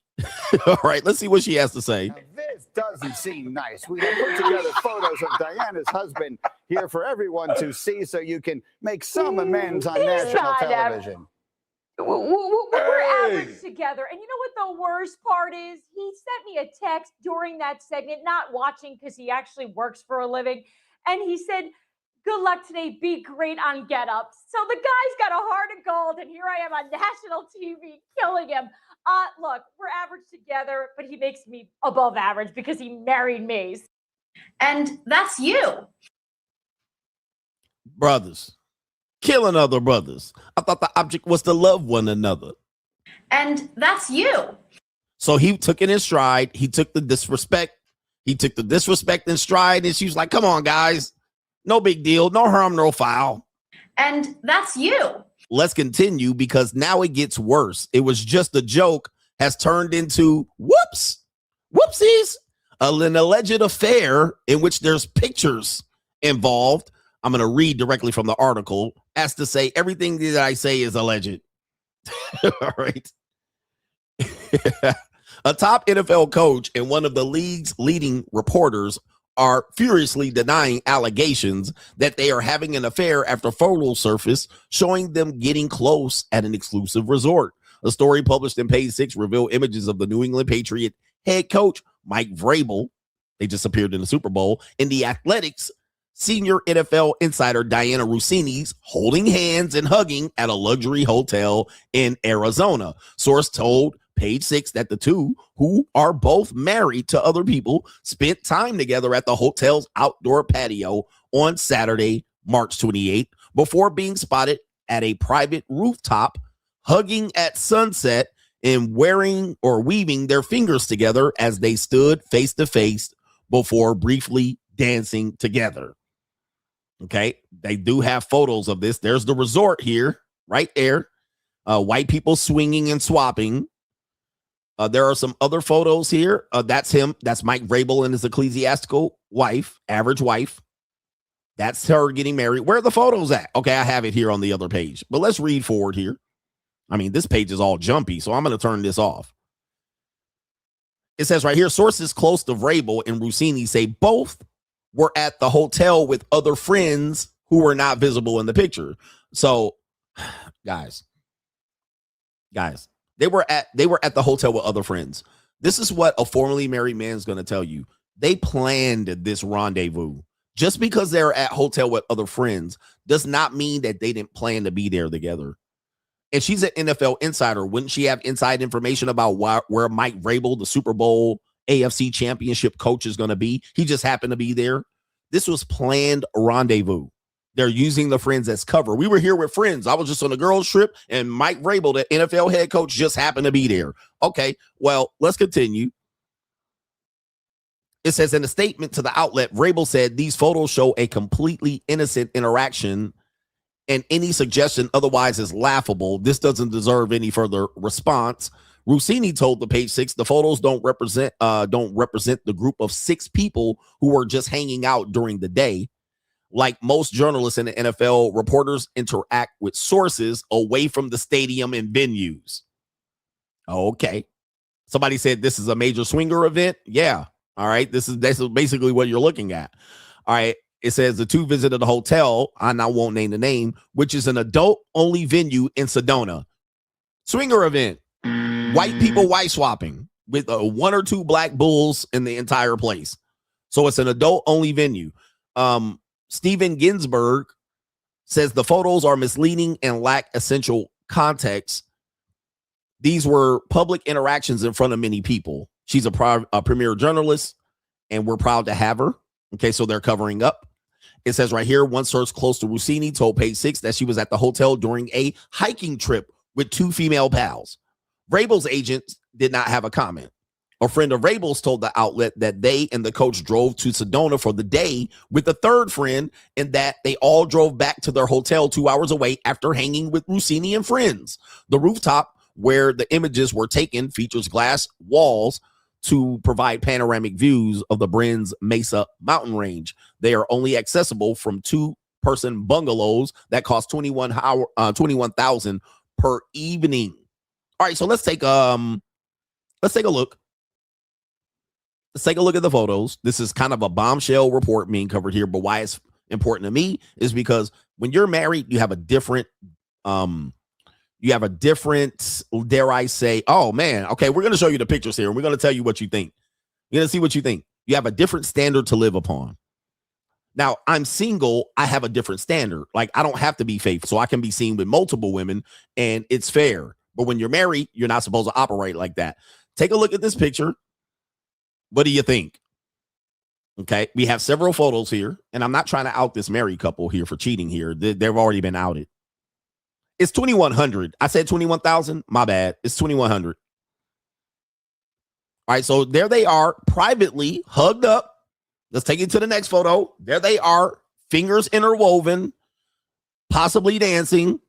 All right, let's see what she has to say. Now this doesn't seem nice. We have put together photos of Diana's husband here for everyone to see so you can make some amends on national television. We're average together. And you know what the worst part is? He sent me a text during that segment, not watching because he actually works for a living. And he said, good luck today. Be great on Get Up. So the guy's got a heart of gold. And here I am on national TV killing him. Look, we're average together, but he makes me above average because he married me. And that's you. Brothers. Killing other brothers. I thought the object was to love one another. And that's you. So he took it in stride. He took the disrespect. He took the disrespect in stride. And she was like, come on, guys. No big deal. No harm, no foul. And that's you. Let's continue because now it gets worse. It was just a joke has turned into whoopsies, an alleged affair in which there's pictures involved. I'm going to read directly from the article as to say everything that I say is alleged. All right. A top NFL coach and one of the league's leading reporters are furiously denying allegations that they are having an affair after photos surfaced showing them getting close at an exclusive resort. A story published in Page 6 revealed images of the New England Patriot head coach Mike Vrabel, they just appeared in the Super Bowl, and the Athletics senior NFL insider Diana Russini's holding hands and hugging at a luxury hotel in Arizona. Source told Page 6 that the two, who are both married to other people, spent time together at the hotel's outdoor patio on Saturday, March 28th, before being spotted at a private rooftop, hugging at sunset and wearing or weaving their fingers together as they stood face to face before briefly dancing together. Okay, they do have photos of this. There's the resort here, right there. White people swinging and swapping. There are some other photos here. That's him. That's Mike Vrabel and his ecclesiastical wife, average wife. That's her getting married. Where are the photos at? Okay, I have it here on the other page. But let's read forward here. I mean, this page is all jumpy, so I'm going to turn this off. It says right here, sources close to Vrabel and Russini say both were at the hotel with other friends who were not visible in the picture. So, guys, they were at the hotel with other friends. This is what a formerly married man is going to tell you. They planned this rendezvous. Just because they're at hotel with other friends does not mean that they didn't plan to be there together. And she's an NFL insider. Wouldn't she have inside information about where Mike Vrabel, the Super Bowl AFC championship coach, is going to be? He just happened to be there. This was planned rendezvous. They're using the friends as cover. We were here with friends. I was just on a girls trip, and Mike Vrabel, the NFL head coach, just happened to be there. Okay, well, let's continue. It says in a statement to the outlet, Vrabel said these photos show a completely innocent interaction, and any suggestion otherwise is laughable. This doesn't deserve any further response. Russini told the Page 6 the photos don't represent the group of 6 people who were just hanging out during the day. Like most journalists in the NFL, reporters interact with sources away from the stadium and venues. Okay. Somebody said this is a major swinger event. Yeah. All right. This is basically what you're looking at. All right. It says the two visited a hotel, I now won't name the name, which is an adult-only venue in Sedona. Swinger event. White people wife swapping with 1 or 2 black bulls in the entire place. So it's an adult-only venue. Steven Ginsberg says the photos are misleading and lack essential context. These were public interactions in front of many people. She's a premier journalist, and we're proud to have her. Okay, so they're covering up. It says right here, one source close to Russini told Page 6 that she was at the hotel during a hiking trip with 2 female pals. Vrabel's agent did not have a comment. A friend of Vrabel's told the outlet that they and the coach drove to Sedona for the day with a third friend, and that they all drove back to their hotel 2 hours away after hanging with Russini and friends. The rooftop where the images were taken features glass walls to provide panoramic views of the Brins Mesa mountain range. They are only accessible from 2-person bungalows that cost $21,000 per evening. All right, so let's take a look let's take a look at the photos. This is kind of a bombshell report being covered here, but why it's important to me is because when you're married, you have a different, dare I say, oh man, okay, we're going to show you the pictures here and we're going to tell you what you think. You're going to see what you think. You have a different standard to live upon. Now, I'm single. I have a different standard. Like, I don't have to be faithful, so I can be seen with multiple women, and it's fair. But when you're married, you're not supposed to operate like that. Take a look at this picture. What do you think? Okay, we have several photos here, and I'm not trying to out this married couple here for cheating here. They've already been outed. It's 2,100. I said 21,000. My bad. It's 2,100. All right, so there they are, privately hugged up. Let's take it to the next photo. There they are, fingers interwoven, possibly dancing,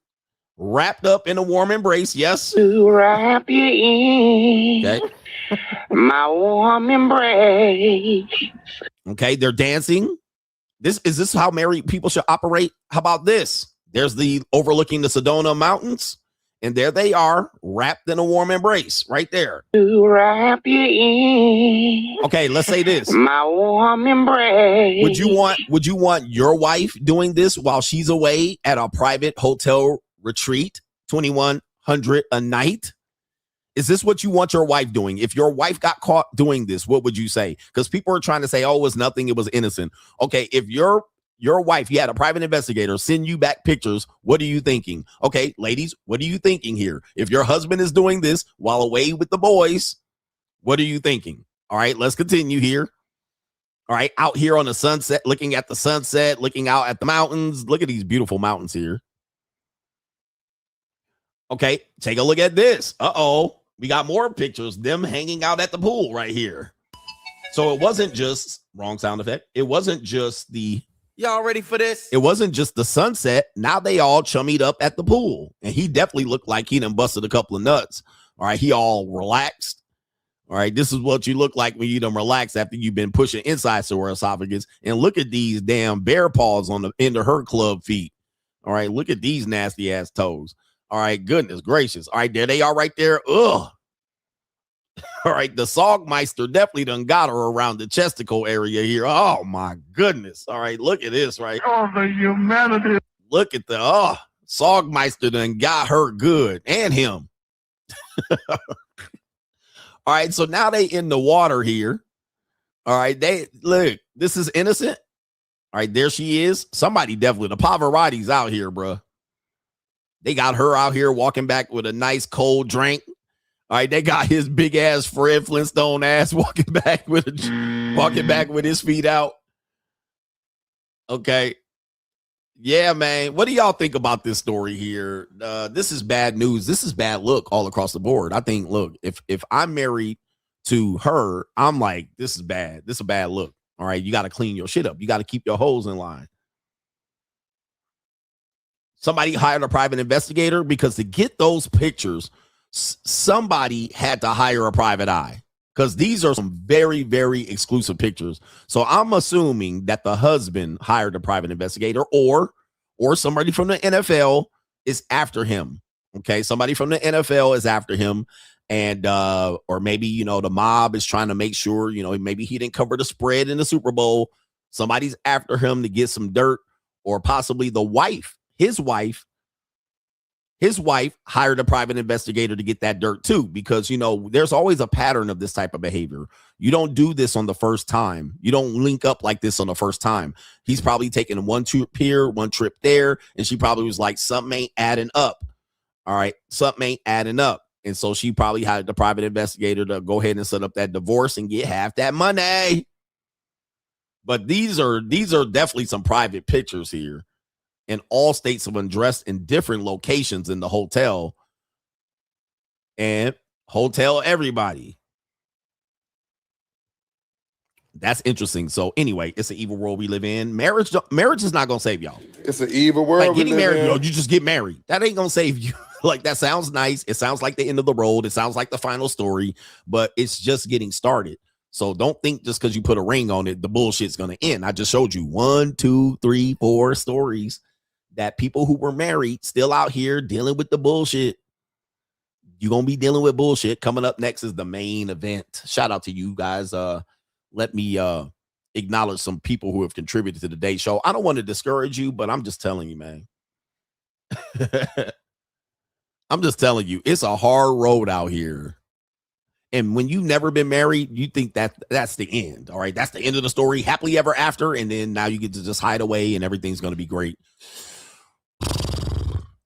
wrapped up in a warm embrace. Yes. To wrap you in okay. My warm embrace. Okay, they're dancing. Is this how married people should operate? How about this? There's the overlooking the Sedona Mountains. And there they are, wrapped in a warm embrace, right there. To wrap you in. Okay, let's say this. My warm embrace. Would you want your wife doing this while she's away at a private hotel retreat, 2,100 a night? Is this what you want your wife doing? If your wife got caught doing this, what would you say? Because people are trying to say, oh, it was nothing, it was innocent. Okay, if your wife, you had a private investigator send you back pictures, what are you thinking? Okay, ladies, what are you thinking here? If your husband is doing this while away with the boys, what are you thinking? All right, let's continue here. All right, out here on the sunset, looking at the sunset, looking out at the mountains. Look at these beautiful mountains here. Okay, take a look at this. Uh-oh, we got more pictures, them hanging out at the pool right here. So it wasn't just, wrong sound effect, it wasn't just the, y'all ready for this? It wasn't just the sunset. Now they all chummied up at the pool. And he definitely looked like he done busted a couple of nuts. All right, he all relaxed. All right, this is what you look like when you done relax after you've been pushing inside sore esophagus. And look at these damn bear paws on the end of her club feet. All right, look at these nasty ass toes. All right, goodness gracious. All right, there they are right there. Ugh. All right, the Sogmeister definitely done got her around the chesticle area here. Oh, my goodness. All right, look at this, right? Oh, the humanity. Look at the, Sogmeister done got her good, and him. All right, so now they in the water here. All right, look, this is innocent. All right, there she is. Somebody definitely, the Pavarotti's out here, bro. They got her out here walking back with a nice cold drink. All right, they got his big ass Fred Flintstone ass walking back with his feet out. Okay. Yeah, man. What do y'all think about this story here? This is bad news. This is bad look all across the board. I think, look, if I'm married to her, I'm like, this is bad. This is a bad look. All right, you got to clean your shit up. You got to keep your hoes in line. Somebody hired a private investigator because to get those pictures, somebody had to hire a private eye because these are some very, very exclusive pictures. So I'm assuming that the husband hired a private investigator or somebody from the NFL is after him. Okay, somebody from the NFL is after him. And or maybe, the mob is trying to make sure, maybe he didn't cover the spread in the Super Bowl. Somebody's after him to get some dirt, or possibly the wife. His wife hired a private investigator to get that dirt too, because, there's always a pattern of this type of behavior. You don't do this on the first time. You don't link up like this on the first time. He's probably taken one trip here, one trip there, and she probably was like, something ain't adding up. All right, something ain't adding up. And so she probably hired the private investigator to go ahead and set up that divorce and get half that money. But these are definitely some private pictures here. In all states of undress in different locations in the hotel. And hotel everybody. That's interesting. So anyway, it's an evil world we live in. Marriage is not going to save y'all. It's an evil world. Like getting married, you just get married. That ain't going to save you. Like, that sounds nice. It sounds like the end of the road. It sounds like the final story, but it's just getting started. So don't think just because you put a ring on it, the bullshit's going to end. I just showed you 1, 2, 3, 4 stories that people who were married still out here dealing with the bullshit. You're going to be dealing with bullshit. Coming up next is the main event. Shout out to you guys. let me acknowledge some people who have contributed to today's show. I don't want to discourage you, but I'm just telling you, man. I'm just telling you, it's a hard road out here. And when you've never been married, you think that that's the end. All right. That's the end of the story. Happily ever after. And then now you get to just hide away and everything's going to be great.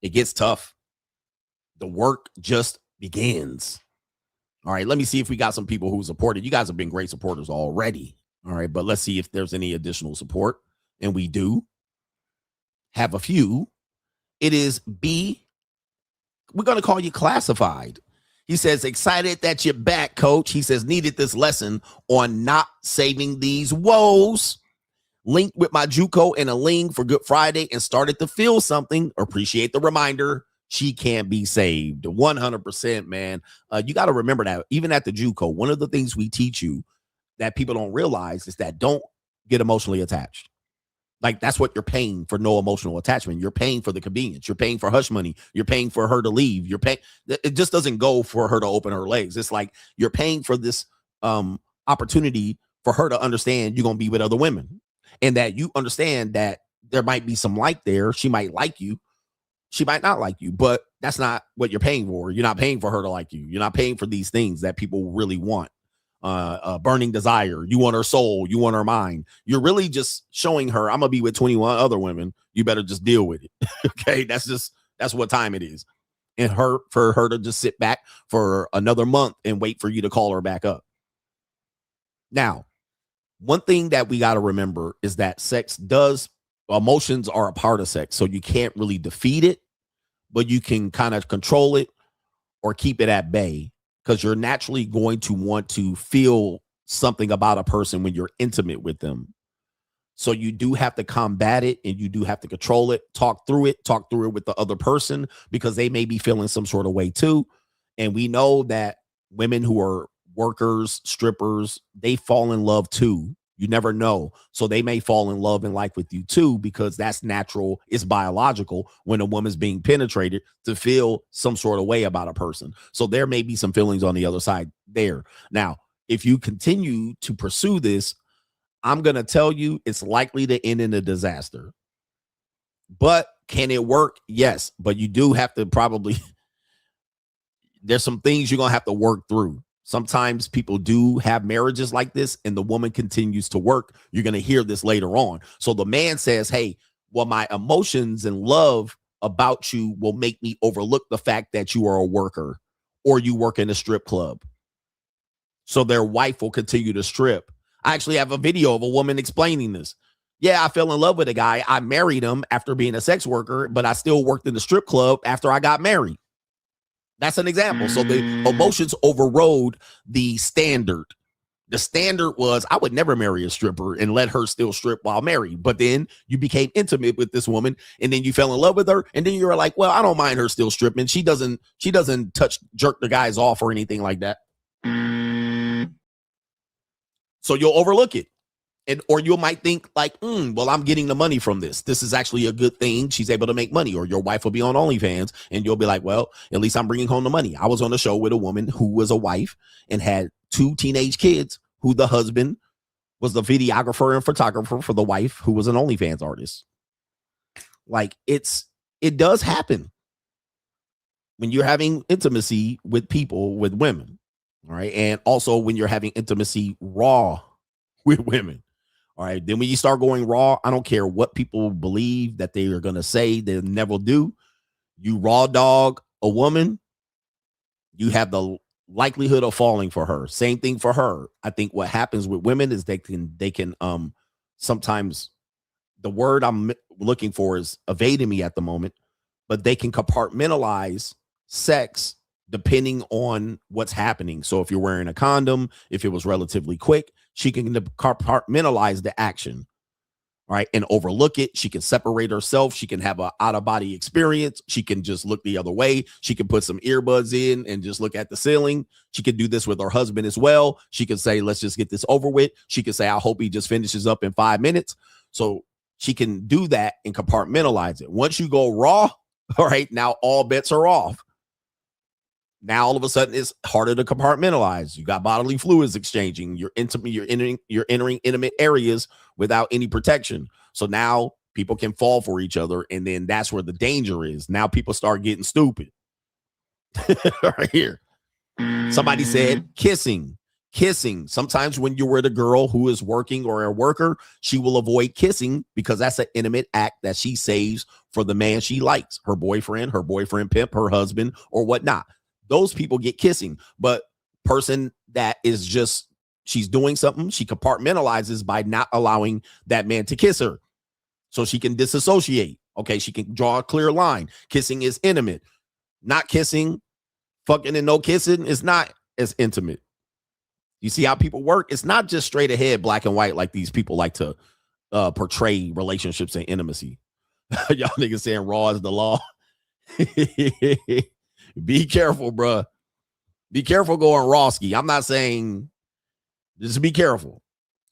It gets tough. The work just begins. All right. Let me see if we got some people who supported. You guys have been great supporters already. All right. But let's see if there's any additional support. And we do have a few. It is B. We're going to call you Classified. He says, excited that you're back, coach. He says, needed this lesson on not saving these woes. Linked with my JUCO and a link for Good Friday and started to feel something. Appreciate the reminder. She can't be saved. 100%, man. You got to remember that even at the JUCO, one of the things we teach you that people don't realize is that don't get emotionally attached. Like, that's what you're paying for, no emotional attachment. You're paying for the convenience. You're paying for hush money. You're paying for her to leave. You're paying. It just doesn't go for her to open her legs. It's like you're paying for this opportunity for her to understand you're going to be with other women and that you understand that there might be some like there. She might like you. She might not like you, but that's not what you're paying for. You're not paying for her to like you. You're not paying for these things that people really want. Burning desire. You want her soul. You want her mind. You're really just showing her, I'm gonna be with 21 other women. You better just deal with it. Okay, that's what time it is. And for her to just sit back for another month and wait for you to call her back up. Now, one thing that we got to remember is that emotions are a part of sex, so you can't really defeat it, but you can kind of control it or keep it at bay. Because you're naturally going to want to feel something about a person when you're intimate with them. So you do have to combat it and you do have to control it, talk through it with the other person because they may be feeling some sort of way too. And we know that women who are workers, strippers, they fall in love too. You never know. So they may fall in love and like with you too, because that's natural. It's biological when a woman's being penetrated to feel some sort of way about a person. So there may be some feelings on the other side there. Now, if you continue to pursue this, I'm going to tell you it's likely to end in a disaster. But can it work? Yes. But you do have to there's some things you're going to have to work through. Sometimes people do have marriages like this and the woman continues to work. You're going to hear this later on. So the man says, hey, well, my emotions and love about you will make me overlook the fact that you are a worker or you work in a strip club. So their wife will continue to strip. I actually have a video of a woman explaining this. Yeah, I fell in love with a guy. I married him after being a sex worker, but I still worked in the strip club after I got married. That's an example. So the emotions overrode the standard. The standard was I would never marry a stripper and let her still strip while married. But then you became intimate with this woman and then you fell in love with her. And then you were like, well, I don't mind her still stripping. She doesn't jerk the guys off or anything like that. So you'll overlook it. Or you might think like, well, I'm getting the money from this. This is actually a good thing. She's able to make money. Or your wife will be on OnlyFans and you'll be like, well, at least I'm bringing home the money. I was on a show with a woman who was a wife and had 2 teenage kids who the husband was the videographer and photographer for the wife who was an OnlyFans artist. Like it does happen when you're having intimacy with people, with women. All right. And also when you're having intimacy raw with women. All right. Then when you start going raw, I don't care what people believe that they are going to say, they'll never do. You raw dog a woman, you have the likelihood of falling for her. Same thing for her. I think what happens with women is they can sometimes, the word I'm looking for is evading me at the moment, but they can compartmentalize sex depending on what's happening. So if you're wearing a condom, if it was relatively quick, she can compartmentalize the action, right? And overlook it. She can separate herself. She can have an out-of-body experience. She can just look the other way. She can put some earbuds in and just look at the ceiling. She can do this with her husband as well. She can say, let's just get this over with. She can say, I hope he just finishes up in 5 minutes. So she can do that and compartmentalize it. Once you go raw, all right, now all bets are off. Now all of a sudden it's harder to compartmentalize. You got bodily fluids exchanging. You're entering intimate areas without any protection. So now people can fall for each other, and then that's where the danger is. Now people start getting stupid. Right here. Somebody said kissing. Sometimes when you're with a girl who is working or a worker, she will avoid kissing because that's an intimate act that she saves for the man she likes, her boyfriend pimp, her husband, or whatnot. Those people get kissing. But person that is just, she's doing something, she compartmentalizes by not allowing that man to kiss her. So she can disassociate. Okay, she can draw a clear line. Kissing is intimate. Not kissing, fucking and no kissing is not as intimate. You see how people work? It's not just straight ahead, black and white, like these people like to portray relationships and intimacy. Y'all niggas saying raw is the law. Be careful, bruh. Be careful going rawski. I'm not saying, just be careful.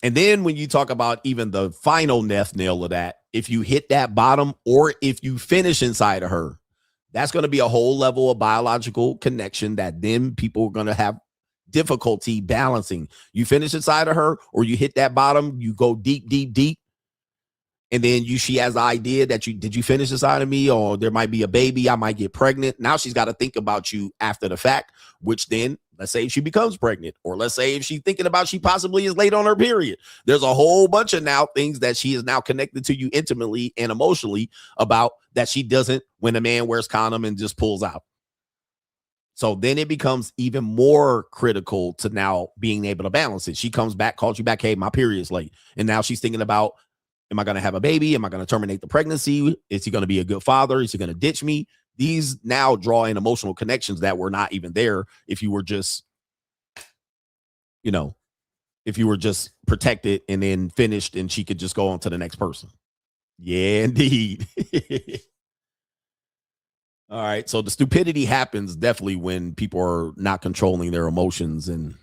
And then when you talk about even the final death nail of that, if you hit that bottom or if you finish inside of her, that's going to be a whole level of biological connection that then people are going to have difficulty balancing. You finish inside of her or you hit that bottom, you go deep, and then she has the idea that did you finish inside of me, or there might be a baby, I might get pregnant. Now she's got to think about you after the fact, which then let's say if she becomes pregnant, or let's say if she's thinking about she possibly is late on her period. There's a whole bunch of now things that she is now connected to you intimately and emotionally about that she doesn't when a man wears condom and just pulls out. So then it becomes even more critical to now being able to balance it. She comes back, calls you back, hey, my period's late. And now she's thinking about, am I going to have a baby? Am I going to terminate the pregnancy? Is he going to be a good father? Is he going to ditch me? These now draw in emotional connections that were not even there if you were just, if you were just protected and then finished and she could just go on to the next person. Yeah, indeed. All right. So the stupidity happens definitely when people are not controlling their emotions and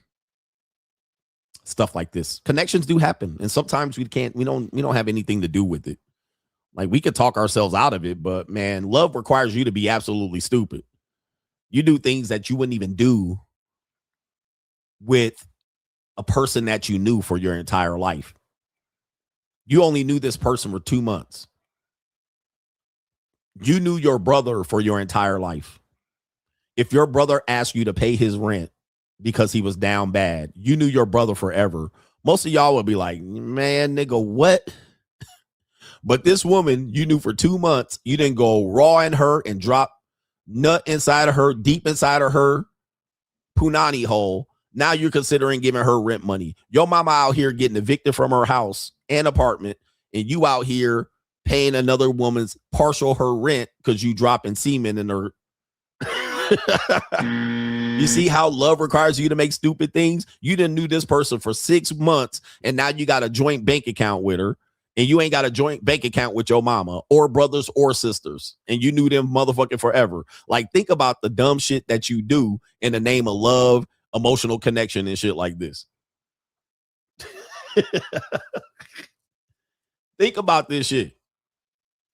stuff like this. Connections do happen. And sometimes we don't have anything to do with it. Like we could talk ourselves out of it, but man, love requires you to be absolutely stupid. You do things that you wouldn't even do with a person that you knew for your entire life. You only knew this person for 2 months. You knew your brother for your entire life. If your brother asked you to pay his rent because he was down bad, you knew your brother forever. Most of y'all would be like, man, nigga, what? But this woman you knew for 2 months, you didn't go raw in her and drop nut inside of her, deep inside of her punani hole. Now you're considering giving her rent money. Your mama out here getting evicted from her house and apartment, and you out here paying another woman's partial her rent because you dropping semen in her. You see how love requires you to make stupid things? You didn't knew this person for 6 months, and now you got a joint bank account with her, and you ain't got a joint bank account with your mama or brothers or sisters, and you knew them motherfucking forever. Like, think about the dumb shit that you do in the name of love, emotional connection, and shit like this. Think about this shit.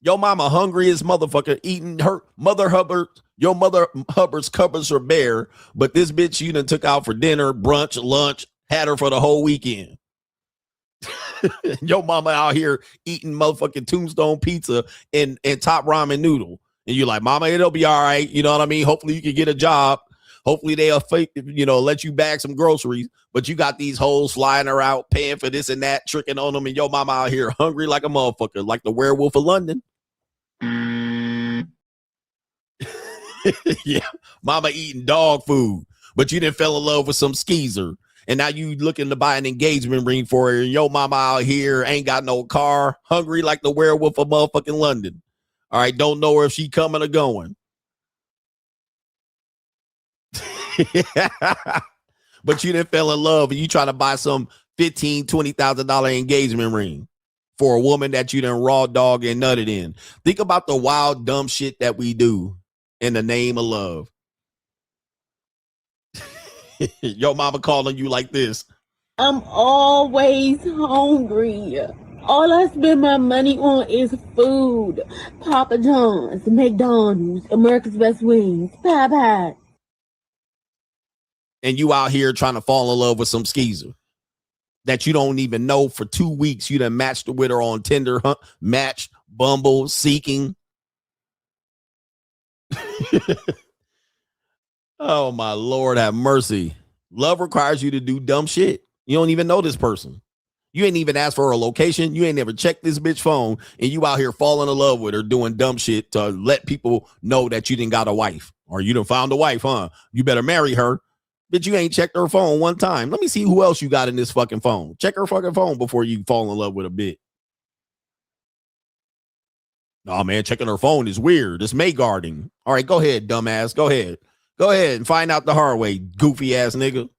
Your mama hungry as motherfucker, eating her Mother Hubbard. Your Mother Hubbard's cupboards are bare, but this bitch you done took out for dinner, brunch, lunch, had her for the whole weekend. Your mama out here eating motherfucking Tombstone pizza and top ramen noodle. And you're like, mama, it'll be all right. You know what I mean? Hopefully you can get a job. Hopefully they'll let you bag some groceries. But you got these hoes flying her out, paying for this and that, tricking on them. And your mama out here hungry like a motherfucker, like the werewolf of London. Yeah, mama eating dog food, but you didn't fell in love with some skeezer, and now you looking to buy an engagement ring for her, and your mama out here ain't got no car, hungry like the werewolf of motherfucking London. All right, don't know her if she coming or going. But you didn't fell in love, and you trying to buy some $15,000-$20,000 engagement ring for a woman that you done raw dog and nutted in. Think about the wild, dumb shit that we do in the name of love. Your mama calling you like this. I'm always hungry. All I spend my money on is food. Papa John's, McDonald's, America's Best Wings, Popeyes. And you out here trying to fall in love with some skeezer that you don't even know for 2 weeks. You done matched with her on Tinder, Match, Bumble, Seeking. Oh, my Lord, have mercy. Love requires you to do dumb shit. You don't even know this person. You ain't even asked for her location. You ain't never checked this bitch phone, and you out here falling in love with her doing dumb shit to let people know that you didn't got a wife or you done found a wife, huh? You better marry her. Bitch, you ain't checked her phone one time. Let me see who else you got in this fucking phone. Check her fucking phone before you fall in love with a bitch. Oh, man, checking her phone is weird. It's May guarding. All right, go ahead, dumbass. Go ahead. Go ahead and find out the hard way, goofy ass nigga.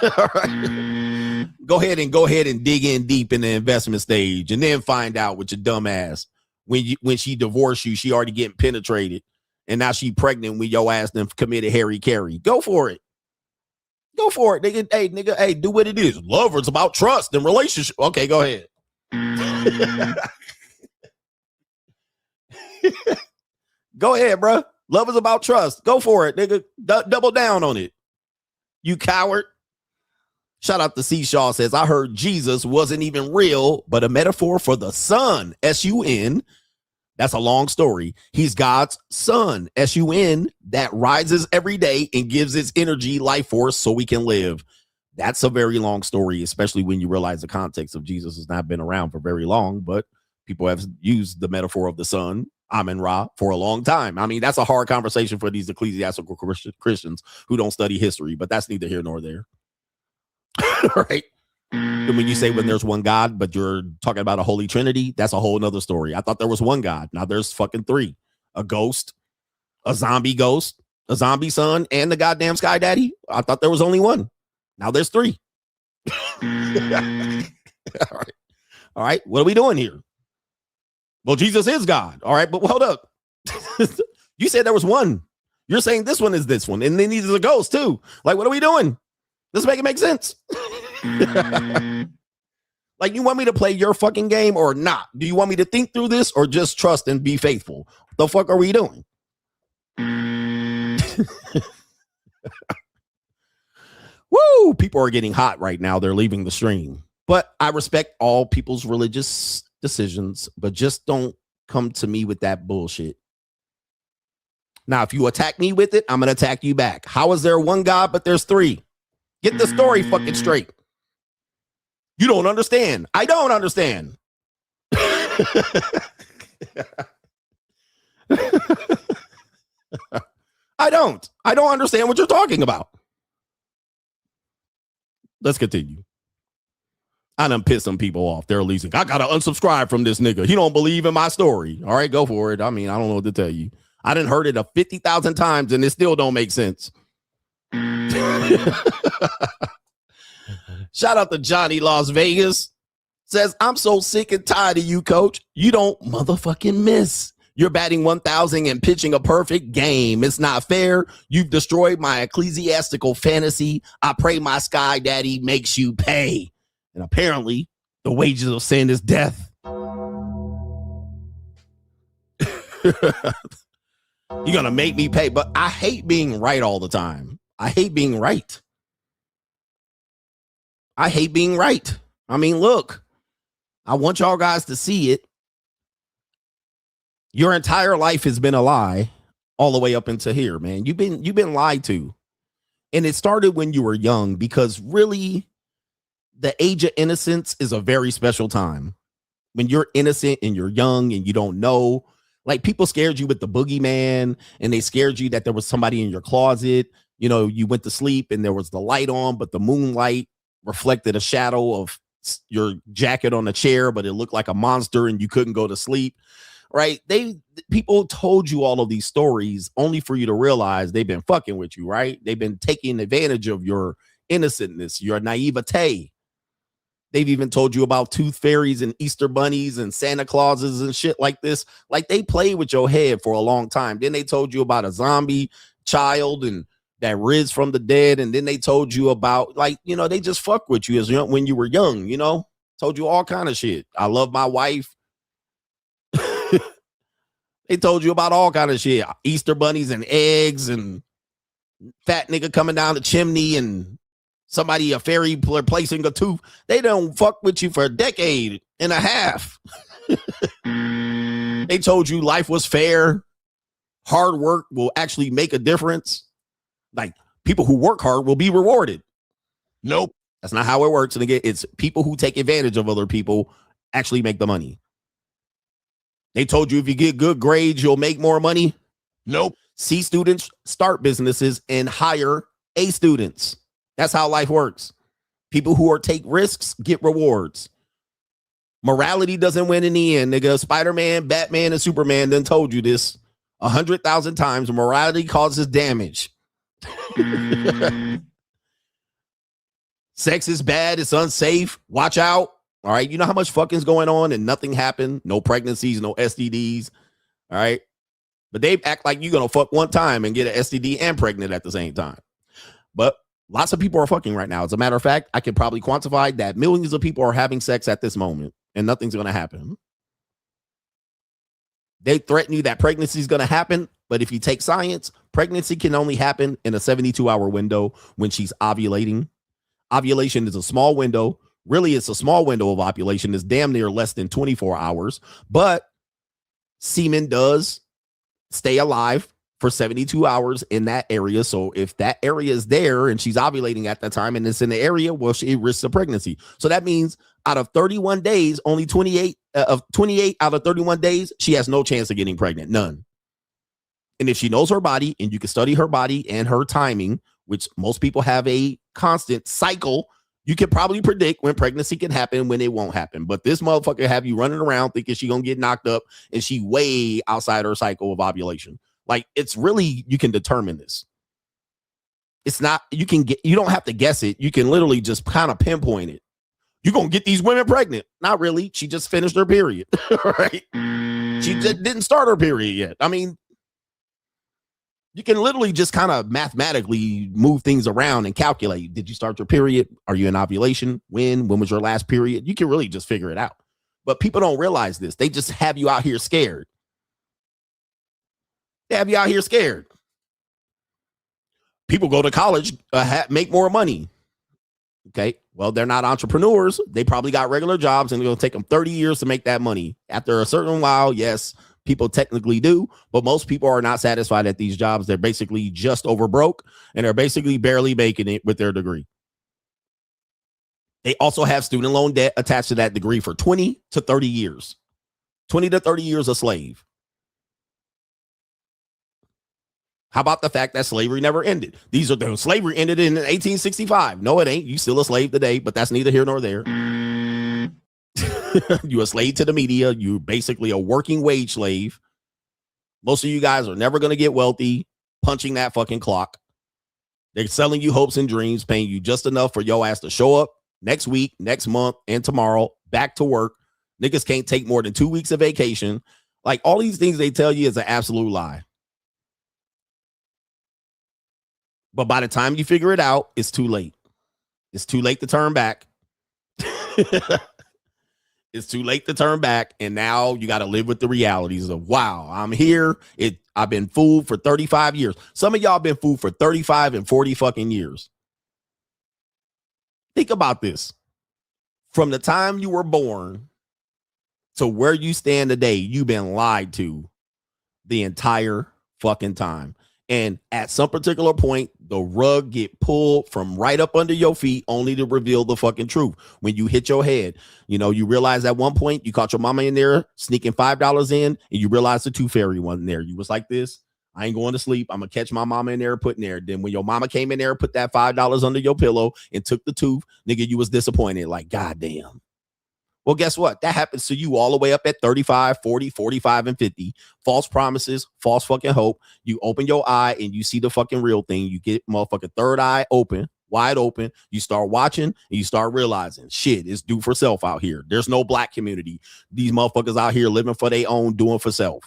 All right. Go ahead and dig in deep in the investment stage and then find out with your dumb ass. When she divorced you, she already getting penetrated. And now she pregnant when your ass done committed Harry Carey. Go for it. Go for it, nigga. Hey, do what it is. Love is about trust and relationship. Okay, go ahead. Go ahead, bro. Love is about trust. Go for it, nigga. Double down on it. You coward. Shout out to Seashaw says, I heard Jesus wasn't even real, but a metaphor for the sun, S-U-N. That's a long story. He's God's son, S-U-N, that rises every day and gives its energy, life force so we can live. That's a very long story, especially when you realize the context of Jesus has not been around for very long, but people have used the metaphor of the sun, Amen-Ra, for a long time. I mean, that's a hard conversation for these ecclesiastical Christians who don't study history, but that's neither here nor there. Right? And when you say when there's one God, but you're talking about a holy trinity, that's a whole nother story. I thought there was one God. Now there's fucking three. A ghost, a zombie son, and the goddamn sky daddy. I thought there was only one. Now there's three. All right. All right. What are we doing here? Well, Jesus is God. All right. But hold up. You said there was one. You're saying this one is this one. And then these are a ghost too. Like, what are we doing? Does it make sense? Like, you want me to play your fucking game or not? Do you want me to think through this or just trust and be faithful? What the fuck are we doing? Woo! People are getting hot right now. They're leaving the stream. But I respect all people's religious decisions, but just don't come to me with that bullshit. Now, if you attack me with it, I'm going to attack you back. How is there one God, but there's three? Get the story fucking straight. You don't understand. I don't understand. I don't understand what you're talking about. Let's continue. I done pissed some people off. They're leasing. I got to unsubscribe from this nigga. He don't believe in my story. All right, go for it. I mean, I don't know what to tell you. I done heard it 50,000 times and it still don't make sense. Shout out to Johnny Las Vegas. Says, I'm so sick and tired of you, coach. You don't motherfucking miss. You're batting 1,000 and pitching a perfect game. It's not fair. You've destroyed my ecclesiastical fantasy. I pray my sky daddy makes you pay. And apparently, the wages of sin is death. You're going to make me pay. But I hate being right all the time. I hate being right. I hate being right. I mean, look, I want y'all guys to see it. Your entire life has been a lie all the way up into here, man. You've been lied to. And it started when you were young, because really the age of innocence is a very special time. When you're innocent and you're young and you don't know, like, people scared you with the boogeyman, and they scared you that there was somebody in your closet. You know, you went to sleep and there was the light on, but the moonlight reflected a shadow of your jacket on the chair, but it looked like a monster and you couldn't go to sleep. Right? People told you all of these stories only for you to realize they've been fucking with you, right? They've been taking advantage of your innocentness, your naivete. They've even told you about tooth fairies and Easter bunnies and Santa Clauses and shit like this. Like, they played with your head for a long time. Then they told you about a zombie child and that riz from the dead. And then they told you about, like, you know, they just fuck with you as young, when you were young, you know, told you all kind of shit. I love my wife. They told you about all kind of shit. Easter bunnies and eggs and fat nigga coming down the chimney and somebody, a fairy replacing a tooth. They don't fuck with you for a decade and a half. They told you life was fair. Hard work will actually make a difference. Like, people who work hard will be rewarded. Nope. That's not how it works. And again, it's people who take advantage of other people actually make the money. They told you if you get good grades, you'll make more money. Nope. C students start businesses and hire A students. That's how life works. People who take risks get rewards. Morality doesn't win in the end, nigga. Spider-Man, Batman, and Superman done told you this 100,000 times. Morality causes damage. Sex is bad. It's unsafe. Watch out. All right. You know how much fucking's going on and nothing happened? No pregnancies, no STDs. All right. But they act like you're going to fuck one time and get an STD and pregnant at the same time. But lots of people are fucking right now. As a matter of fact, I can probably quantify that millions of people are having sex at this moment and nothing's going to happen. They threaten you that pregnancy is going to happen. But if you take science, pregnancy can only happen in a 72-hour window when she's ovulating. Ovulation is a small window. Really, it's a small window of ovulation. It's damn near less than 24 hours. But semen does stay alive for 72 hours in that area. So if that area is there and she's ovulating at that time and it's in the area, well, she risks a pregnancy. So that means out of 31 days, only 28 out of 31 days, she has no chance of getting pregnant. None. And if she knows her body and you can study her body and her timing, which most people have a constant cycle, you can probably predict when pregnancy can happen, when it won't happen. But this motherfucker have you running around thinking she gonna get knocked up and she way outside her cycle of ovulation. Like, it's really, you can determine this. It's not, you don't have to guess it. You can literally just kind of pinpoint it. You're gonna get these women pregnant. Not really. She just finished her period. Right? She just didn't start her period yet. I mean, you can literally just kind of mathematically move things around and calculate. Did you start your period? Are you in ovulation? When was your last period? You can really just figure it out. But people don't realize this. They just have you out here scared. They have you out here scared. People go to college, make more money. Okay, well, they're not entrepreneurs. They probably got regular jobs and it's going to take them 30 years to make that money. After a certain while, yes, people technically do, but most people are not satisfied at these jobs. They're basically just over broke and they're basically barely making it with their degree. They also have student loan debt attached to that degree for 20 to 30 years. 20 to 30 years a slave. How about the fact that slavery never ended? Slavery ended in 1865. No, it ain't. You still a slave today, but that's neither here nor there. You a slave to the media. You're basically a working wage slave. Most of you guys are never going to get wealthy punching that fucking clock. They're selling you hopes and dreams, paying you just enough for your ass to show up next week, next month, and tomorrow, back to work. Niggas can't take more than 2 weeks of vacation. Like, all these things they tell you is an absolute lie. But by the time you figure it out, it's too late. It's too late to turn back. It's too late to turn back. And now you got to live with the realities of, wow, I'm here. I've been fooled for 35 years. Some of y'all been fooled for 35 and 40 fucking years. Think about this. From the time you were born to where you stand today, you've been lied to the entire fucking time. And at some particular point, the rug get pulled from right up under your feet only to reveal the fucking truth. When you hit your head, you realize at one point you caught your mama in there sneaking $5 in and you realized the tooth fairy wasn't there. You was like this, I ain't going to sleep. I'm going to catch my mama in there putting there. Then when your mama came in there, put that $5 under your pillow and took the tooth, nigga, you was disappointed. Like, goddamn. Well, guess what? That happens to you all the way up at 35, 40, 45, and 50. False promises, false fucking hope. You open your eye and you see the fucking real thing. You get motherfucking third eye open, wide open. You start watching and you start realizing, shit, it's do for self out here. There's no black community. These motherfuckers out here living for their own, doing for self.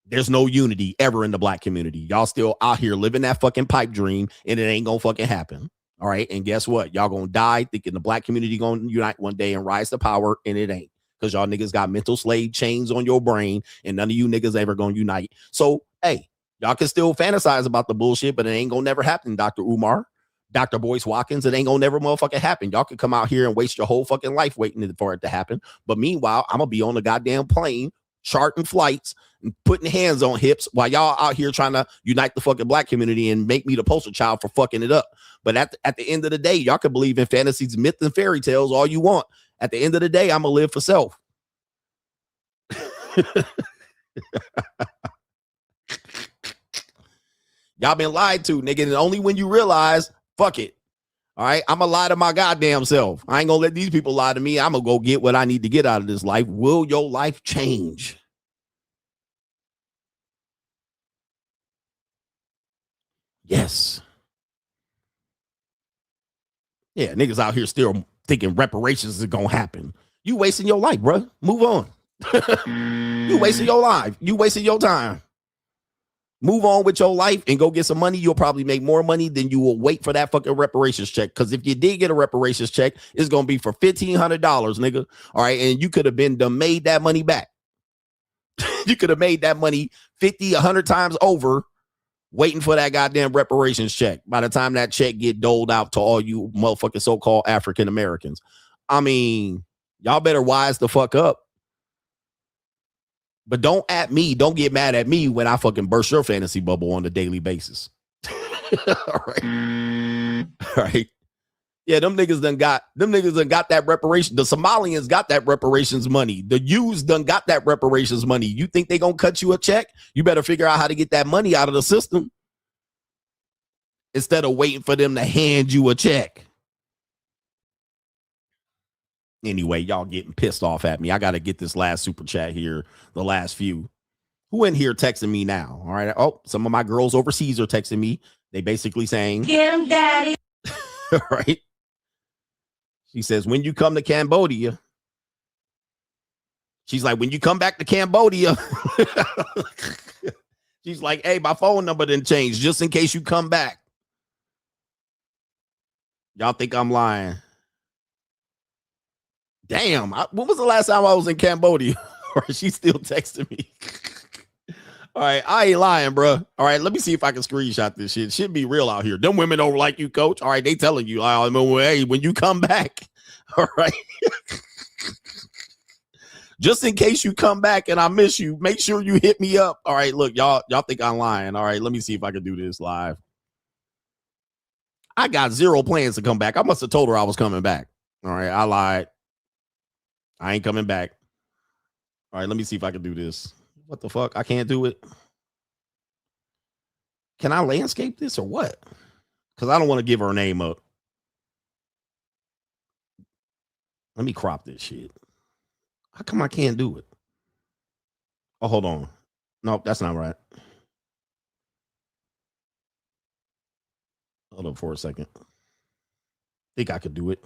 There's no unity ever in the black community. Y'all still out here living that fucking pipe dream and it ain't gonna fucking happen. All right. And guess what? Y'all gonna die thinking the black community gonna unite one day and rise to power, and it ain't, because y'all niggas got mental slave chains on your brain and none of you niggas ever gonna unite. So, hey, Y'all can still fantasize about the bullshit, but it ain't gonna never happen, Dr. Umar, Dr. Boyce Watkins. It ain't gonna never motherfucking happen. Y'all can come out here and waste your whole fucking life waiting for it to happen. But meanwhile, I'm gonna be on the goddamn plane, charting flights and putting hands on hips while y'all out here trying to unite the fucking black community and make me the poster child for fucking it up. But at the end of the day, y'all can believe in fantasies, myths, and fairy tales all you want. At the end of the day, I'm gonna live for self. Y'all been lied to, nigga, and only when you realize, fuck it. All right, I'm gonna lie to my goddamn self. I ain't gonna let these people lie to me. I'm gonna go get what I need to get out of this life. Will your life change? Yes. Yeah, niggas out here still thinking reparations is gonna happen. You wasting your life, bro. Move on. You wasting your life. You wasting your time. Move on with your life and go get some money. You'll probably make more money than you will wait for that fucking reparations check. Because if you did get a reparations check, it's going to be for $1,500, nigga. All right. And you could have made that money back. You could have made that money 50, 100 times over waiting for that goddamn reparations check by the time that check get doled out to all you motherfucking so-called African Americans. I mean, y'all better wise the fuck up. But don't get mad at me when I fucking burst your fantasy bubble on a daily basis. All right. All right. Yeah, them niggas done got that reparation. The Somalians got that reparations money. The U's done got that reparations money. You think they gonna cut you a check? You better figure out how to get that money out of the system instead of waiting for them to hand you a check. Anyway, y'all getting pissed off at me. I got to get this last super chat here, the last few. Who in here texting me now? All right. Oh, some of my girls overseas are texting me. They basically saying, get him, daddy. All right. She says, when you come to Cambodia, she's like, when you come back to Cambodia, she's like, hey, my phone number didn't change just in case you come back. Y'all think I'm lying? Damn, when was the last time I was in Cambodia? Or she's still texting me. All right, I ain't lying, bro. All right, let me see if I can screenshot this shit. Should be real out here. Them women don't like you, coach. All right, they telling you, hey, when you come back, all right. Just in case you come back and I miss you, make sure you hit me up. All right, look, y'all think I'm lying. All right, let me see if I can do this live. I got zero plans to come back. I must have told her I was coming back. All right, I lied. I ain't coming back. All right, let me see if I can do this. What the fuck? I can't do it. Can I landscape this or what? Because I don't want to give her name up. Let me crop this shit. How come I can't do it? Oh, hold on. Nope, that's not right. Hold up for a second. Think I could do it.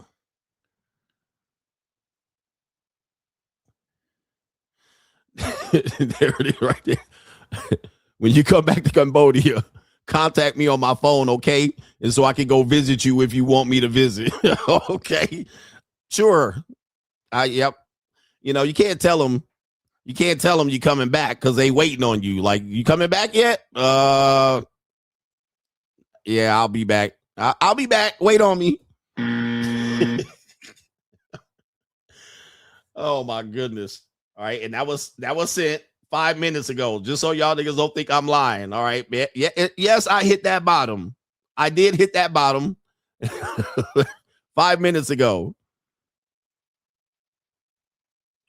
There it is right there. When you come back to Cambodia, contact me on my phone, okay? And so I can go visit you if you want me to visit. Okay. Sure. Yep. You know, you can't tell them you coming back because they waiting on you. Like, you coming back yet? Yeah, I'll be back. I'll be back. Wait on me. Oh my goodness. All right, and that was sent 5 minutes ago, just so y'all niggas don't think I'm lying. All right, yes, I hit that bottom. I did hit that bottom 5 minutes ago.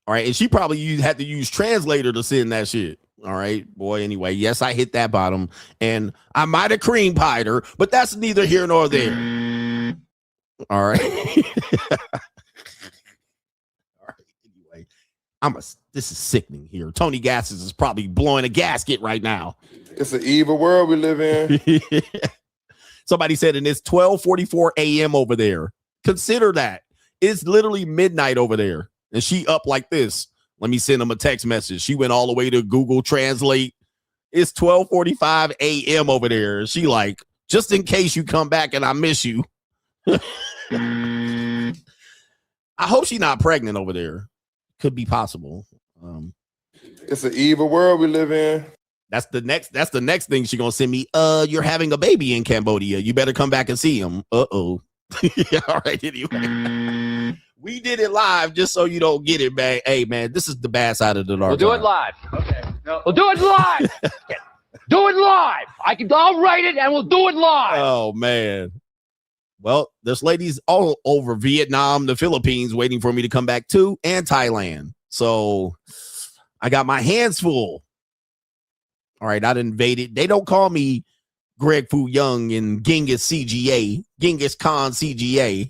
All right, and she probably had to use translator to send that shit. All right, boy. Anyway, yes, I hit that bottom, and I might have cream pied her, but that's neither here nor there. All right. This is sickening here. Tony Gases is probably blowing a gasket right now. It's an evil world we live in. Somebody said, and it's 12:44 a.m. over there. Consider that. It's literally midnight over there. And she up like this. Let me send him a text message. She went all the way to Google Translate. It's 12:45 a.m. over there. She like, just in case you come back and I miss you. I hope she's not pregnant over there. Could be possible. It's an evil world we live in. That's the next thing she's gonna send me. You're having a baby in Cambodia. You better come back and see him. All right, anyway. We did it live just so you don't get it, man. Hey, man, this is the bad side of the dark. We'll do it live. Okay. No, we'll do it live. Do it live. I'll write it and we'll do it live. Oh, man. Well, there's ladies all over Vietnam, the Philippines waiting for me to come back too, and Thailand. So I got my hands full. All right, I invaded. They don't call me Greg Fu Young and Genghis Khan CGA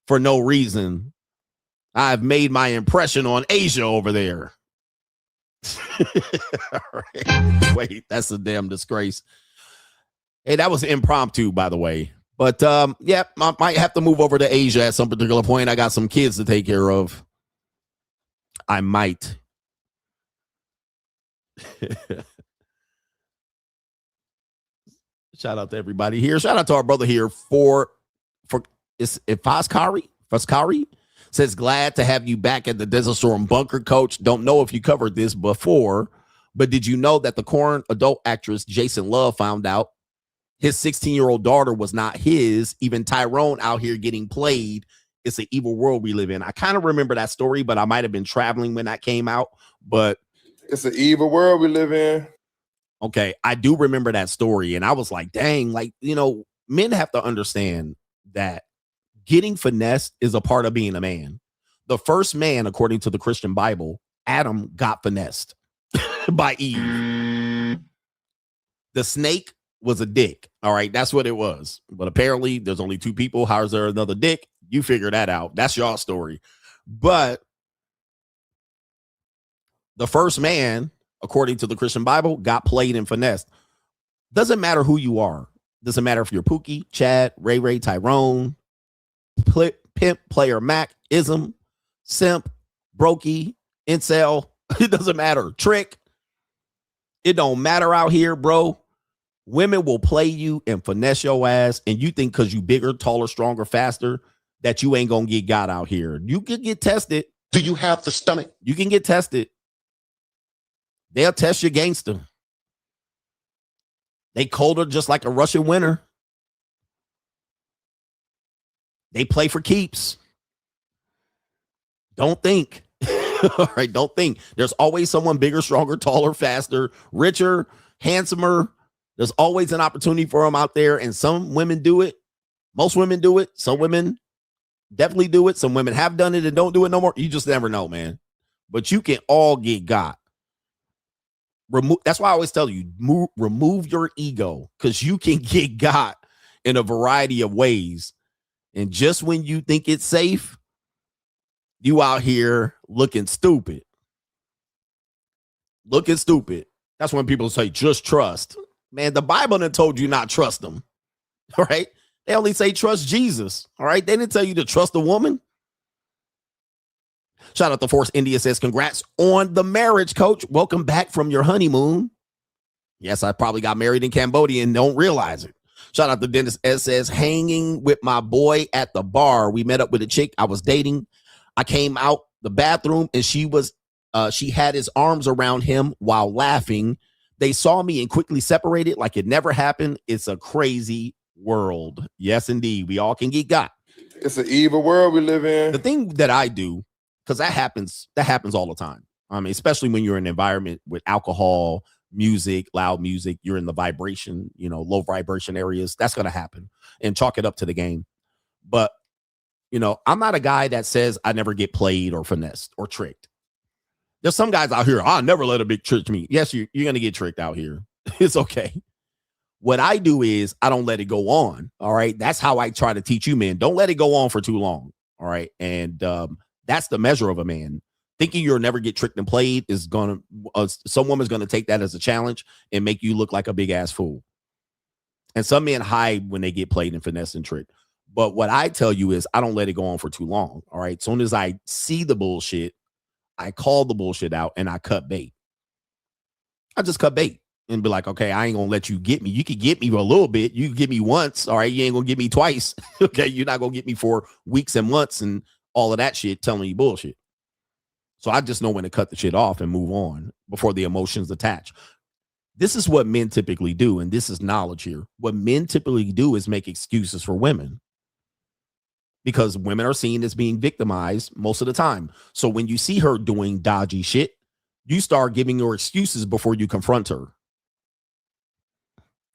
for no reason. I've made my impression on Asia over there. All right. Wait, that's a damn disgrace. Hey, that was impromptu, by the way. But yeah, I might have to move over to Asia at some particular point. I got some kids to take care of. I might. Shout out to everybody here. Shout out to our brother here for Faskari says, glad to have you back at the Desert Storm bunker, coach. Don't know if you covered this before, but did you know that the current adult actress Jason Love found out his 16-year-old daughter was not his? Even Tyrone out here getting played. It's an evil world we live in. I kind of remember that story, but I might have been traveling when that came out. But it's an evil world we live in. Okay, I do remember that story, and I was like, dang, like, you know, men have to understand that getting finessed is a part of being a man. The first man, according to the Christian Bible, Adam, got finessed by Eve. The snake was a dick. All right, that's what it was. But apparently there's only two people. How is there another dick? You figure that out. That's your story. But the first man, according to the Christian Bible, got played and finessed. Doesn't matter who you are. Doesn't matter if you're Pookie, Chad, Ray, Tyrone, Pimp, Player Mac, Ism, Simp, Brokey, Incel. It doesn't matter. Trick. It don't matter out here, bro. Women will play you and finesse your ass, and you think because you bigger, taller, stronger, faster, that you ain't gonna get got out here. You can get tested. Do you have the stomach? You can get tested. They'll test your gangster. They colder just like a Russian winter. They play for keeps. Don't think. All right, don't think. There's always someone bigger, stronger, taller, faster, richer, handsomer. There's always an opportunity for them out there, and some women do it. Most women do it. Some women definitely do it. Some women have done it and don't do it no more. You just never know, man. But you can all get got. That's why I always tell you, remove your ego, because you can get got in a variety of ways. And just when you think it's safe, you out here looking stupid. Looking stupid. That's when people say, just trust. Man, the Bible done told you not trust them. All right? They only say trust Jesus. All right? They didn't tell you to trust a woman. Shout out to Force India says, congrats on the marriage, coach. Welcome back from your honeymoon. Yes, I probably got married in Cambodia and don't realize it. Shout out to Dennis S says, hanging with my boy at the bar. We met up with a chick I was dating. I came out the bathroom and she had his arms around him while laughing. They saw me and quickly separated like it never happened. It's a crazy world. Yes, indeed. We all can get got. It's an evil world we live in. The thing that I do, because that happens all the time. I mean, especially when you're in an environment with alcohol, music, loud music, you're in the vibration, low vibration areas. That's going to happen, and chalk it up to the game. But, I'm not a guy that says I never get played or finessed or tricked. There's some guys out here, I'll never let a big trick me. Yes, you're going to get tricked out here. It's okay. What I do is I don't let it go on. All right. That's how I try to teach you, men. Don't let it go on for too long. All right. And that's the measure of a man. Thinking you'll never get tricked and played is going to, some woman's going to take that as a challenge and make you look like a big ass fool. And some men hide when they get played and finesse and tricked. But what I tell you is I don't let it go on for too long. All right. As soon as I see the bullshit, I call the bullshit out and I cut bait. I just cut bait and be like, okay, I ain't going to let you get me. You can get me a little bit. You can get me once. All right. You ain't going to get me twice. Okay. You're not going to get me for weeks and months and all of that shit telling you bullshit. So I just know when to cut the shit off and move on before the emotions attach. This is what men typically do, and this is knowledge here. What men typically do is make excuses for women because women are seen as being victimized most of the time. So when you see her doing dodgy shit, you start giving her excuses before you confront her.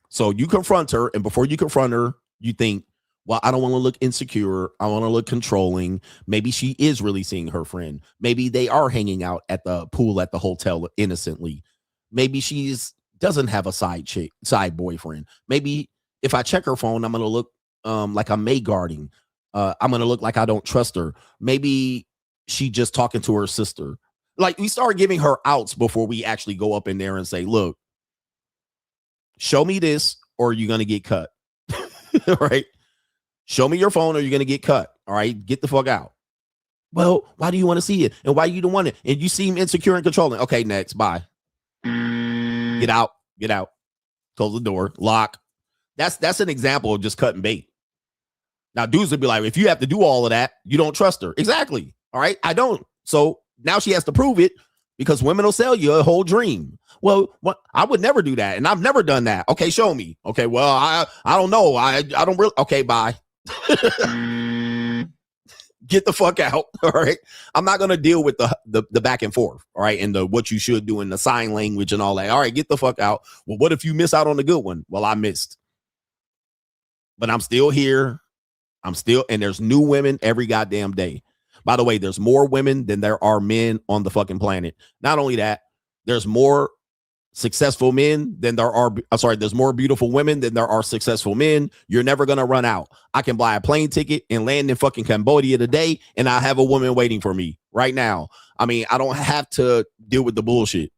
So you confront her, and before you confront her, you think, well, I don't want to look insecure. I want to look controlling. Maybe she is really seeing her friend. Maybe they are hanging out at the pool at the hotel innocently. Maybe she's doesn't have a side boyfriend. Maybe if I check her phone, I'm going to look like I'm maid guarding. I'm going to look like I don't trust her. Maybe she just talking to her sister. Like, we start giving her outs before we actually go up in there and say, look, show me this or you're going to get cut. All right. Show me your phone or you're going to get cut. All right. Get the fuck out. Well, why do you want to see it? And why you don't want it? And you seem insecure and controlling. Okay, next. Bye. Get out. Get out. Close the door. Lock. That's an example of just cutting bait. Now, dudes would be like, if you have to do all of that, you don't trust her. Exactly. All right. I don't. So now she has to prove it because women will sell you a whole dream. Well, what? I would never do that. And I've never done that. Okay. Show me. Okay. Well, I don't know. I don't really. Okay. Bye. Get the fuck out. All right. I'm not going to deal with the back and forth. All right. And the what you should do in the sign language and all that. All right. Get the fuck out. Well, what if you miss out on the good one? Well, I missed. But I'm still here. And there's new women every goddamn day. By the way, there's more women than there are men on the fucking planet. Not only that, there's more successful men than there's more beautiful women than there are successful men. You're never going to run out. I can buy a plane ticket and land in fucking Cambodia today, and I have a woman waiting for me right now. I mean, I don't have to deal with the bullshit.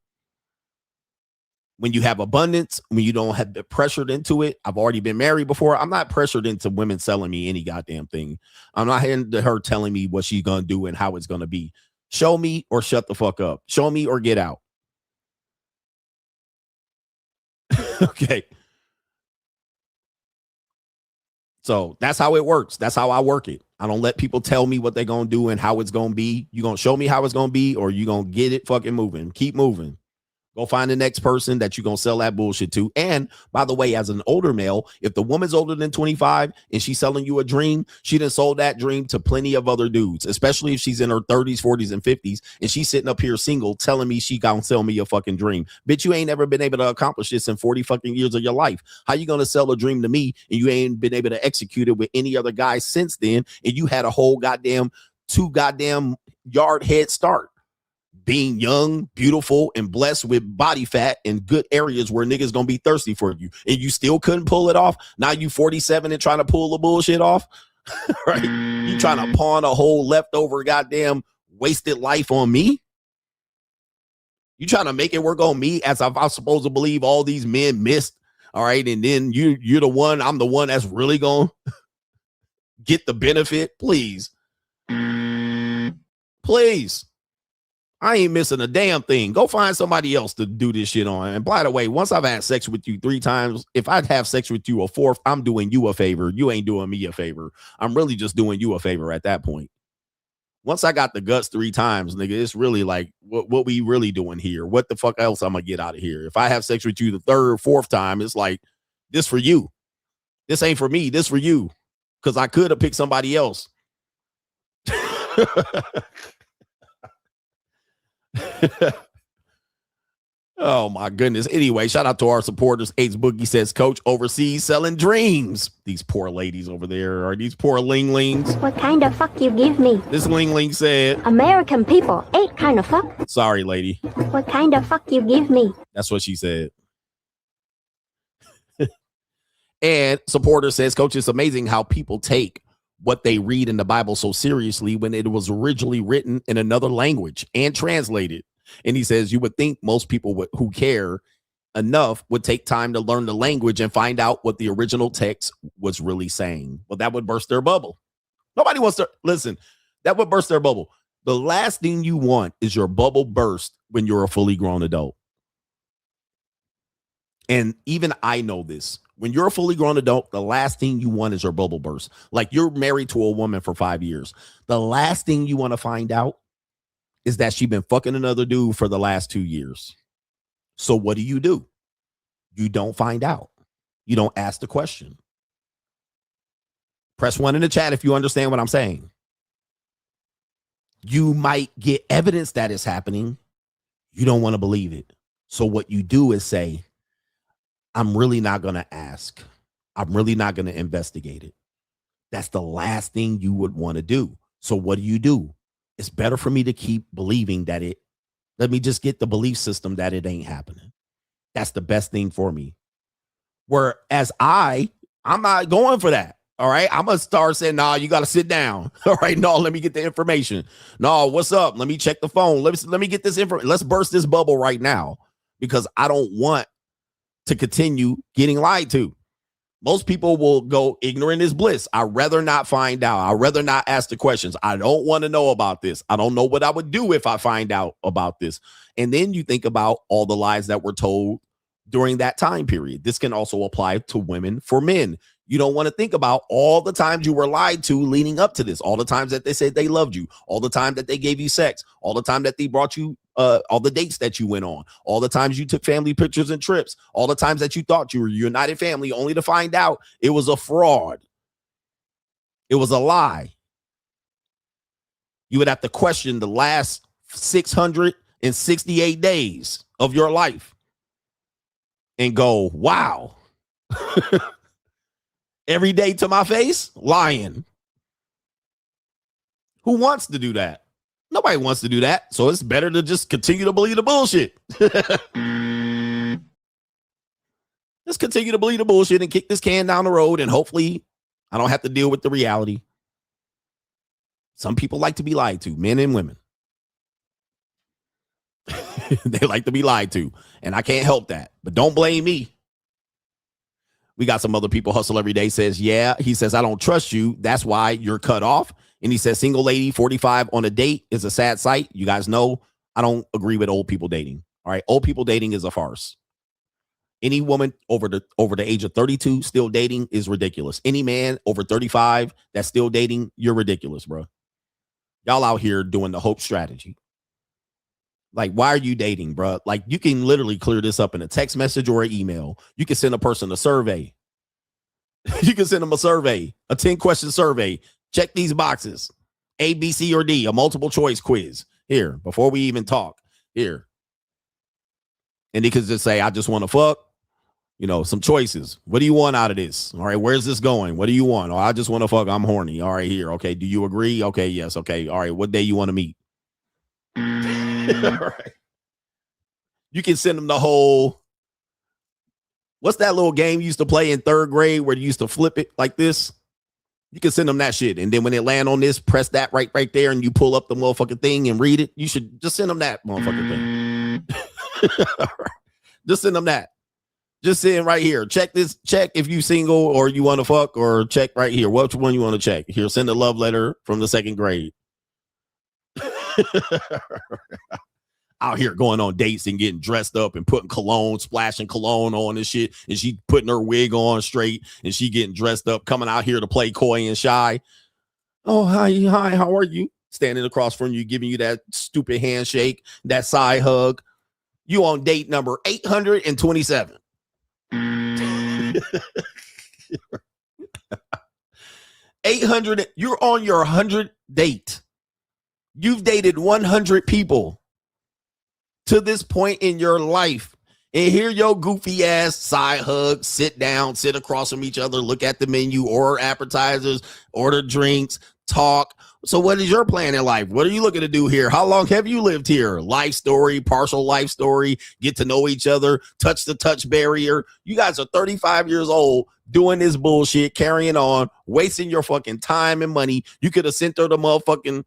When you have abundance, when you don't have pressured into it, I've already been married before. I'm not pressured into women selling me any goddamn thing. I'm not into her telling me what she's going to do and how it's going to be. Show me or shut the fuck up. Show me or get out. Okay. So that's how it works. That's how I work it. I don't let people tell me what they're going to do and how it's going to be. You're going to show me how it's going to be, or you're going to get it fucking moving. Keep moving. Go find the next person that you're going to sell that bullshit to. And by the way, as an older male, if the woman's older than 25 and she's selling you a dream, she done sold that dream to plenty of other dudes, especially if she's in her 30s, 40s, and 50s, and she's sitting up here single telling me she gonna sell me a fucking dream. Bitch, you ain't never been able to accomplish this in 40 fucking years of your life. How you going to sell a dream to me and you ain't been able to execute it with any other guy since then, and you had a whole goddamn 2 goddamn yard head start? Being young, beautiful, and blessed with body fat in good areas where niggas gonna be thirsty for you, and you still couldn't pull it off. Now you 47 and trying to pull the bullshit off, right? You trying to pawn a whole leftover goddamn wasted life on me? You trying to make it work on me as I'm supposed to believe all these men missed, all right? And then you're the one, I'm the one that's really gonna get the benefit? Please. Please. I ain't missing a damn thing. Go find somebody else to do this shit on. And by the way, once I've had sex with you 3 times, if I'd have sex with you a 4th, I'm doing you a favor. You ain't doing me a favor. I'm really just doing you a favor at that point. Once I got the guts 3 times, nigga, it's really like, what we really doing here? What the fuck else I'm gonna get out of here? If I have sex with you the 3rd, 4th time, it's like, this for you. This ain't for me. This for you. Because I could have picked somebody else. Oh my goodness. Anyway, shout out to our supporters. Ace Boogie says, Coach overseas selling dreams. These poor ladies over there are these poor linglings. What kind of fuck you give me? This lingling said, American people ain't kind of fuck. Sorry, lady. What kind of fuck you give me? That's what she said. And supporter says, Coach, it's amazing how people take what they read in the Bible so seriously when it was originally written in another language and translated. And he says, you would think most people who care enough would take time to learn the language and find out what the original text was really saying. Well, that would burst their bubble. Nobody wants to listen. That would burst their bubble. The last thing you want is your bubble burst when you're a fully grown adult. And even I know this. When you're a fully grown adult, the last thing you want is your bubble burst. Like, you're married to a woman for 5 years. The last thing you want to find out is that she's been fucking another dude for the last 2 years. So what do? You don't find out. You don't ask the question. Press 1 in the chat if you understand what I'm saying. You might get evidence that it's happening. You don't want to believe it. So what you do is say, I'm really not going to ask. I'm really not going to investigate it. That's the last thing you would want to do. So what do? It's better for me to keep believing that let me just get the belief system that it ain't happening. That's the best thing for me. Whereas I'm not going for that. All right. I'm going to start saying, nah, you got to sit down. All right. No, let me get the information. No, what's up? Let me check the phone. Let me get this information. Let's burst this bubble right now because I don't want to continue getting lied to. Most people will go ignorant is bliss. I'd rather not find out. I'd rather not ask the questions. I don't want to know about this. I don't know what I would do if I find out about this. And then you think about all the lies that were told during that time period. This can also apply to women for men. You don't want to think about all the times you were lied to leading up to this, all the times that they said they loved you, all the time that they gave you sex, all the time that they brought you all the dates that you went on, all the times you took family pictures and trips, all the times that you thought you were a united family only to find out it was a fraud. It was a lie. You would have to question the last 668 days of your life and go, wow. Every day to my face, lying. Who wants to do that? Nobody wants to do that. So it's better to just continue to believe the bullshit. Just continue to believe the bullshit and kick this can down the road. And hopefully I don't have to deal with the reality. Some people like to be lied to, men and women. They like to be lied to. And I can't help that. But don't blame me. We got some other people. Hustle Every Day says, yeah. He says, I don't trust you. That's why you're cut off. And he says, single lady 45 on a date is a sad sight. You guys know I don't agree with old people dating. All right. Old people dating is a farce. Any woman over the age of 32 still dating is ridiculous. Any man over 35 that's still dating, you're ridiculous, bro. Y'all out here doing the hope strategy. Like, why are you dating, bro? Like, you can literally clear this up in a text message or an email. You can send a person a survey. You can send them a survey, a 10-question survey. Check these boxes. A, B, C, or D, a multiple choice quiz. Here, before we even talk. Here. And they could just say, I just want to fuck. You know, some choices. What do you want out of this? All right, where's this going? What do you want? Oh, I just want to fuck. I'm horny. All right, here. Okay, do you agree? Okay, yes. Okay, all right. What day you want to meet? All right. You can send them the whole, what's that little game you used to play in 3rd grade where you used to flip it like this? You can send them that shit. And then when they land on this, press that right there and you pull up the motherfucking thing and read it. You should just send them that motherfucking thing. All right. Just send them that. Just send right here. Check this. Check if you single or you want to fuck, or check right here. Which one you want to check? Here, send a love letter from the 2nd grade. Out here going on dates and getting dressed up and putting cologne, splashing cologne on and shit, and she putting her wig on straight and she getting dressed up, coming out here to play coy and shy. Oh, hi, how are you? Standing across from you, giving you that stupid handshake, that side hug. You on date number 827. 800. You're on your 100th date. You've dated 100 people to this point in your life. And here your goofy ass side hug, sit down, sit across from each other, look at the menu, order appetizers, order drinks, talk. So what is your plan in life? What are you looking to do here? How long have you lived here? Life story, partial life story, get to know each other, touch the touch barrier. You guys are 35 years old doing this bullshit, carrying on, wasting your fucking time and money. You could have sent her the motherfucking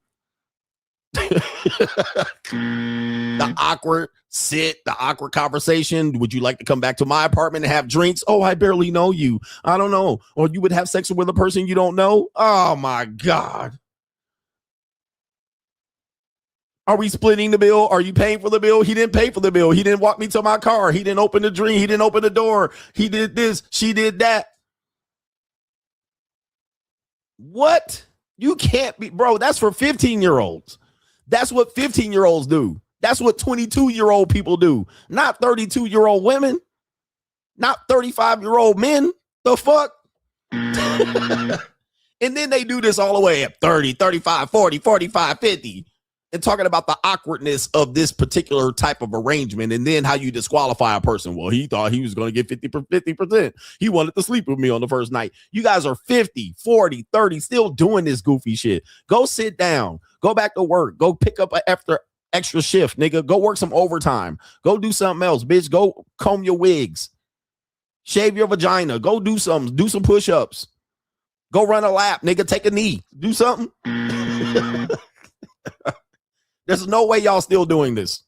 the awkward sit, the awkward conversation. Would you like to come back to my apartment and have drinks? Oh, I barely know you. I don't know. Or you would have sex with a person you don't know. Oh my God. Are we splitting the bill? Are you paying for the bill? He didn't pay for the bill. He didn't walk me to my car. He didn't open the drink. He didn't open the door. He did this. She did that. What? You can't be, bro. That's for 15-year-olds. That's what 15-year-olds do. That's what 22-year-old people do, not 32-year-old women. not 35-year-old men. The fuck? And then they do this all the way at 30, 35, 40, 45, 50. And talking about the awkwardness of this particular type of arrangement, and then how you disqualify a person. Well, he thought he was going to get 50%. He wanted to sleep with me on the first night. You guys are 50, 40, 30, still doing this goofy shit. Go sit down. Go back to work. Go pick up an extra shift, nigga. Go work some overtime. Go do something else, bitch. Go comb your wigs. Shave your vagina. Go do something. Do some push-ups. Go run a lap, nigga. Take a knee. Do something. There's no way y'all still doing this.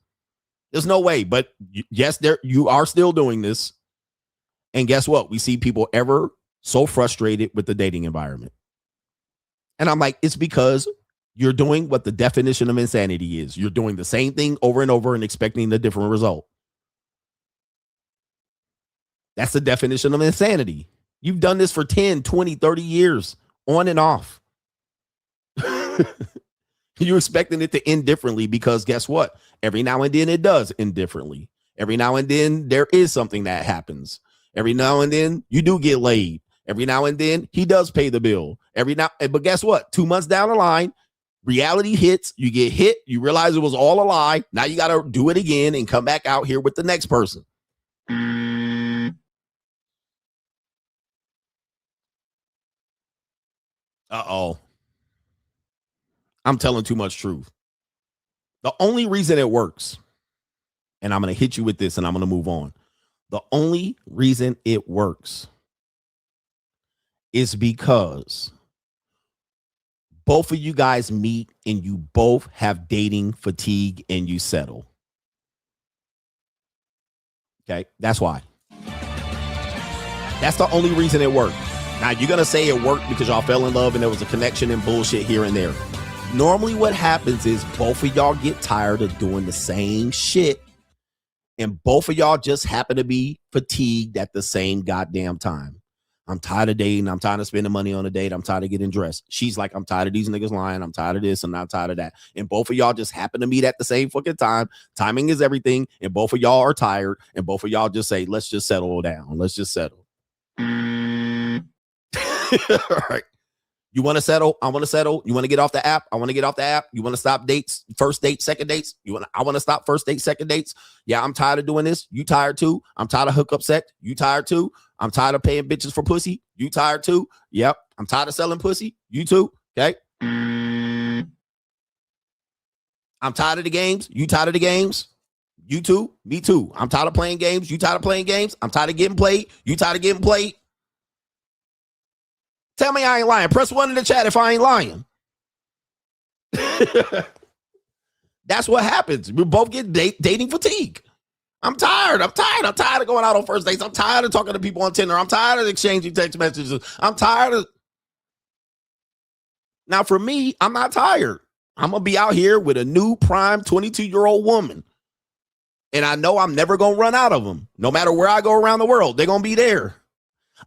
There's no way. But yes, you are still doing this. And guess what? We see people ever so frustrated with the dating environment. And I'm like, it's because you're doing what the definition of insanity is. You're doing the same thing over and over and expecting a different result. That's the definition of insanity. You've done this for 10, 20, 30 years on and off. You're expecting it to end differently because guess what? Every now and then it does end differently. Every now and then there is something that happens. Every now and then you do get laid. Every now and then he does pay the bill. But guess what? 2 months down the line, reality hits. You get hit. You realize it was all a lie. Now you got to do it again and come back out here with the next person. Uh-oh. I'm telling too much truth. The only reason it works, and I'm going to hit you with this and I'm going to move on. The only reason it works is because both of you guys meet and you both have dating fatigue and you settle. Okay, that's why. That's the only reason it worked. Now, you're going to say it worked because y'all fell in love and there was a connection and bullshit here and there. Normally what happens is both of y'all get tired of doing the same shit and both of y'all just happen to be fatigued at the same goddamn time. I'm tired of dating. I'm tired of spending money on a date. I'm tired of getting dressed. She's like, I'm tired of these niggas lying. I'm tired of this and I'm tired of that. And both of y'all just happen to meet at the same fucking time. Timing is everything. And both of y'all are tired. And both of y'all just say, let's just settle down. Let's just settle. All right. You want to settle? I want to settle. You want to get off the app? I want to get off the app. You want to stop dates? First date, second dates? I want to stop first date, second dates. Yeah, I'm tired of doing this. You tired too? I'm tired of hookup sex. You tired too? I'm tired of paying bitches for pussy. You tired too? Yep. I'm tired of selling pussy. You too? Okay. I'm tired of the games. You tired of the games? You too? Me too. I'm tired of playing games. You tired of playing games? I'm tired of getting played. You tired of getting played? Tell me I ain't lying. Press 1 in the chat if I ain't lying. That's what happens. We both get dating fatigue. I'm tired. I'm tired of going out on first dates. I'm tired of talking to people on Tinder. I'm tired of exchanging text messages. I'm tired of. Now, for me, I'm not tired. I'm going to be out here with a new prime 22-year-old woman. And I know I'm never going to run out of them. No matter where I go around the world, they're going to be there.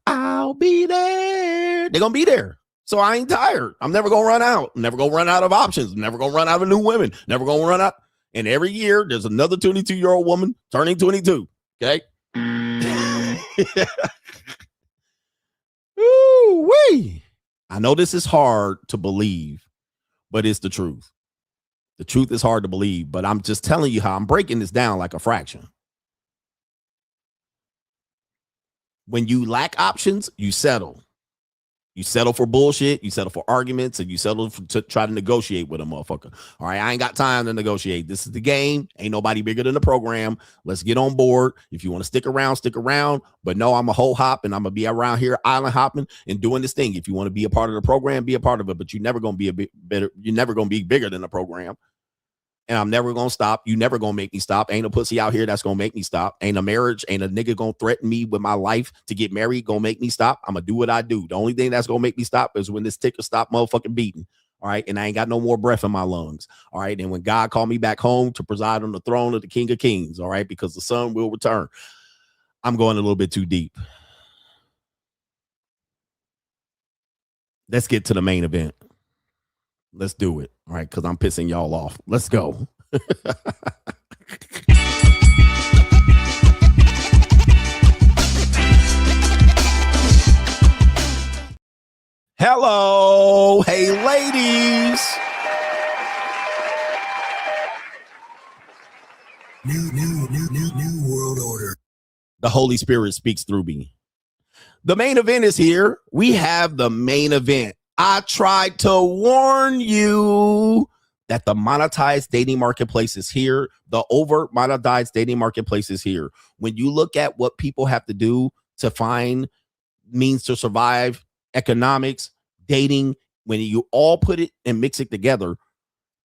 I'll be there. They're going to be there. So I ain't tired. I'm never going to run out. I'm never going to run out of options. I'm never going to run out of new women. Never going to run out. And every year there's another 22-year-old woman turning 22. Okay. Ooh-wee. I know this is hard to believe, but it's the truth. The truth is hard to believe, but I'm just telling you how I'm breaking this down like a fraction. When you lack options, you settle. You settle for bullshit. You settle for arguments, and you settle to try to negotiate with a motherfucker. All right, I ain't got time to negotiate. This is the game. Ain't nobody bigger than the program. Let's get on board. If you want to stick around, stick around. But no, I'm a whole hop, and I'm gonna be around here island hopping and doing this thing. If you want to be a part of the program, be a part of it. But you're never gonna be a bit better. You're never gonna be bigger than the program. And I'm never going to stop. You never going to make me stop. Ain't a pussy out here that's going to make me stop. Ain't a marriage. Ain't a nigga going to threaten me with my life to get married. Going to make me stop. I'm going to do what I do. The only thing that's going to make me stop is when this ticker stop motherfucking beating. All right. And I ain't got no more breath in my lungs. All right. And when God called me back home to preside on the throne of the King of Kings. All right. Because the sun will return. I'm going a little bit too deep. Let's get to the main event. Let's do it. All right. Because I'm pissing y'all off. Let's go. Hello. Hey, ladies. New world order. The Holy Spirit speaks through me. The main event is here. We have the main event. I tried to warn you that the monetized dating marketplace is here. The over monetized dating marketplace is here. When you look at what people have to do to find means to survive, economics, dating, when you all put it and mix it together,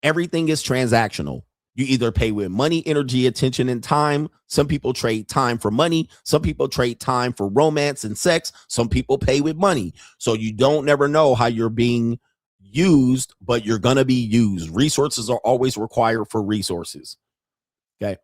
everything is transactional. You either pay with money, energy, attention, and time. Some people trade time for money. Some people trade time for romance and sex. Some people pay with money. So you don't never know how you're being used, but you're going to be used. Resources are always required for resources. Okay.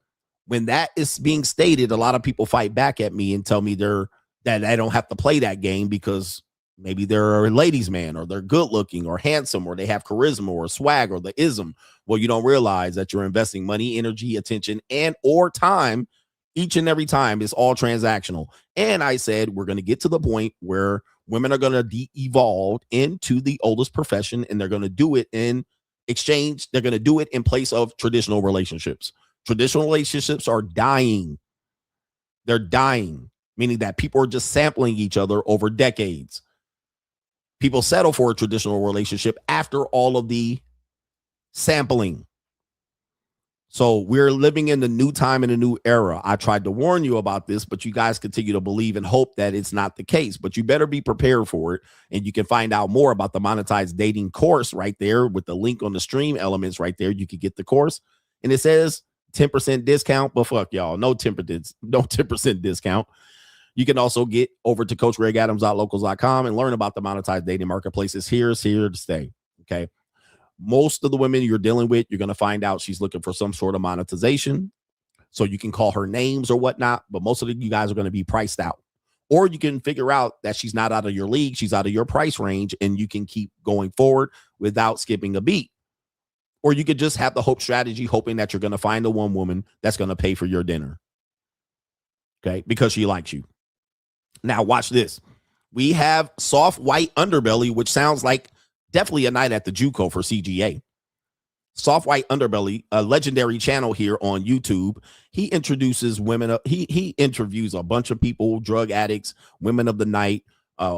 When that is being stated, a lot of people fight back at me and tell me that I don't have to play that game because maybe they're a ladies' man, or they're good looking or handsome, or they have charisma or swag or the ism. Well, you don't realize that you're investing money, energy, attention, and or time each and every time. It's all transactional. And I said, we're going to get to the point where women are going to de-evolve into the oldest profession, and they're going to do it in exchange. They're going to do it in place of traditional relationships. Traditional relationships are dying. They're dying, meaning that people are just sampling each other over decades. People settle for a traditional relationship after all of the sampling. So we're living in the new time and a new era. I tried to warn you about this, but you guys continue to believe and hope that it's not the case. But you better be prepared for it. And you can find out more about the monetized dating course right there with the link on the stream elements right there. You can get the course. And it says 10% discount, but fuck y'all. No 10% discount. You can also get over to CoachGregAdams.locals.com and learn about the monetized dating marketplace. It's here to stay. Okay. Most of the women you're dealing with, you're going to find out she's looking for some sort of monetization. So you can call her names or whatnot, but most of you guys are going to be priced out. Or you can figure out that she's not out of your league. She's out of your price range, and you can keep going forward without skipping a beat. Or you could just have the hope strategy, hoping that you're going to find the one woman that's going to pay for your dinner. Okay. Because she likes you. Now watch this. We have Soft White Underbelly, which sounds like definitely a night at the JUCO for CGA. Soft White Underbelly, a legendary channel here on YouTube. He introduces women. He interviews a bunch of people, drug addicts, women of the night,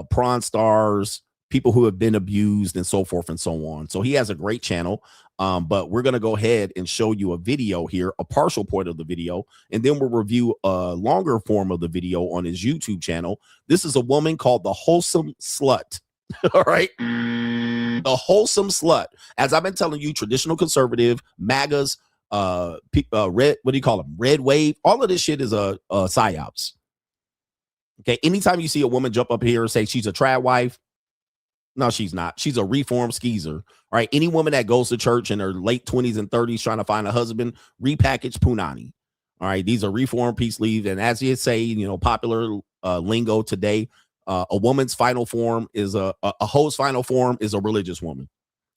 prawn stars, people who have been abused, and so forth and so on. So he has a great channel. But we're going to go ahead and show you a video here, a partial point of the video, and then we'll review a longer form of the video on his YouTube channel. This is a woman called the Wholesome Slut. All right. The Wholesome Slut. As I've been telling you, traditional conservative, MAGAs, red, what do you call them? Red wave. All of this shit is a psyops. Okay. Anytime you see a woman jump up here and say she's a trad wife, no, she's not. She's a reformed skeezer. All right. Any woman that goes to church in her late 20s and 30s trying to find a husband, repackaged punani. All right. These are reformed peace leaves. And as you say, you know, popular lingo today, a woman's final form is a hoe's final form is a religious woman.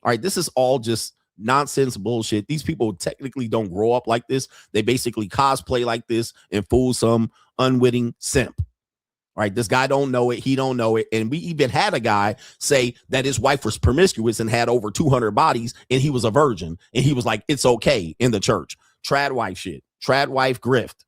All right. This is all just nonsense bullshit. These people technically don't grow up like this. They basically cosplay like this and fool some unwitting simp. All right, this guy don't know it. He don't know it. And we even had a guy say that his wife was promiscuous and had over 200 bodies, and he was a virgin. And he was like, it's okay in the church. Trad wife shit. Trad wife grift.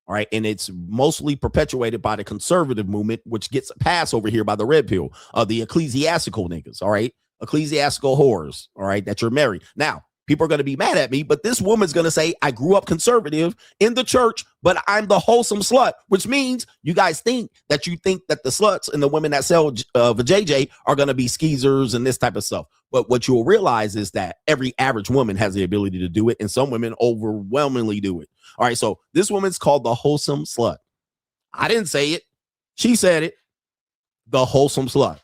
All right, and it's mostly perpetuated by the conservative movement, which gets passed over here by the red pill, the ecclesiastical niggas. All right, ecclesiastical whores. All right, that you're married. Now, people are going to be mad at me, but this woman's going to say, I grew up conservative in the church, but I'm the wholesome slut, which means you guys think that the sluts and the women that sell vajayjay are going to be skeezers and this type of stuff. But what you'll realize is that every average woman has the ability to do it, and some women overwhelmingly do it. All right, so this woman's called the wholesome slut. I didn't say it. She said it. The wholesome slut.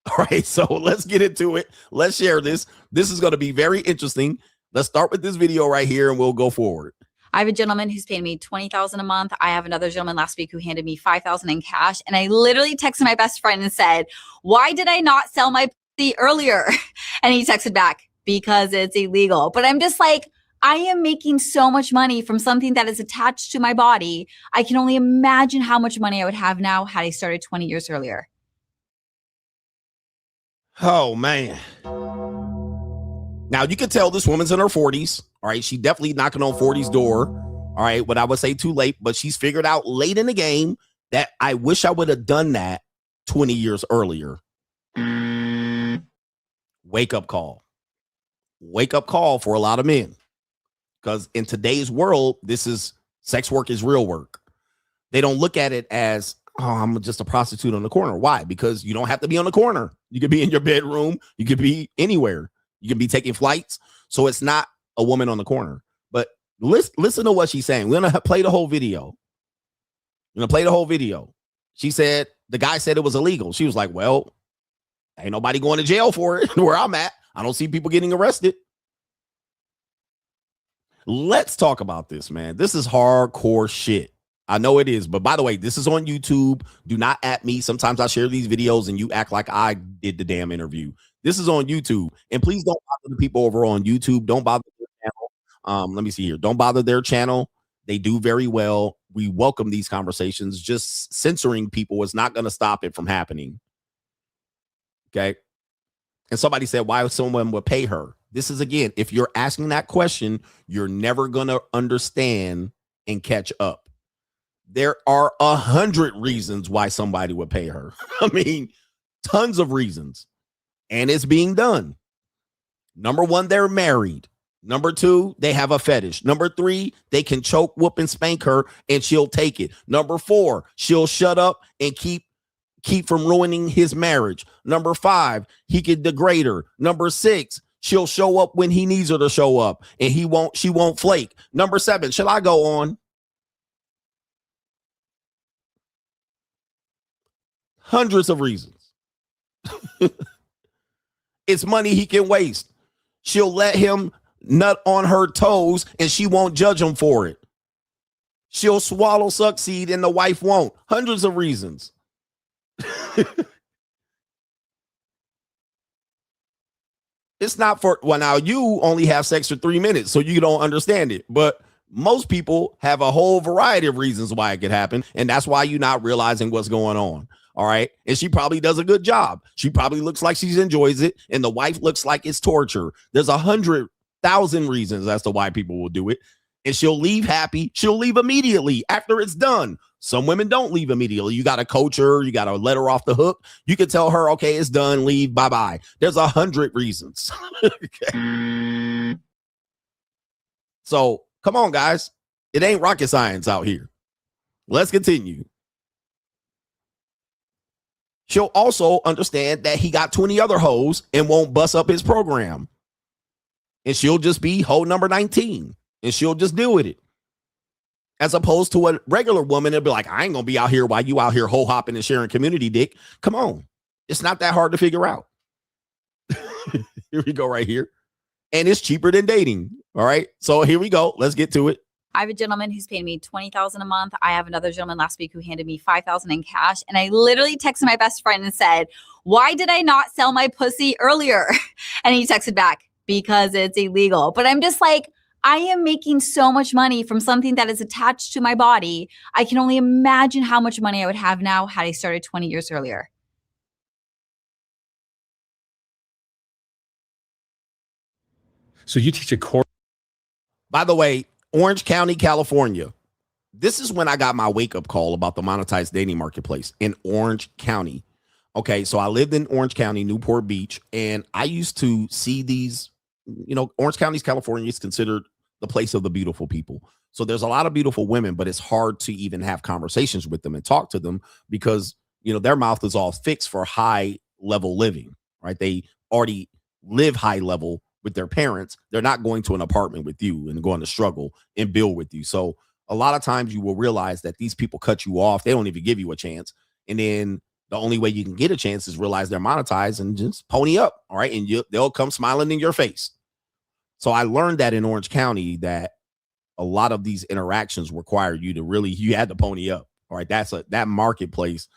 All right, so let's get into it. Let's share this. This is going to be very interesting. Let's start with this video right here, and we'll go forward. I have a gentleman who's paying me $20,000 a month. I have another gentleman last week who handed me $5,000 in cash. And I literally texted my best friend and said, why did I not sell my pussy earlier? And he texted back, because it's illegal. But I'm just like, I am making so much money from something that is attached to my body. I can only imagine how much money I would have now had I started 20 years earlier. Oh, man. Now, you can tell this woman's in her 40s. All right. She definitely knocking on 40's door. All right. But I would say too late. But she's figured out late in the game that I wish I would have done that 20 years earlier. Wake up call. Wake up call for a lot of men. Because in today's world, sex work is real work. They don't look at it as, oh, I'm just a prostitute on the corner. Why? Because you don't have to be on the corner. You could be in your bedroom. You could be anywhere. You can be taking flights. So it's not a woman on the corner. But listen to what she's saying. We're going to play the whole video. She said, the guy said it was illegal. She was like, well, ain't nobody going to jail for it where I'm at. I don't see people getting arrested. Let's talk about this, man. This is hardcore shit. I know it is. But by the way, this is on YouTube. Do not at me. Sometimes I share these videos and you act like I did the damn interview. This is on YouTube. And please don't bother the people over on YouTube. Don't bother their channel. Let me see here. Don't bother their channel. They do very well. We welcome these conversations. Just censoring people is not going to stop it from happening. Okay. And somebody said, why someone would pay her? This is, again, if you're asking that question, you're never going to understand and catch up. There are 100 reasons why somebody would pay her. I mean, tons of reasons. And it's being done. Number one, they're married. Number two, they have a fetish. Number three, they can choke, whoop, and spank her, and she'll take it. Number four, she'll shut up and keep from ruining his marriage. Number five, he can degrade her. Number six, she'll show up when he needs her to show up, and she won't flake. Number seven, shall I go on? Hundreds of reasons. It's money he can waste. She'll let him nut on her toes and she won't judge him for it. She'll swallow succeed and the wife won't. Hundreds of reasons. It's not for, well, now you only have sex for 3 minutes, so you don't understand it. But most people have a whole variety of reasons why it could happen. And that's why you're not realizing what's going on. All right. And she probably does a good job. She probably looks like she enjoys it. And the wife looks like it's torture. There's 100,000 reasons as to why people will do it. And she'll leave happy. She'll leave immediately after it's done. Some women don't leave immediately. You got to coach her. You got to let her off the hook. You can tell her, okay, it's done. Leave. Bye-bye. There's 100 reasons. Okay. So come on, guys. It ain't rocket science out here. Let's continue. She'll also understand that he got 20 other hoes and won't bust up his program. And she'll just be hoe number 19. And she'll just deal with it. As opposed to a regular woman, it'll be like, I ain't going to be out here while you out here hoe hopping and sharing community dick. Come on. It's not that hard to figure out. Here we go right here. And it's cheaper than dating. All right. So here we go. Let's get to it. I have a gentleman who's paying me $20,000 a month. I have another gentleman last week who handed me $5,000 in cash. And I literally texted my best friend and said, why did I not sell my pussy earlier? And he texted back, because it's illegal. But I'm just like, I am making so much money from something that is attached to my body. I can only imagine how much money I would have now had I started 20 years earlier. So you teach a course. By the way, Orange County, California. This is when I got my wake-up call about the monetized dating marketplace in Orange County. Okay, so I lived in Orange County, Newport Beach, and I used to see these, Orange County, California is considered the place of the beautiful people. So there's a lot of beautiful women, but it's hard to even have conversations with them and talk to them because, their mouth is all fixed for high level living, right? They already live high level with their parents. They're not going to an apartment with you and going to struggle and build with you. So a lot of times you will realize that these people cut you off. They don't even give you a chance. And then the only way you can get a chance is realize they're monetized and just pony up. All right. And they'll come smiling in your face. So I learned that in Orange County that a lot of these interactions require you to you had to pony up. All right. That marketplace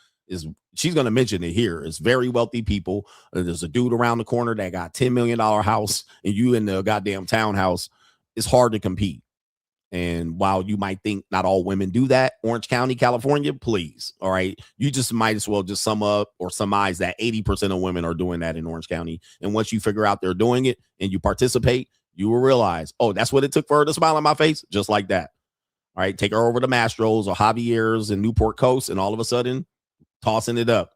she's going to mention it here. It's very wealthy people. There's a dude around the corner that got $10 million house and you in the goddamn townhouse. It's hard to compete. And while you might think not all women do that, Orange County, California, please. All right. You just might as well just sum up or surmise that 80% of women are doing that in Orange County. And once you figure out they're doing it and you participate, you will realize, oh, that's what it took for her to smile on my face. Just like that. All right. Take her over to Mastro's or Javier's in Newport Coast, and all of a sudden tossing it up.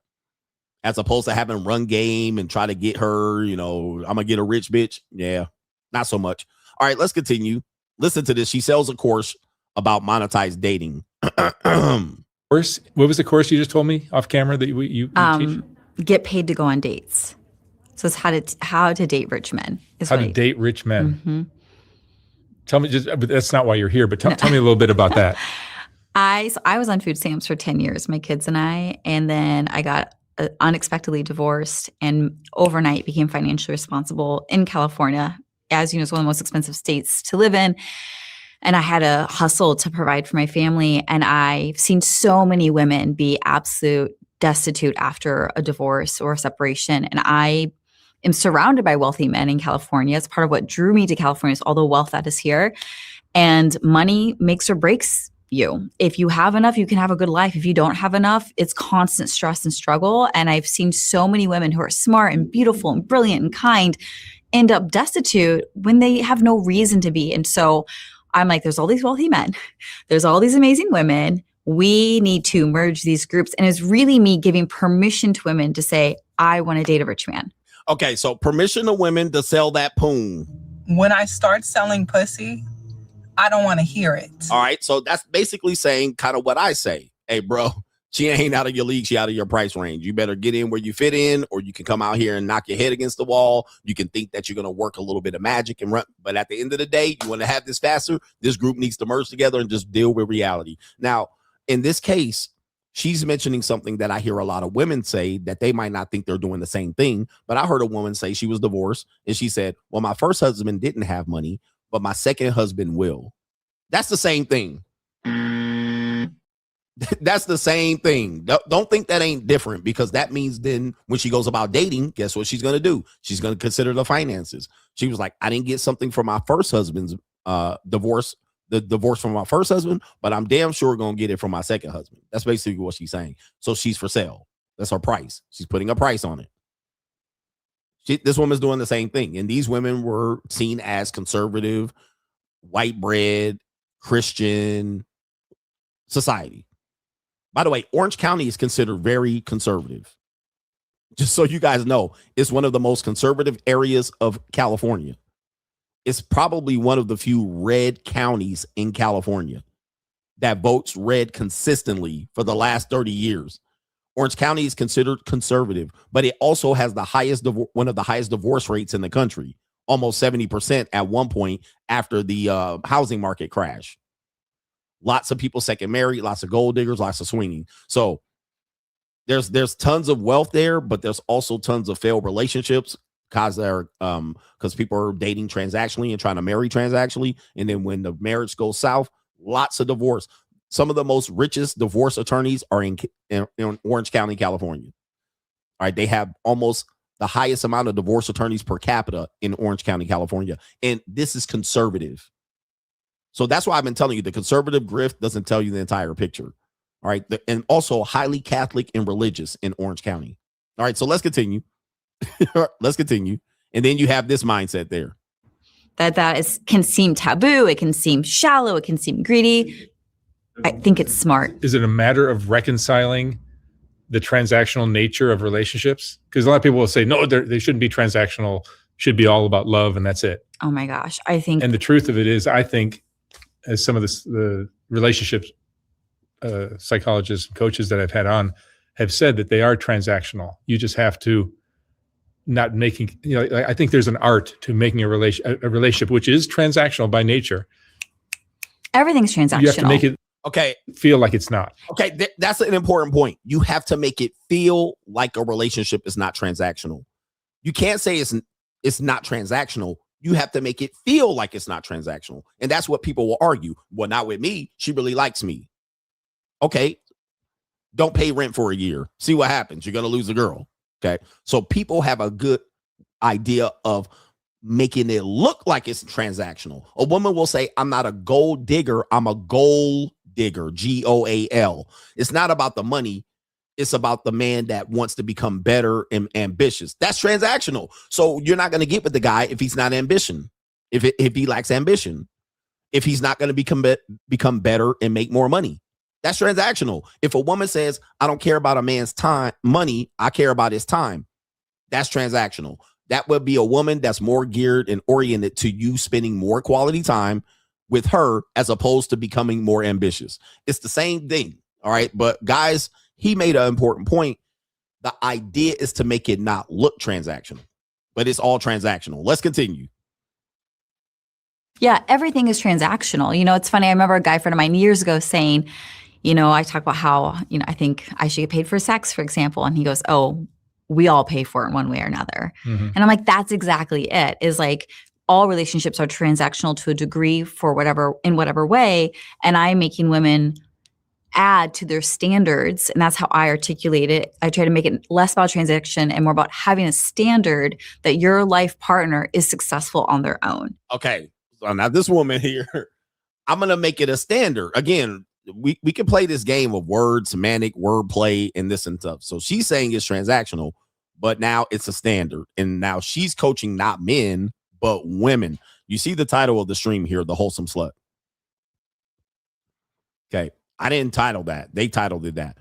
As opposed to having run game and try to get her, I'm going to get a rich bitch. Yeah, not so much. All right, let's continue. Listen to this. She sells a course about monetized dating. Course? What was the course you just told me off camera that you teach? Get paid to go on dates. So it's how to date rich men. How to date rich men. Mm-hmm. Tell me, but that's not why you're here, but tell me a little bit about that. I was on food stamps for 10 years, my kids and I, and then I got unexpectedly divorced and overnight became financially responsible in California. As you know, it's one of the most expensive states to live in. And I had to hustle to provide for my family. And I've seen so many women be absolute destitute after a divorce or a separation. And I am surrounded by wealthy men in California. It's part of what drew me to California is all the wealth that is here. And money makes or breaks you. If you have enough, you can have a good life. If you don't have enough, it's constant stress and struggle. And I've seen so many women who are smart and beautiful and brilliant and kind end up destitute when they have no reason to be. And so I'm like, there's all these wealthy men. There's all these amazing women. We need to merge these groups. And it's really me giving permission to women to say, I want to date a rich man. Okay, so permission to women to sell that poon. When I start selling pussy, I don't want to hear it. All right, so that's basically saying kind of what I say. Hey, bro, she ain't out of your league. She out of your price range. You better get in where you fit in, or you can come out here and knock your head against the wall. You can think that you're going to work a little bit of magic and run. But at the end of the day, you want to have this faster. This group needs to merge together and just deal with reality. Now, in this case, she's mentioning something that I hear a lot of women say that they might not think they're doing the same thing. But I heard a woman say she was divorced and she said, well, my first husband didn't have money, but my second husband will. That's the same thing. That's the same thing. Don't think that ain't different, because that means then when she goes about dating, guess what she's going to do? She's going to consider the finances. She was like, I didn't get something from my first husband's divorce, the divorce from my first husband, but I'm damn sure going to get it from my second husband. That's basically what she's saying. So she's for sale. That's her price. She's putting a price on it. This woman's doing the same thing. And these women were seen as conservative, white bread, Christian society. By the way, Orange County is considered very conservative. Just so you guys know, it's one of the most conservative areas of California. It's probably one of the few red counties in California that votes red consistently for the last 30 years. Orange County is considered conservative, but it also has the highest one of the highest divorce rates in the country, almost 70% at one point after the housing market crash. Lots of people second married, lots of gold diggers, lots of swinging. So there's tons of wealth there, but there's also tons of failed relationships because people are dating transactionally and trying to marry transactionally. And then when the marriage goes south, lots of divorce. Some of the most richest divorce attorneys are in Orange County, California. All right. They have almost the highest amount of divorce attorneys per capita in Orange County, California. And this is conservative. So that's why I've been telling you the conservative grift doesn't tell you the entire picture. All right. And also highly Catholic and religious in Orange County. All right. So let's continue. Let's continue. And then you have this mindset there. That can seem taboo. It can seem shallow. It can seem greedy. I think it's smart. Is it a matter of reconciling the transactional nature of relationships? Because a lot of people will say, no, they shouldn't be transactional, should be all about love, and that's it. Oh my gosh. I think. And the truth of it is, I think, as some of the relationships psychologists and coaches that I've had on have said, that they are transactional. You just have to not making, I think there's an art to making a relationship, which is transactional by nature. Everything's transactional. You have to make it feel like it's not. Okay, that's an important point. You have to make it feel like a relationship is not transactional. You can't say it's not transactional. You have to make it feel like it's not transactional. And that's what people will argue. Well, not with me. She really likes me. Okay. Don't pay rent for a year. See what happens. You're going to lose a girl. Okay. So people have a good idea of making it look like it's transactional. A woman will say, I'm not a gold digger, I'm a goal digger, GOAL. It's not about the money. It's about the man that wants to become better and ambitious. That's transactional. So you're not going to get with the guy if he's not ambition, if he lacks ambition, if he's not going to become better and make more money. That's transactional. If a woman says, I don't care about a man's money, I care about his time. That's transactional. That would be a woman that's more geared and oriented to you spending more quality time with her as opposed to becoming more ambitious. It's the same thing. All right. But guys, he made an important point. The idea is to make it not look transactional, but it's all transactional. Let's continue. Yeah, everything is transactional. You know, it's funny. I remember a guy friend of mine years ago saying, you know, I talk about how, you know, I think I should get paid for sex, for example. And he goes, oh, we all pay for it in one way or another. And I'm like, that's exactly it, is like all relationships are transactional to a degree for in whatever way. And I'm making women add to their standards. And that's how I articulate it. I try to make it less about transaction and more about having a standard that your life partner is successful on their own. Okay. So now this woman here, I'm going to make it a standard. Again, we can play this game of word, semantic, wordplay, and this and stuff. So she's saying it's transactional, but now it's a standard. And now she's coaching not men, but women. You see the title of the stream here, The Wholesome Slut. Okay. I didn't title that. They titled it that.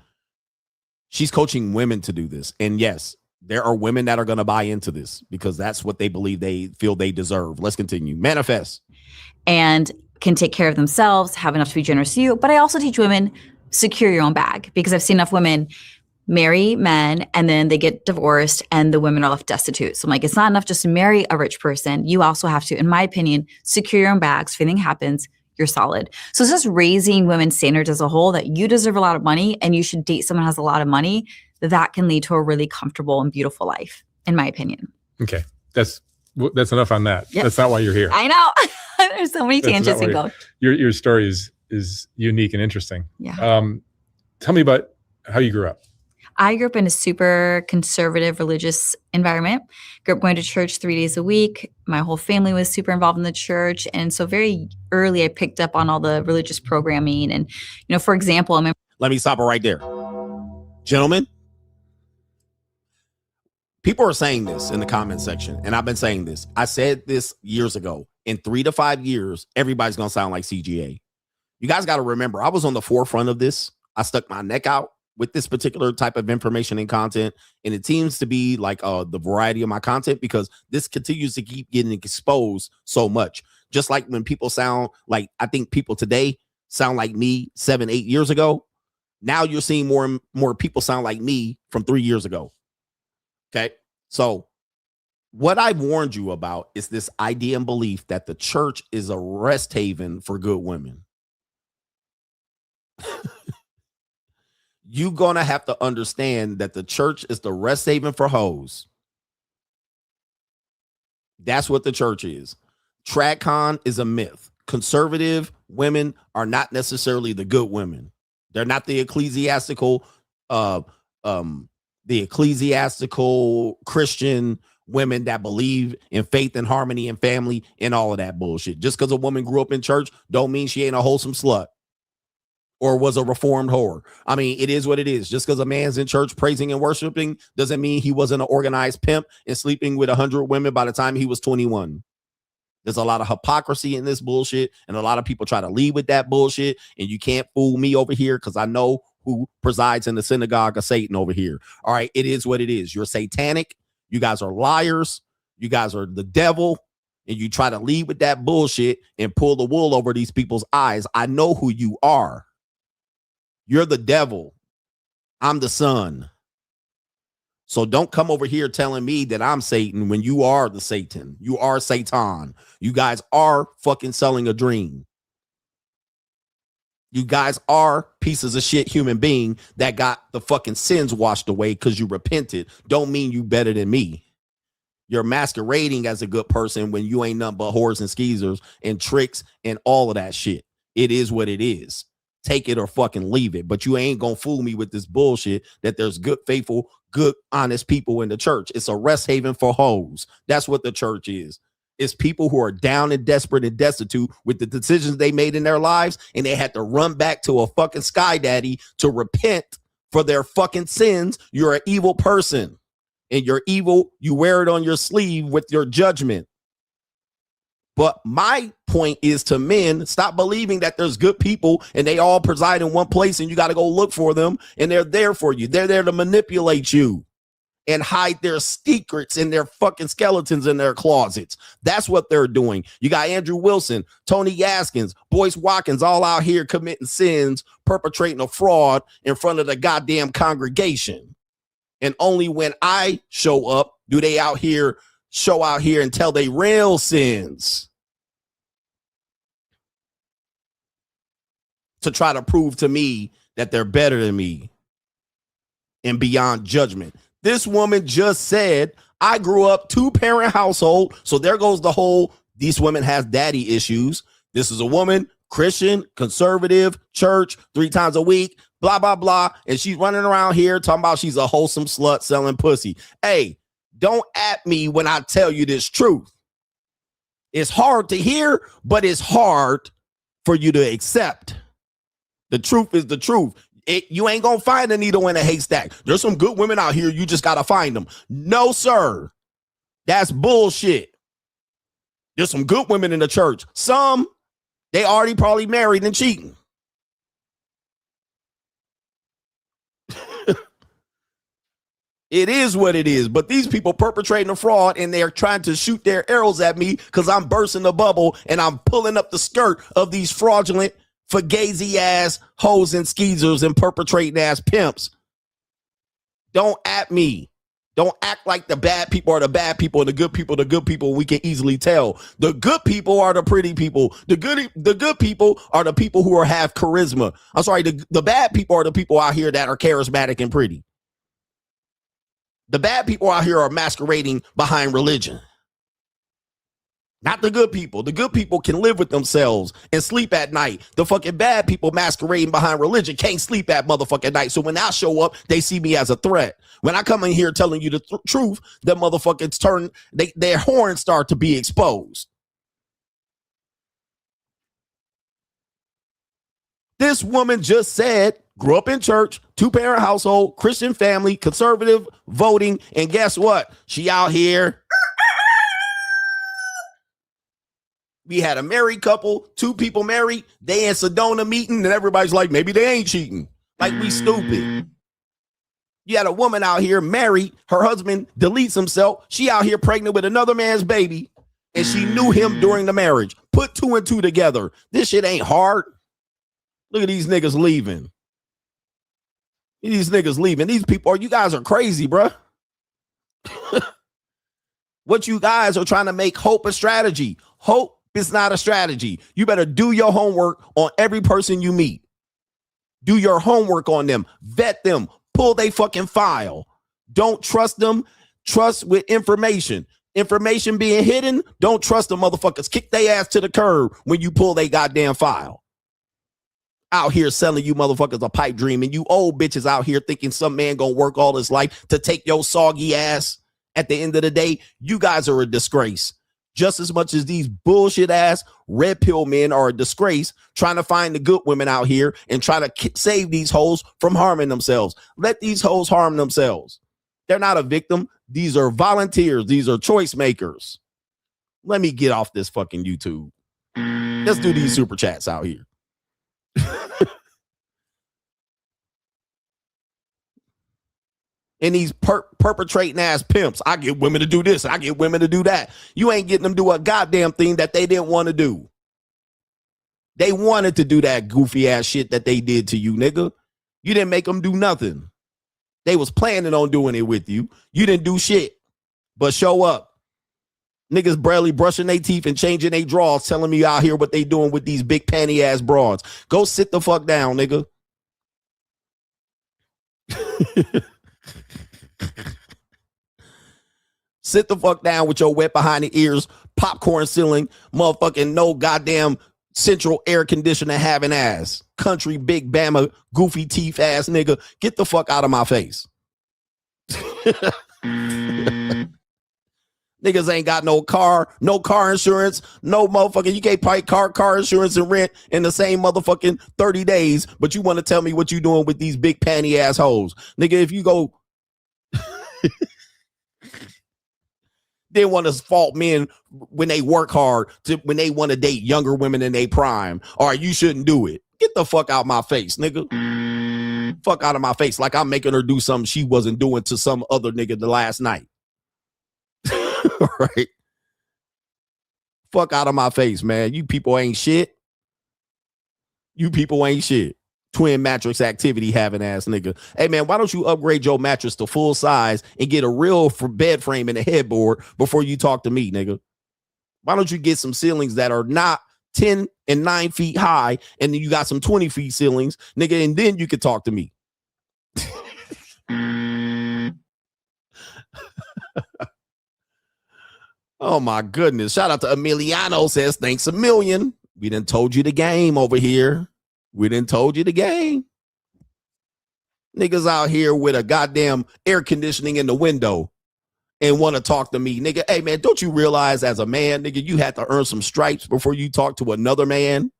She's coaching women to do this. And yes, there are women that are going to buy into this because that's what they believe they feel they deserve. Let's continue. Manifest. And can take care of themselves, have enough to be generous to you. But I also teach women, secure your own bag, because I've seen enough women marry men and then they get divorced and the women are left destitute. So I'm like, it's not enough just to marry a rich person. You also have to, in my opinion, secure your own bags. If anything happens, you're solid. So it's just raising women's standards as a whole, that you deserve a lot of money and you should date someone who has a lot of money. That can lead to a really comfortable and beautiful life, in my opinion. Okay. That's enough on that. Yep. That's not why you're here. I know. There's so many tangents to go. Your story is unique and interesting. Yeah. Tell me about how you grew up. I grew up in a super conservative religious environment. Grew up going to church 3 days a week. My whole family was super involved in the church. And so very early, I picked up on all the religious programming. And, you know, for example, let me stop it right there. Gentlemen, people are saying this in the comment section, and I've been saying this. I said this years ago. In 3 to 5 years, everybody's going to sound like CGA. You guys got to remember, I was on the forefront of this. I stuck my neck out with this particular type of information and content, and it seems to be like the variety of my content, because this continues to keep getting exposed so much. Just like when people sound like, I think people today sound like me 7, 8 years ago. Now you're seeing more and more people sound like me from 3 years ago. Okay. So what I've warned you about is this idea and belief that the church is a rest haven for good women. You're going to have to understand that the church is the rest haven for hoes. That's what the church is. TradCon is a myth. Conservative women are not necessarily the good women. They're not the ecclesiastical Christian women that believe in faith and harmony and family and all of that bullshit. Just because a woman grew up in church don't mean she ain't a wholesome slut or was a reformed whore. I mean, it is what it is. Just because a man's in church praising and worshiping doesn't mean he wasn't an organized pimp and sleeping with 100 women by the time he was 21. There's a lot of hypocrisy in this bullshit, and a lot of people try to lead with that bullshit, and you can't fool me over here because I know who presides in the synagogue of Satan over here. All right, it is what it is. You're satanic. You guys are liars. You guys are the devil, and you try to lead with that bullshit and pull the wool over these people's eyes. I know who you are. You're the devil. I'm the son. So don't come over here telling me that I'm Satan when you are the Satan. You are Satan. You guys are fucking selling a dream. You guys are pieces of shit human being that got the fucking sins washed away because you repented. Don't mean you better than me. You're masquerading as a good person when you ain't nothing but whores and skeezers and tricks and all of that shit. It is what it is. Take it or fucking leave it. But you ain't gonna fool me with this bullshit that there's good, faithful, good, honest people in the church. It's a rest haven for hoes. That's what the church is. It's people who are down and desperate and destitute with the decisions they made in their lives, and they had to run back to a fucking sky daddy to repent for their fucking sins. You're an evil person, and you're evil. You wear it on your sleeve with your judgment. But my point is to men, stop believing that there's good people and they all preside in one place and you got to go look for them and they're there for you. They're there to manipulate you and hide their secrets in their fucking skeletons in their closets. That's what they're doing. You got Andrew Wilson, Tony Gaskins, Boyce Watkins, all out here committing sins, perpetrating a fraud in front of the goddamn congregation. And only when I show up do they show out here and tell they real sins to try to prove to me that they're better than me and beyond judgment. This woman just said, I grew up 2-parent household. So there goes the whole, these women has daddy issues. This is a woman, Christian, conservative, church, 3 times a week, blah, blah, blah. And she's running around here talking about she's a wholesome slut selling pussy. Hey, don't at me when I tell you this truth. It's hard to hear, but it's hard for you to accept. The truth is the truth. You ain't gonna find a needle in a haystack. There's some good women out here. You just gotta find them. No, sir. That's bullshit. There's some good women in the church. Some, they already probably married and cheating. It is what it is. But these people perpetrating a fraud and they're trying to shoot their arrows at me because I'm bursting the bubble and I'm pulling up the skirt of these fraudulent, fugazi ass hoes and skeezers and perpetrating ass pimps. Don't at me. Don't act like the bad people are the bad people and the good people we can easily tell. The good people are the pretty people. The good people are the people who have charisma. I'm sorry, the bad people are the people out here that are charismatic and pretty. The bad people out here are masquerading behind religion. Not the good people. The good people can live with themselves and sleep at night. The fucking bad people masquerading behind religion can't sleep at motherfucking night. So when I show up, they see me as a threat. When I come in here telling you the truth, the motherfuckers turn, their horns start to be exposed. This woman just said, grew up in church, 2-parent household, Christian family, conservative voting, and guess what? She out here. We had a married couple, 2 people married. They in Sedona meeting, and everybody's like, maybe they ain't cheating. Like, we stupid. You had a woman out here married. Her husband deletes himself. She out here pregnant with another man's baby, and she knew him during the marriage. Put 2 and 2 together. This shit ain't hard. Look at these niggas leaving. These niggas leaving. These people you guys are crazy, bruh. What you guys are trying to make hope a strategy. Hope is not a strategy. You better do your homework on every person you meet. Do your homework on them. Vet them. Pull they fucking file. Don't trust them. Trust with information. Information being hidden. Don't trust them motherfuckers. Kick their ass to the curb when you pull they goddamn file. Out here selling you motherfuckers a pipe dream, and you old bitches out here thinking some man gonna work all his life to take your soggy ass. At the end of the day, you guys are a disgrace. Just as much as these bullshit ass red pill men are a disgrace, trying to find the good women out here and try to save these hoes from harming themselves. Let these hoes harm themselves. They're not a victim. These are volunteers. These are choice makers. Let me get off this fucking YouTube. Let's do these super chats out here. And these perpetrating ass pimps. I get women to do this. I get women to do that. You ain't getting them to do a goddamn thing that they didn't want to do. They wanted to do that goofy ass shit that they did to you, nigga. You didn't make them do nothing. They was planning on doing it with you. You didn't do shit but show up. Niggas barely brushing their teeth and changing their drawers, telling me out here what they doing with these big panty ass broads. Go sit the fuck down, nigga. Sit the fuck down with your wet behind the ears, popcorn ceiling, motherfucking no goddamn central air conditioner having ass. Country big Bama goofy teeth ass nigga. Get the fuck out of my face. Niggas ain't got no car insurance, no motherfucking, you can't pay car insurance and rent in the same motherfucking 30 days, but you want to tell me what you doing with these big panty assholes. Nigga, if you go, they want to fault men when they work hard, when they want to date younger women in their prime. All right, you shouldn't do it. Get the fuck out my face, nigga. Fuck out of my face, like I'm making her do something she wasn't doing to some other nigga the last night. Right? Fuck out of my face, man. You people ain't shit. You people ain't shit. Twin mattress activity having ass nigga. Hey man, why don't you upgrade your mattress to full size and get a real bed frame and a headboard before you talk to me, nigga? Why don't you get some ceilings that are not 10 and 9 feet high, and then you got some 20 feet ceilings, nigga, and then you can talk to me. Oh my goodness. Shout out to Emiliano, says thanks a million. We done told you the game over here. We done told you the game. Niggas out here with a goddamn air conditioning in the window and want to talk to me. Nigga, hey man, don't you realize as a man, nigga, you had to earn some stripes before you talk to another man?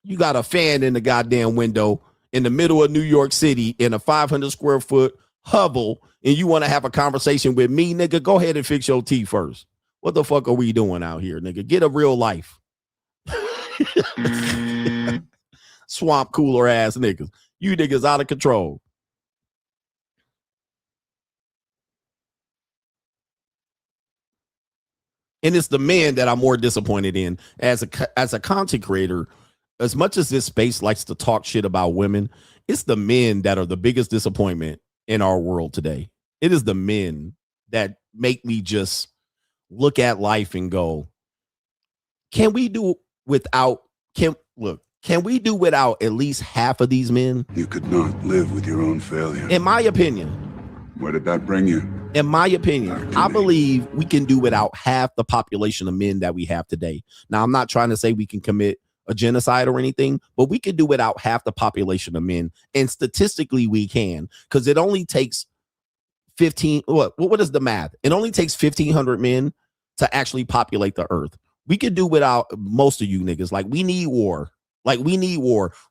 You got a fan in the goddamn window in the middle of New York City in a 500 square foot hovel, and you want to have a conversation with me, nigga? Go ahead and fix your tea first. What the fuck are we doing out here, nigga? Get a real life. Swamp cooler ass niggas. You niggas out of control. And it's the men that I'm more disappointed in. As a content creator, as much as this space likes to talk shit about women, it's the men that are the biggest disappointment in our world today. It is the men that make me just look at life and go, can we do without at least half of these men? You could not live with your own failure. In my opinion. Where did that bring you? In my opinion, I believe we can do without half the population of men that we have today. Now, I'm not trying to say we can commit a genocide or anything, but we could do without half the population of men. And statistically, we can, because it only takes 15. What is the math? It only takes 1,500 men to actually populate the earth. We could do without most of you niggas. Like, we need war.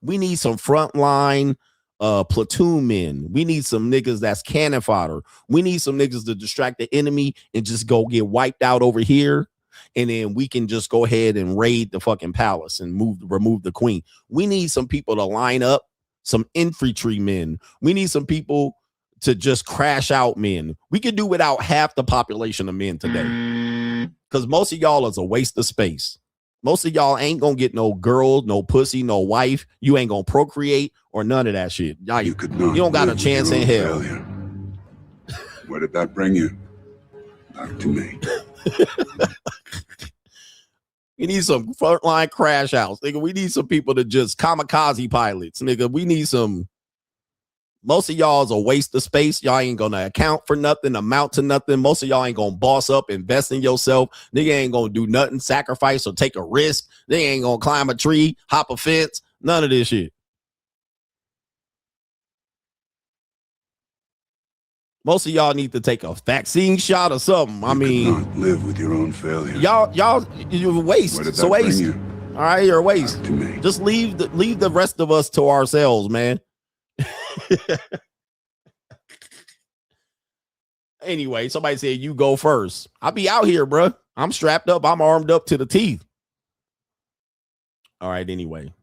We need some frontline platoon men. We need some niggas that's cannon fodder. We need some niggas to distract the enemy and just go get wiped out over here. And then we can just go ahead and raid the fucking palace and remove the queen. We need some people to line up, some infantry men. We need some people to just crash out men. We could do without half the population of men today. Because most of y'all is a waste of space. Most of y'all ain't gonna get no girl, no pussy, no wife. You ain't gonna procreate or none of that shit. Y'all, you don't got a chance in hell. Failure. Where did that bring you? Back to me. We need some frontline crash outs, nigga. We need some people to just kamikaze pilots, nigga. We need some. Most of y'all is a waste of space. Y'all ain't gonna account for nothing, amount to nothing. Most of y'all ain't gonna boss up, invest in yourself. Nigga ain't gonna do nothing, sacrifice or take a risk. They ain't gonna climb a tree, hop a fence, none of this shit. Most of y'all need to take a vaccine shot or something. I mean, could not live with your own failure. Y'all, you're a waste. It's a waste. All right, you're a waste. Just leave the rest of us to ourselves, man. Anyway, somebody said you go first. I'll be out here, bro. I'm strapped up. I'm armed up to the teeth. All right, anyway.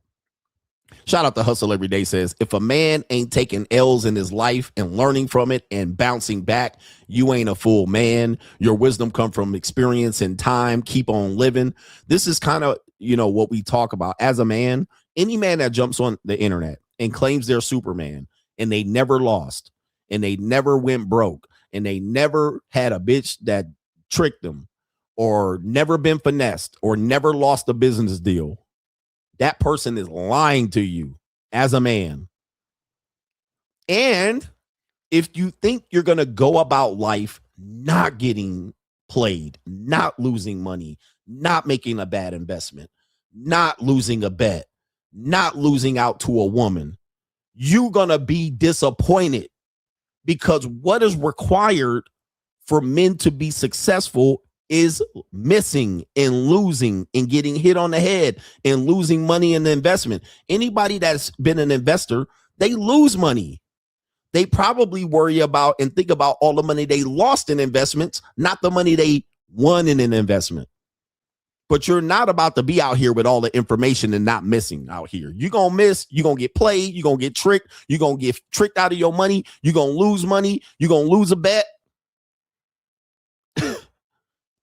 Shout out to Hustle Every Day says, if a man ain't taking L's in his life and learning from it and bouncing back, you ain't a full man. Your wisdom come from experience and time. Keep on living. This is kind of, what we talk about as a man. Any man that jumps on the internet and claims they're Superman and they never lost and they never went broke and they never had a bitch that tricked them or never been finessed or never lost a business deal, that person is lying to you as a man. And if you think you're going to go about life not getting played, not losing money, not making a bad investment, not losing a bet, not losing out to a woman, you're going to be disappointed, because what is required for men to be successful is missing and losing and getting hit on the head and losing money in the investment. Anybody that's been an investor, they lose money. They probably worry about and think about all the money they lost in investments, not the money they won in an investment. But you're not about to be out here with all the information and not missing out here. You're going to miss. You're going to get played. You're going to get tricked. You're going to get tricked out of your money. You're going to lose money. You're going to lose a bet.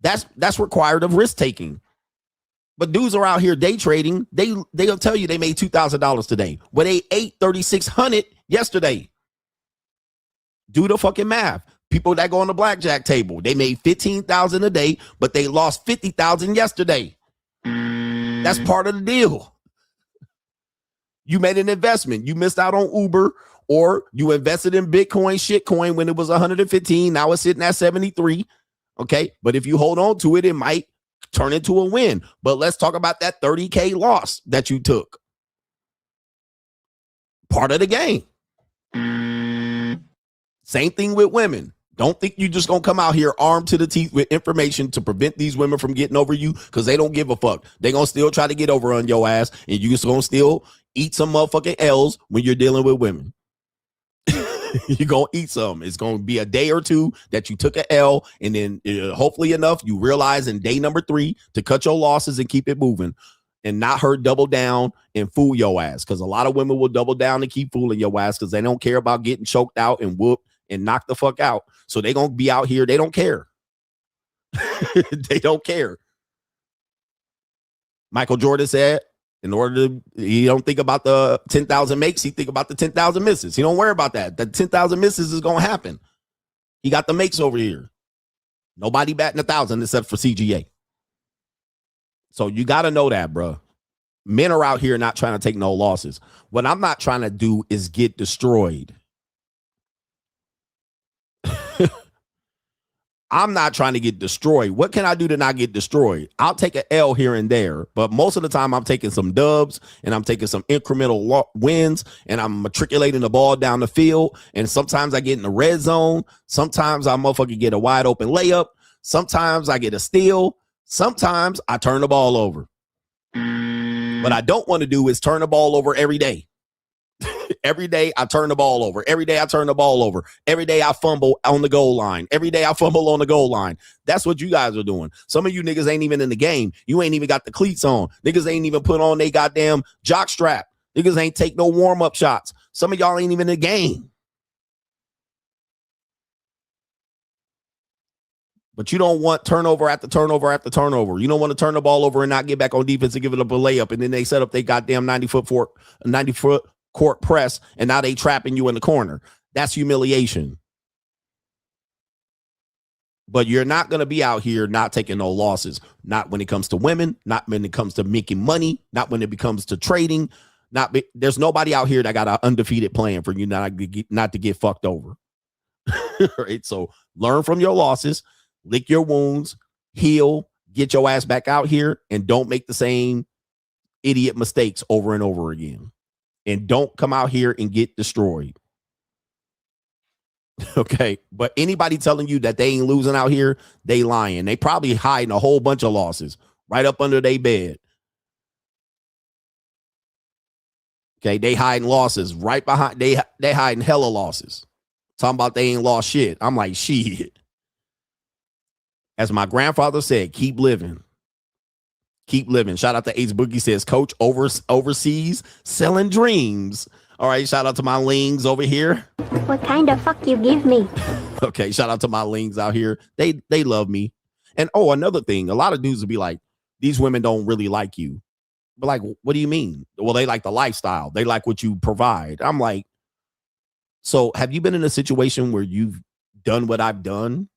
That's required of risk taking. But dudes are out here day trading. They'll tell you they made $2,000 today. Well, they ate $3,600 yesterday. Do the fucking math. People that go on the blackjack table, they made $15,000 a day, but they lost $50,000 yesterday. That's part of the deal. You made an investment. You missed out on Uber, or you invested in Bitcoin, shitcoin when it was 115. Now it's sitting at 73. Okay. But if you hold on to it, it might turn into a win. But let's talk about that 30K loss that you took. Part of the game. Same thing with women. Don't think you just gonna come out here armed to the teeth with information to prevent these women from getting over you, because they don't give a fuck. They gonna still try to get over on your ass, and you just gonna still eat some motherfucking L's when you're dealing with women. You're gonna eat some. It's gonna be a day or two that you took an L, and then hopefully enough you realize in day number 3 to cut your losses and keep it moving, and not her double down and fool your ass, because a lot of women will double down and keep fooling your ass because they don't care about getting choked out and whooped and knocked the fuck out. So they gonna be out here. They don't care. They don't care. Michael Jordan said, he don't think about the 10,000 makes, he think about the 10,000 misses. He don't worry about that. The 10,000 misses is gonna happen. He got the makes over here. Nobody batting 1,000 except for CGA. So you got to know that, bro. Men are out here not trying to take no losses. What I'm not trying to do is get destroyed. I'm not trying to get destroyed. What can I do to not get destroyed? I'll take an L here and there, but most of the time I'm taking some dubs and I'm taking some incremental wins, and I'm matriculating the ball down the field. And sometimes I get in the red zone. Sometimes I motherfucking get a wide open layup. Sometimes I get a steal. Sometimes I turn the ball over. What I don't want to do is turn the ball over every day. Every day I turn the ball over. Every day I turn the ball over. Every day I fumble on the goal line. Every day I fumble on the goal line. That's what you guys are doing. Some of you niggas ain't even in the game. You ain't even got the cleats on. Niggas ain't even put on they goddamn jock strap. Niggas ain't take no warm-up shots. Some of y'all ain't even in the game. But you don't want turnover after turnover after turnover. You don't want to turn the ball over and not get back on defense and give it up a layup, and then they set up they goddamn 90-foot court press, and now they trapping you in the corner. That's humiliation. But you're not going to be out here not taking no losses. Not when it comes to women, not when it comes to making money, not when it comes to trading. There's nobody out here that got an undefeated plan for you not to get fucked over. Right? So learn from your losses, lick your wounds, heal, get your ass back out here, and don't make the same idiot mistakes over and over again. And don't come out here and get destroyed. Okay. But anybody telling you that they ain't losing out here, they lying. They probably hiding a whole bunch of losses right up under their bed. Okay. They hiding losses right behind. They hiding hella losses. Talking about they ain't lost shit. I'm like, shit. As my grandfather said, keep living. Keep living. Shout out to Ace Boogie, says coach overseas selling dreams. All right. Shout out to my lings over here. What kind of fuck you give me? Okay. Shout out to my lings out here. They love me. And another thing, a lot of dudes will be like, these women don't really like you. But like, what do you mean? Well, they like the lifestyle. They like what you provide. I'm like, so have you been in a situation where you've done what I've done?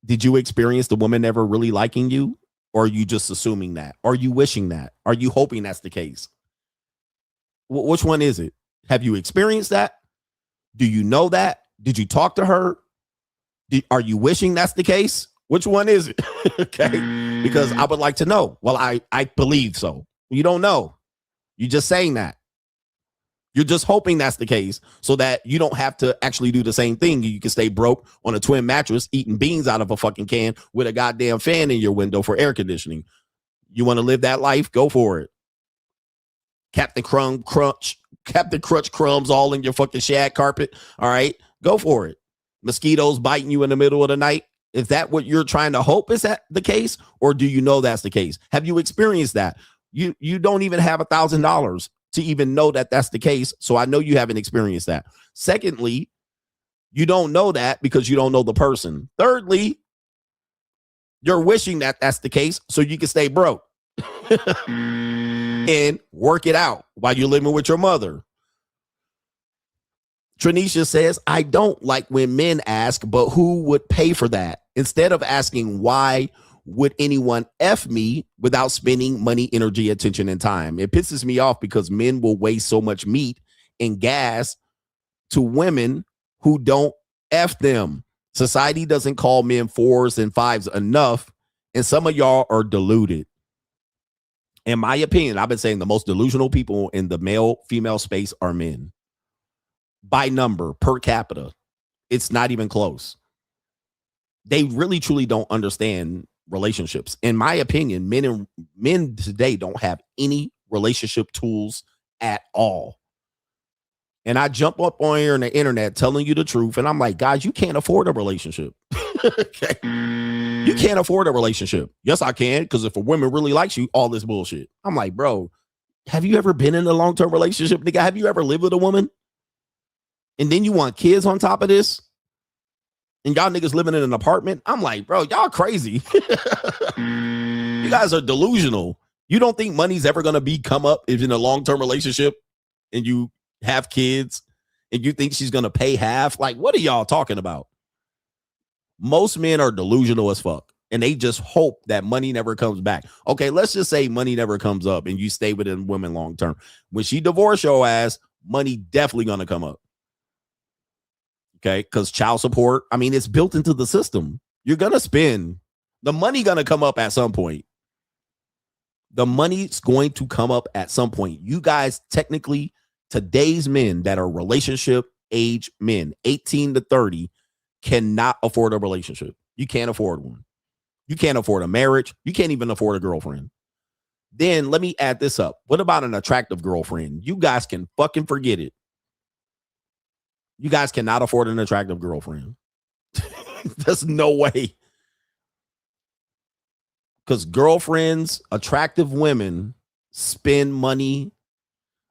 Did you experience the woman never really liking you? Or are you just assuming that? Are you wishing that? Are you hoping that's the case? Which one is it? Have you experienced that? Do you know that? Did you talk to her? Are you wishing that's the case? Which one is it? Okay. Because I would like to know. Well, I believe so. You don't know. You're just saying that. You're just hoping that's the case so that you don't have to actually do the same thing. You can stay broke on a twin mattress eating beans out of a fucking can with a goddamn fan in your window for air conditioning. You want to live that life? Go for it. Captain Crunch crumbs all in your fucking shag carpet. All right, go for it. Mosquitoes biting you in the middle of the night. Is that what you're trying to hope is that the case? Or do you know that's the case? Have you experienced that? You don't even have $1,000 to even know that that's the case. So I know you haven't experienced that. Secondly, you don't know that because you don't know the person. Thirdly, you're wishing that that's the case so you can stay broke and work it out while you're living with your mother. Tranisha says, I don't like when men ask, but who would pay for that? Instead of asking, why would anyone F me without spending money, energy, attention, and time? It pisses me off because men will waste so much meat and gas to women who don't F them. Society doesn't call men 4s and 5s enough, and some of y'all are deluded. In my opinion, I've been saying the most delusional people in the male-female space are men. By number, per capita, it's not even close. They really, truly don't understand relationships. In my opinion, men today don't have any relationship tools at all. And I jump up on here on the internet telling you the truth, and I'm like, guys, you can't afford a relationship. Okay. You can't afford a relationship. Yes, I can, because if a woman really likes you, all this bullshit. I'm like, bro, have you ever been in a long-term relationship? Nigga, have you ever lived with a woman? And then you want kids on top of this? And y'all niggas living in an apartment? I'm like, bro, y'all crazy. You guys are delusional. You don't think money's ever going to come up if in a long-term relationship and you have kids and you think she's going to pay half? Like, what are y'all talking about? Most men are delusional as fuck. And they just hope that money never comes back. Okay, let's just say money never comes up and you stay with a woman long-term. When she divorce your ass, money definitely going to come up. Okay, because child support, I mean, it's built into the system. You're going to spend. The money going to come up at some point. The money's going to come up at some point. You guys, technically, today's men that are relationship age men, 18 to 30, cannot afford a relationship. You can't afford one. You can't afford a marriage. You can't even afford a girlfriend. Then let me add this up. What about an attractive girlfriend? You guys can fucking forget it. You guys cannot afford an attractive girlfriend. There's no way. Because girlfriends, attractive women, spend money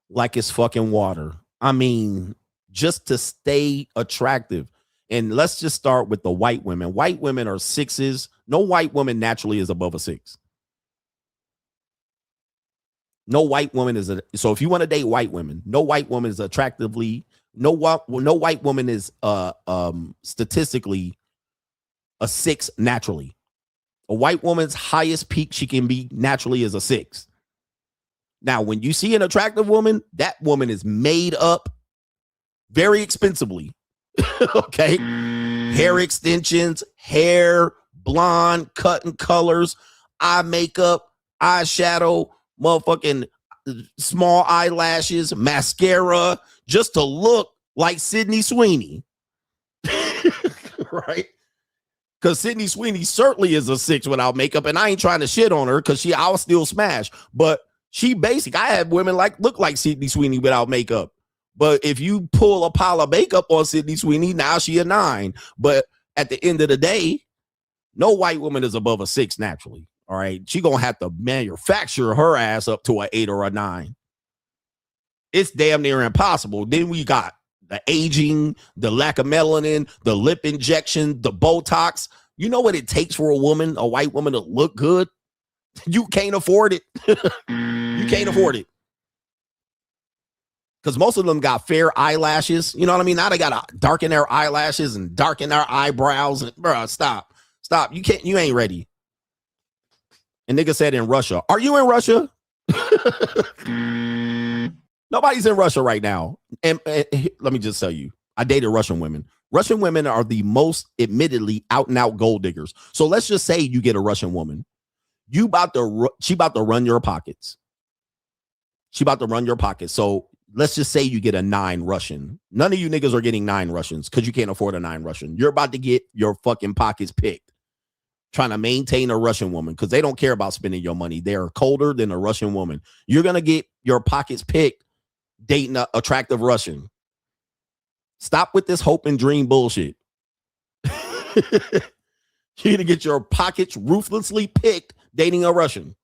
like it's fucking water. I mean, just to stay attractive. And let's just start with the white women. White women are 6s. No white woman naturally is above a 6. No white woman is so if you want to date white women, no white woman is attractively. No white woman is statistically a 6 naturally. A white woman's highest peak she can be naturally is a 6. Now, when you see an attractive woman, that woman is made up very expensively. Okay. Hair extensions, hair, blonde, cutting colors, eye makeup, eyeshadow, motherfucking small eyelashes, mascara, just to look like Sydney Sweeney. Right? Because Sydney Sweeney certainly is a 6 without makeup, and I ain't trying to shit on her because I'll still smash. But she basic. I have women look like Sydney Sweeney without makeup. But if you pull a pile of makeup on Sydney Sweeney, now she a 9. But at the end of the day, no white woman is above a 6 naturally. All right. She gonna have to manufacture her ass up to an 8 or a 9. It's damn near impossible. Then we got the aging, the lack of melanin, the lip injection, the Botox. You know what it takes for a white woman to look good? You can't afford it. You can't afford it. Because most of them got fair eyelashes. You know what I mean? Now they got to darken their eyelashes and darken their eyebrows. And, bro, stop. You ain't ready. And nigga said in Russia. Are you in Russia? Nobody's in Russia right now. And let me just tell you, I dated Russian women. Russian women are the most admittedly out and out gold diggers. So let's just say you get a Russian woman. She about to run your pockets. She about to run your pockets. So let's just say you get a 9 Russian. None of you niggas are getting 9 Russians because you can't afford a 9 Russian. You're about to get your fucking pockets picked trying to maintain a Russian woman because they don't care about spending your money. They are colder than a Russian woman. You're going to get your pockets picked dating an attractive Russian. Stop with this hope and dream bullshit. You're going to get your pockets ruthlessly picked dating a Russian.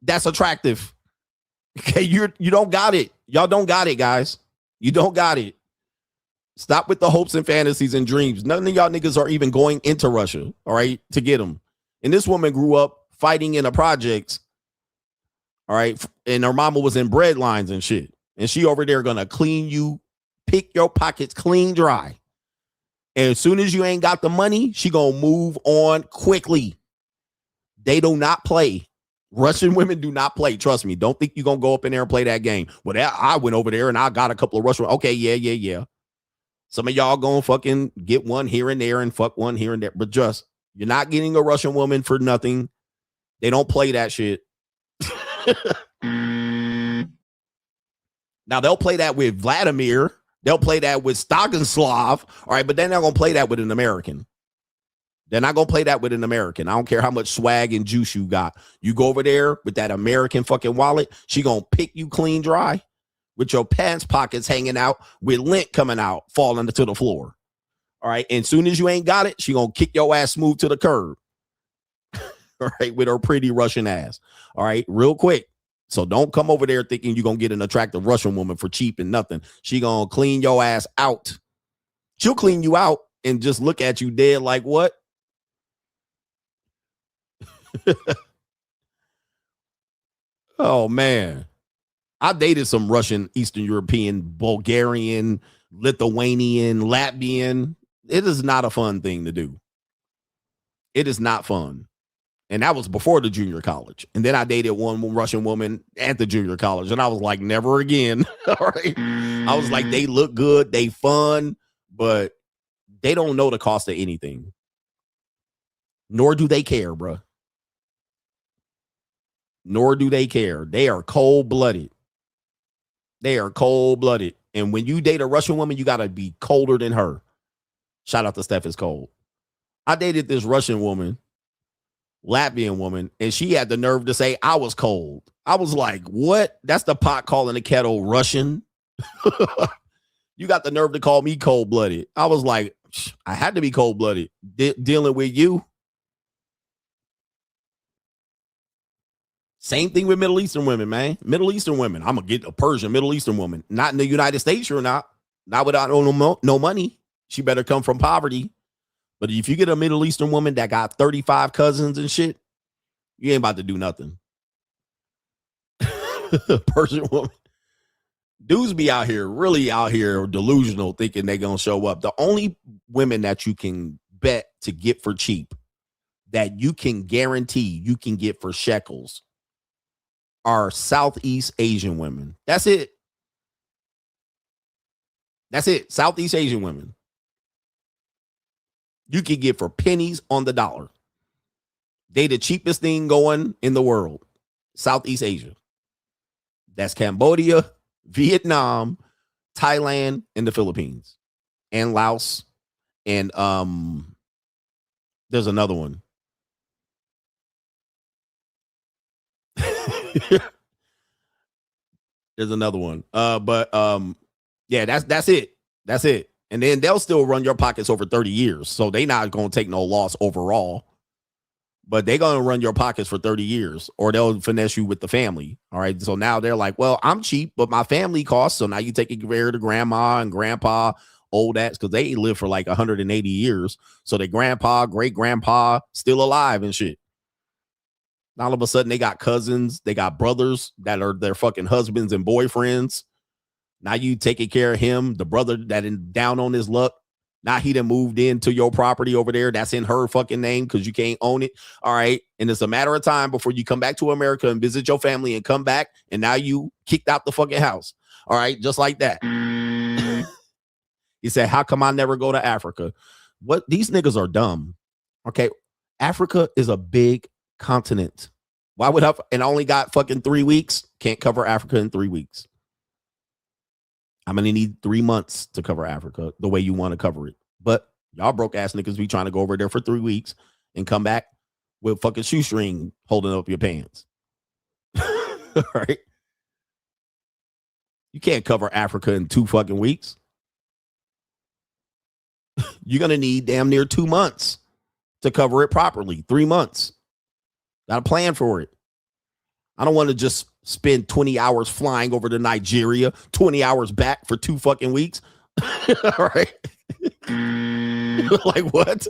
That's attractive. Okay, you don't got it. Y'all don't got it, guys. You don't got it. Stop with the hopes and fantasies and dreams. None of y'all niggas are even going into Russia, all right, to get them. And this woman grew up fighting in the projects, all right, and her mama was in bread lines and shit. And she over there gonna clean you, pick your pockets clean dry. And as soon as you ain't got the money, she gonna move on quickly. They do not play. Russian women do not play. Trust me. Don't think you're going to go up in there and play that game. Well, I went over there and I got a couple of Russian. Okay, yeah. Some of y'all going to fucking get one here and there and fuck one here and there. But just, you're not getting a Russian woman for nothing. They don't play that shit. Now, they'll play that with Vladimir. They'll play that with Stanislav. All right, but they're not going to play that with an American. They're not going to play that with an American. I don't care how much swag and juice you got. You go over there with that American fucking wallet, she going to pick you clean dry with your pants pockets hanging out with lint coming out, falling to the floor. All right. And as soon as you ain't got it, she going to kick your ass smooth to the curb. All right. With her pretty Russian ass. All right. Real quick. So don't come over there thinking you're going to get an attractive Russian woman for cheap and nothing. She going to clean your ass out. She'll clean you out and just look at you dead like what? Oh man, I dated some Russian, Eastern European, Bulgarian, Lithuanian, Latvian. It is not a fun thing to do. It is not fun. And that was before the junior college. And then I dated one Russian woman at the junior college. And I was like, never again. All right. I was like, they look good. They fun, but they don't know the cost of anything. Nor do they care, bro. Nor do they care. They are cold-blooded. They are cold-blooded. And when you date a Russian woman, you got to be colder than her. Shout out to Steph is cold. I dated this Russian woman, Latvian woman, and she had the nerve to say I was cold. I was like, what? That's the pot calling the kettle Russian. You got the nerve to call me cold-blooded. I was like, I had to be cold-blooded dealing with you. Same thing with Middle Eastern women, man. Middle Eastern women. I'm going to get a Persian Middle Eastern woman. Not in the United States or not. Not without no money. She better come from poverty. But if you get a Middle Eastern woman that got 35 cousins and shit, you ain't about to do nothing. Persian woman. Dudes be out here, really out here delusional, thinking they going to show up. The only women that you can bet to get for cheap, that you can guarantee you can get for shekels, are Southeast Asian women. That's it. That's it. Southeast Asian women. You can get for pennies on the dollar. They the cheapest thing going in the world. Southeast Asia. That's Cambodia, Vietnam, Thailand, and the Philippines. And Laos. And there's another one. There's another one. Yeah, that's it. That's it. And then they'll still run your pockets over 30 years. So they not going to take no loss overall. But they're going to run your pockets for 30 years, or they'll finesse you with the family. All right. So now they're like, well, I'm cheap, but my family costs. So now you take care of the grandma and grandpa, old ass, because they live for like 180 years. So their grandpa, great grandpa, still alive and shit. All of a sudden, they got cousins, they got brothers that are their fucking husbands and boyfriends. Now you taking care of him, the brother that is down on his luck. Now he done moved into your property over there. That's in her fucking name because you can't own it. All right. And it's a matter of time before you come back to America and visit your family and come back. And now you kicked out the fucking house. All right. Just like that. He said, how come I never go to Africa? What? These niggas are dumb. Okay. Africa is a big continent. Why would I? And I only got fucking 3 weeks. Can't cover Africa in 3 weeks. I'm going to need 3 months to cover Africa the way you want to cover it. But y'all broke ass niggas be trying to go over there for 3 weeks and come back with fucking shoestring holding up your pants. All right. You can't cover Africa in 2 fucking weeks. You're going to need damn near 2 months to cover it properly. 3 months. Got a plan for it. I don't want to just spend 20 hours flying over to Nigeria, 20 hours back for 2 fucking weeks. All right. Like what?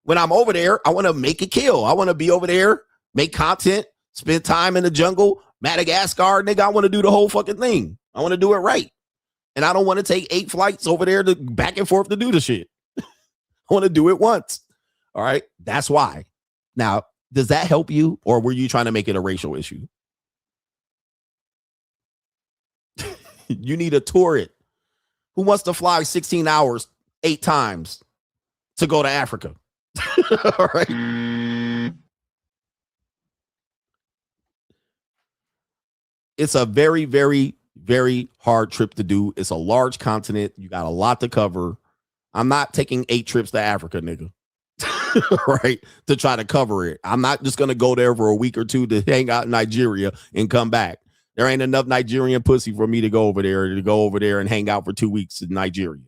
When I'm over there, I want to make it kill. I want to be over there, make content, spend time in the jungle, Madagascar, nigga. I want to do the whole fucking thing. I want to do it right. And I don't want to take 8 flights over there to back and forth to do the shit. I want to do it once. All right. That's why. Now, does that help you, or were you trying to make it a racial issue? You need a turret. Who wants to fly 16 hours 8 times to go to Africa? All right. It's a very, very, very hard trip to do. It's a large continent. You got a lot to cover. I'm not taking 8 trips to Africa, nigga. Right? To try to cover it. I'm not just going to go there for a week or 2 to hang out in Nigeria and come back. There ain't enough Nigerian pussy for me to go over there and hang out for 2 weeks in Nigeria.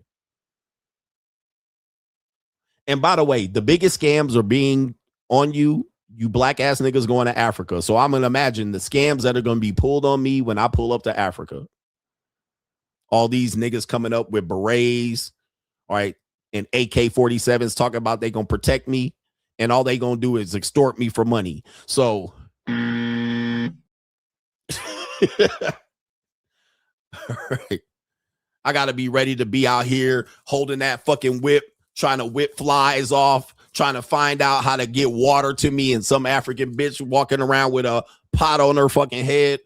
And by the way, the biggest scams are being on you black ass niggas going to Africa. So I'm going to imagine the scams that are going to be pulled on me when I pull up to Africa. All these niggas coming up with berets, all right, and AK-47s talking about they going to protect me, and all they going to do is extort me for money. So all right. I got to be ready to be out here holding that fucking whip, trying to whip flies off, trying to find out how to get water to me, and some African bitch walking around with a pot on her fucking head.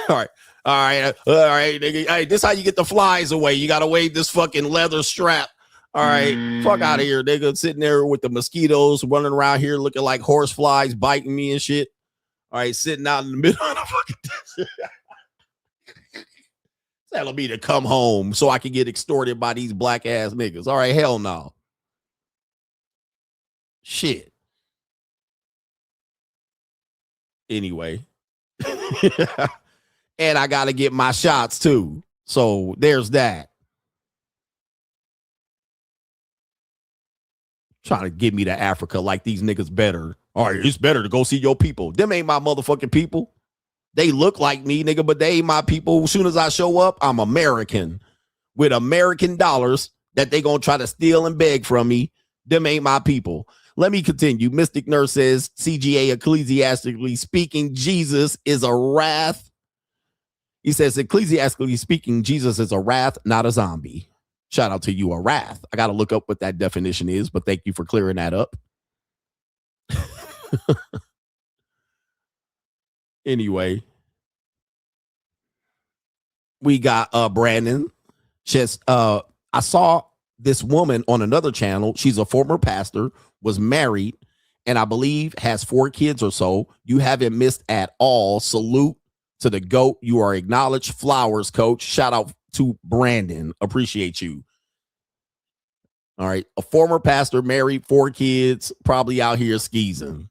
All right. Nigga. Hey, this is how you get the flies away. You got to wave this fucking leather strap. All right. Fuck out of here, nigga. Sitting there with the mosquitoes running around here looking like horse flies biting me and shit. All right. Sitting out in the middle of the fucking desert. Telling me to come home so I can get extorted by these black ass niggas. All right. Hell no. Shit. Anyway. And I got to get my shots too. So there's that. Trying to get me to Africa like these niggas better. All right, it's better to go see your people. Them ain't my motherfucking people. They look like me, nigga, but they ain't my people. As soon as I show up, I'm American with American dollars that they gonna try to steal and beg from me. Them ain't my people. Let me continue. Mystic Nurse says, CGA, ecclesiastically speaking, Jesus is a wrath. He says, ecclesiastically speaking, Jesus is a wrath, not a zombie. Shout out to you, a wrath. I got to look up what that definition is, but thank you for clearing that up. Anyway, we got Brandon. Just I saw this woman on another channel. She's a former pastor, was married, and I believe has 4 kids or so. You haven't missed at all. Salute to the GOAT. You are acknowledged. Flowers, coach. Shout out to Brandon. Appreciate you. All right. A former pastor, married, 4 kids, probably out here skeezing.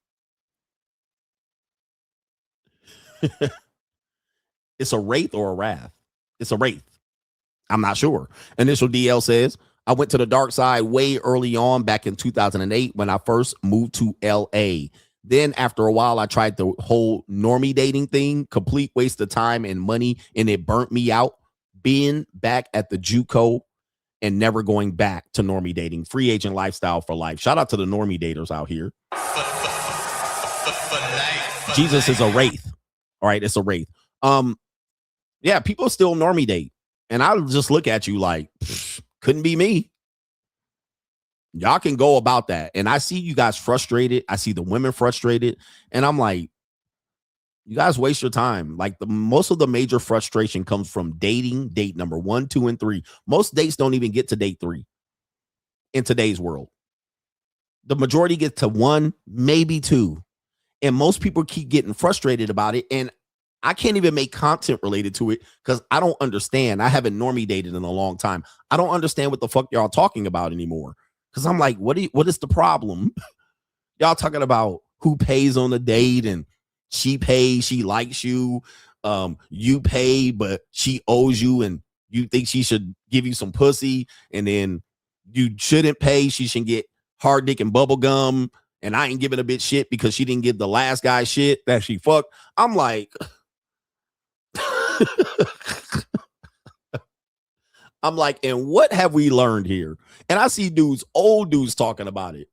It's a wraith or a wrath? It's a wraith. I'm not sure. Initial DL says, I went to the dark side way early on back in 2008 when I first moved to LA. Then after a while, I tried the whole normie dating thing, complete waste of time and money, and it burnt me out. Being back at the JUCO and never going back to normie dating. Free agent lifestyle for life. Shout out to the normie daters out here. Jesus is a wraith. All right, it's a wraith. Yeah, people still normie date. And I'll just look at you like, couldn't be me. Y'all can go about that. And I see you guys frustrated. I see the women frustrated. And I'm like, you guys waste your time. Like most of the major frustration comes from dating, date number 1, 2, and 3. Most dates don't even get to date 3 in today's world. The majority get to 1, maybe 2. And most people keep getting frustrated about it. And I can't even make content related to it because I don't understand. I haven't normie dated in a long time. I don't understand what the fuck y'all talking about anymore. Because I'm like, what is the problem? Y'all talking about who pays on the date and she pays, she likes you, you pay, but she owes you and you think she should give you some pussy, and then you shouldn't pay. She should get hard dick and bubble gum, and I ain't giving a bitch shit because she didn't give the last guy shit that she fucked. I'm like, and what have we learned here? And I see old dudes talking about it.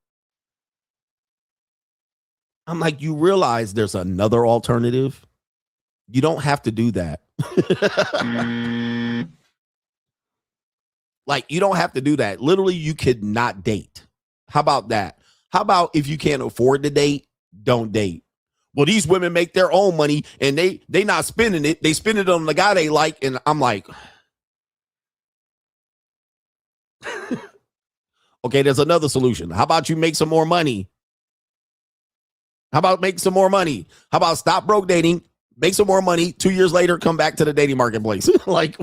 I'm like, you realize there's another alternative? You don't have to do that. Like, you don't have to do that. Literally, you could not date. How about that? How about if you can't afford to date, don't date? Well, these women make their own money and they not spending it. They spend it on the guy they like. And I'm like, okay, there's another solution. How about you make some more money? How about make some more money? How about stop broke dating, make some more money, 2 years later, come back to the dating marketplace? Like,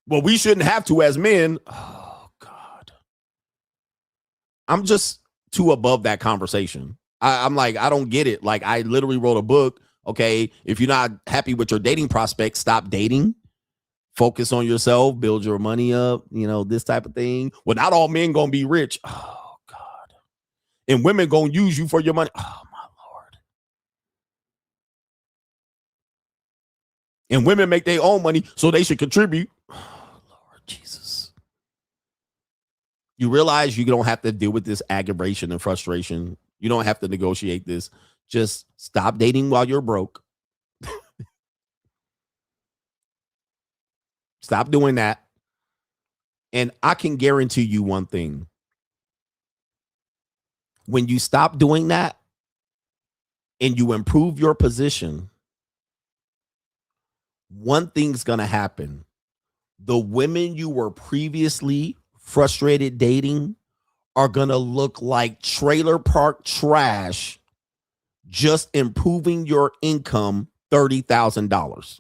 well, we shouldn't have to as men. Oh, God. I'm just too above that conversation. I'm like, I don't get it. Like, I literally wrote a book. Okay, if you're not happy with your dating prospects, stop dating. Focus on yourself, build your money up, this type of thing. Well, not all men gonna be rich. Oh, God. And women gonna use you for your money. Oh, my Lord. And women make their own money, so they should contribute. Oh, Lord Jesus. You realize you don't have to deal with this aggravation and frustration. You don't have to negotiate this. Just stop dating while you're broke. Stop doing that. And I can guarantee you one thing. When you stop doing that and you improve your position, one thing's going to happen. The women you were previously frustrated dating are going to look like trailer park trash, just improving your income $30,000.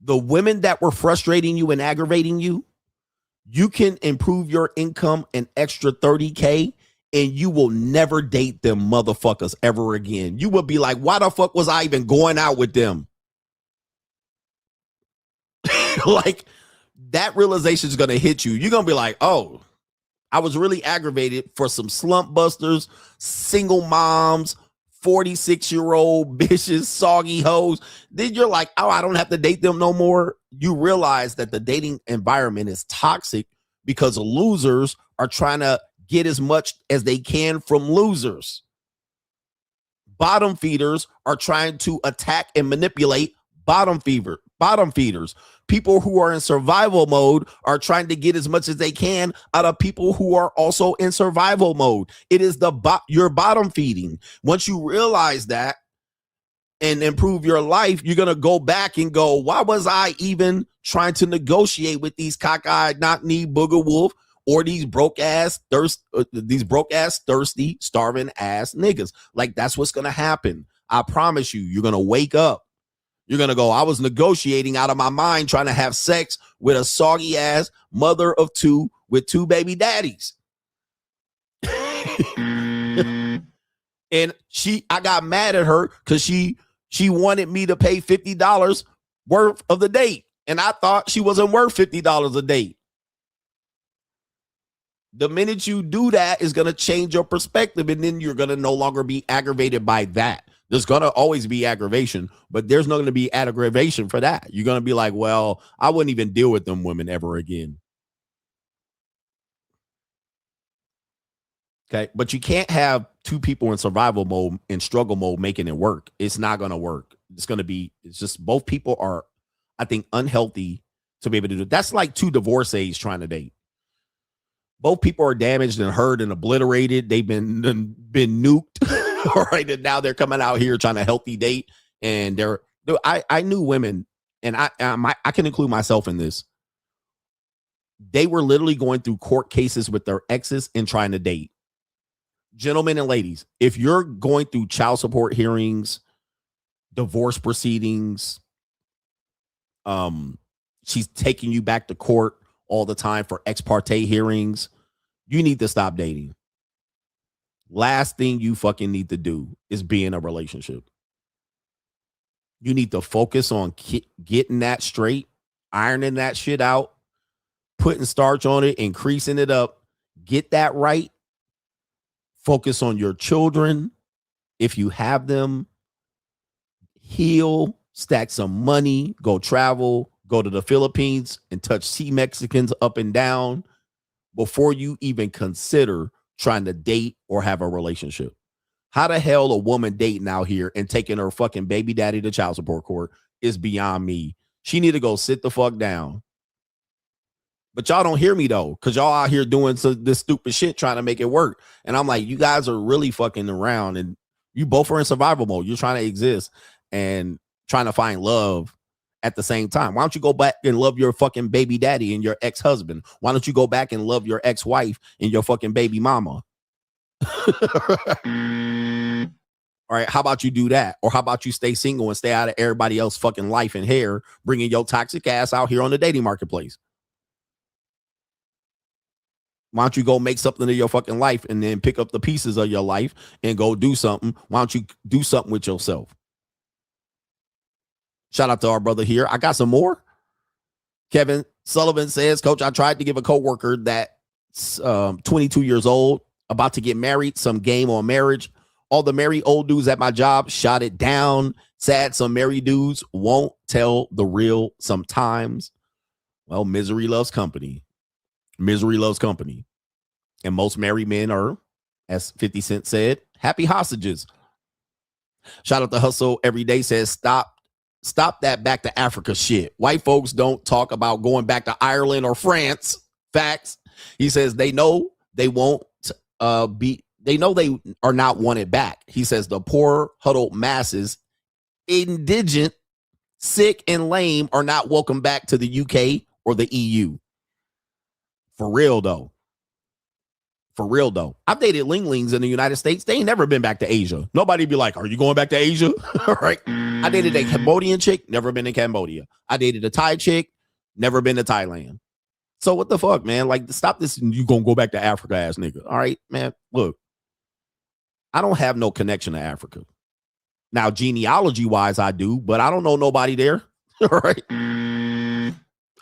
The women that were frustrating you and aggravating you, you can improve your income an extra 30K and you will never date them motherfuckers ever again. You will be like, why the fuck was I even going out with them? Like, that realization is going to hit you. You're going to be like, oh, I was really aggravated for some slump busters, single moms, 46-year-old bitches, soggy hoes. Then you're like, oh, I don't have to date them no more. You realize that the dating environment is toxic because losers are trying to get as much as they can from losers. Bottom feeders are trying to attack and manipulate bottom feeders. People who are in survival mode are trying to get as much as they can out of people who are also in survival mode. It is your bottom feeding. Once you realize that and improve your life, you're going to go back and go, why was I even trying to negotiate with these cockeyed, knock-knee booger wolf or these broke ass thirsty, starving ass niggas? Like, that's what's going to happen. I promise you, you're going to wake up. You're going to go, I was negotiating out of my mind trying to have sex with a soggy ass mother of two with two baby daddies. And I got mad at her because she wanted me to pay $50 worth of the date. And I thought she wasn't worth $50 a date. The minute you do that is going to change your perspective, and then you're going to no longer be aggravated by that. There's going to always be aggravation, but there's not going to be aggravation for that. You're going to be like, well, I wouldn't even deal with them women ever again. Okay. But you can't have two people in survival mode and struggle mode making it work. It's not going to work. It's just both people are, I think, unhealthy to be able to do it. That's like two divorcees trying to date. Both people are damaged and hurt and obliterated. They've been nuked. All right, and now they're coming out here trying to healthy date, and I knew women, and I can include myself in this. They were literally going through court cases with their exes and trying to date. gentlemen and ladies, if you're going through child support hearings, divorce proceedings, she's taking you back to court all the time for ex parte hearings, you need to stop dating. Last thing you fucking need to do is be in a relationship. You need to focus on getting that straight, ironing that shit out, putting starch on it, increasing it up, get that right. Focus on your children. If you have them, heal, stack some money, go travel, go to the Philippines and touch sea Mexicans up and down before you even consider trying to date or have a relationship. How the hell a woman dating out here and taking her fucking baby daddy to child support court is beyond me. She need to go sit the fuck down. But y'all don't hear me though, because y'all out here doing this stupid shit trying to make it work. And I'm like, you guys are really fucking around and you both are in survival mode. You're trying to exist and trying to find love at the same time. Why don't you go back and love your fucking baby daddy and your ex-husband? Why don't you go back and love your ex-wife and your fucking baby mama? All right, how about you do that? Or how about you stay single and stay out of everybody else's fucking life and hair, bringing your toxic ass out here on the dating marketplace? Why don't you go make something of your fucking life and then pick up the pieces of your life and go do something? Why don't you do something with yourself? Shout out to our brother here. I got some more. Kevin Sullivan says, Coach, I tried to give a coworker that's 22 years old, about to get married, some game on marriage. All the married old dudes at my job shot it down. Sad some married dudes won't tell the real sometimes. Well, misery loves company. Misery loves company. And most married men are, as 50 Cent said, happy hostages. Shout out to Hustle Every Day says, stop that back to Africa shit. White folks don't talk about going back to Ireland or France. Facts. He says they know they won't they know they are not wanted back. He says the poor huddled masses, indigent, sick, and lame are not welcome back to the UK or the EU. For real though. For real though. I've dated linglings in the United States. They ain't never been back to Asia. Nobody be like, are you going back to Asia? All right. I dated a Cambodian chick, never been in Cambodia. I dated a Thai chick, never been to Thailand. So what the fuck, man? Like, stop this. You gonna go back to Africa ass nigga. All right, man. Look, I don't have no connection to Africa. Now, genealogy wise, I do, but I don't know nobody there. All right.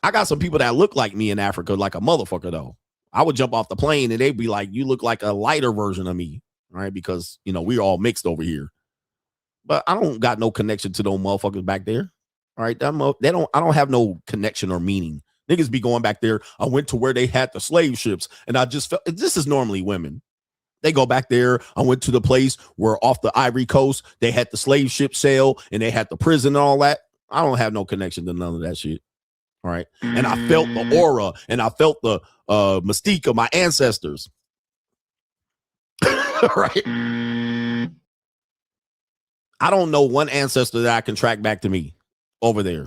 I got some people that look like me in Africa, like a motherfucker, though. I would jump off the plane and they'd be like, you look like a lighter version of me. All right. Because, you know, we're all mixed over here. But I don't got no connection to those motherfuckers back there. All right. I don't have no connection or meaning. Niggas be going back there. I went to where they had the slave ships and I just felt this is normally women. They go back there. I went to the place where off the Ivory Coast, they had the slave ship sail and they had the prison and all that. I don't have no connection to none of that shit. All right. And I felt the aura and I felt the mystique of my ancestors. All right. I don't know one ancestor that I can track back to me over there.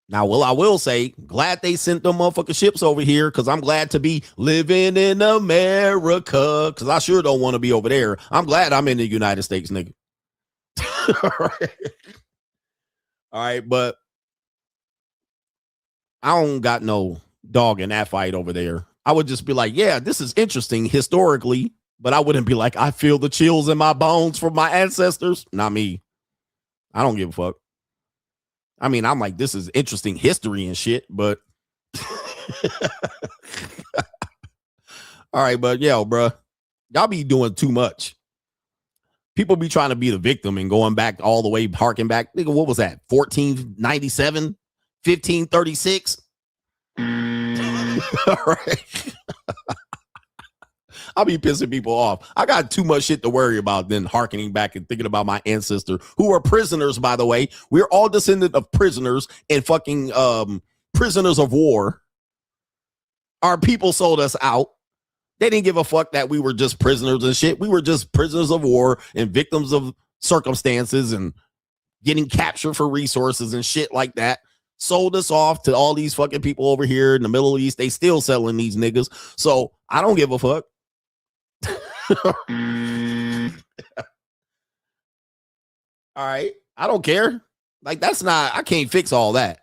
Now, I will say, glad they sent them motherfucking ships over here because I'm glad to be living in America because I sure don't want to be over there. I'm glad I'm in the United States, nigga. All right. All right, but I don't got no dog in that fight over there. I would just be like, yeah, this is interesting historically, but I wouldn't be like, I feel the chills in my bones from my ancestors. Not me. I don't give a fuck. I mean, I'm like, this is interesting history and shit, but all right, but yeah, bro, y'all be doing too much. People be trying to be the victim and going back all the way, harking back. Nigga, what was that? 1497, 1536. All right. I'll be pissing people off. I got too much shit to worry about than harkening back and thinking about my ancestor, who are prisoners, by the way. We're all descendant of prisoners and fucking prisoners of war. Our people sold us out. They didn't give a fuck that we were just prisoners and shit. We were just prisoners of war and victims of circumstances and getting captured for resources and shit like that. Sold us off to all these fucking people over here in the Middle East. They still selling these niggas. So I don't give a fuck. All right. I don't care. Like, that's not, I can't fix all that.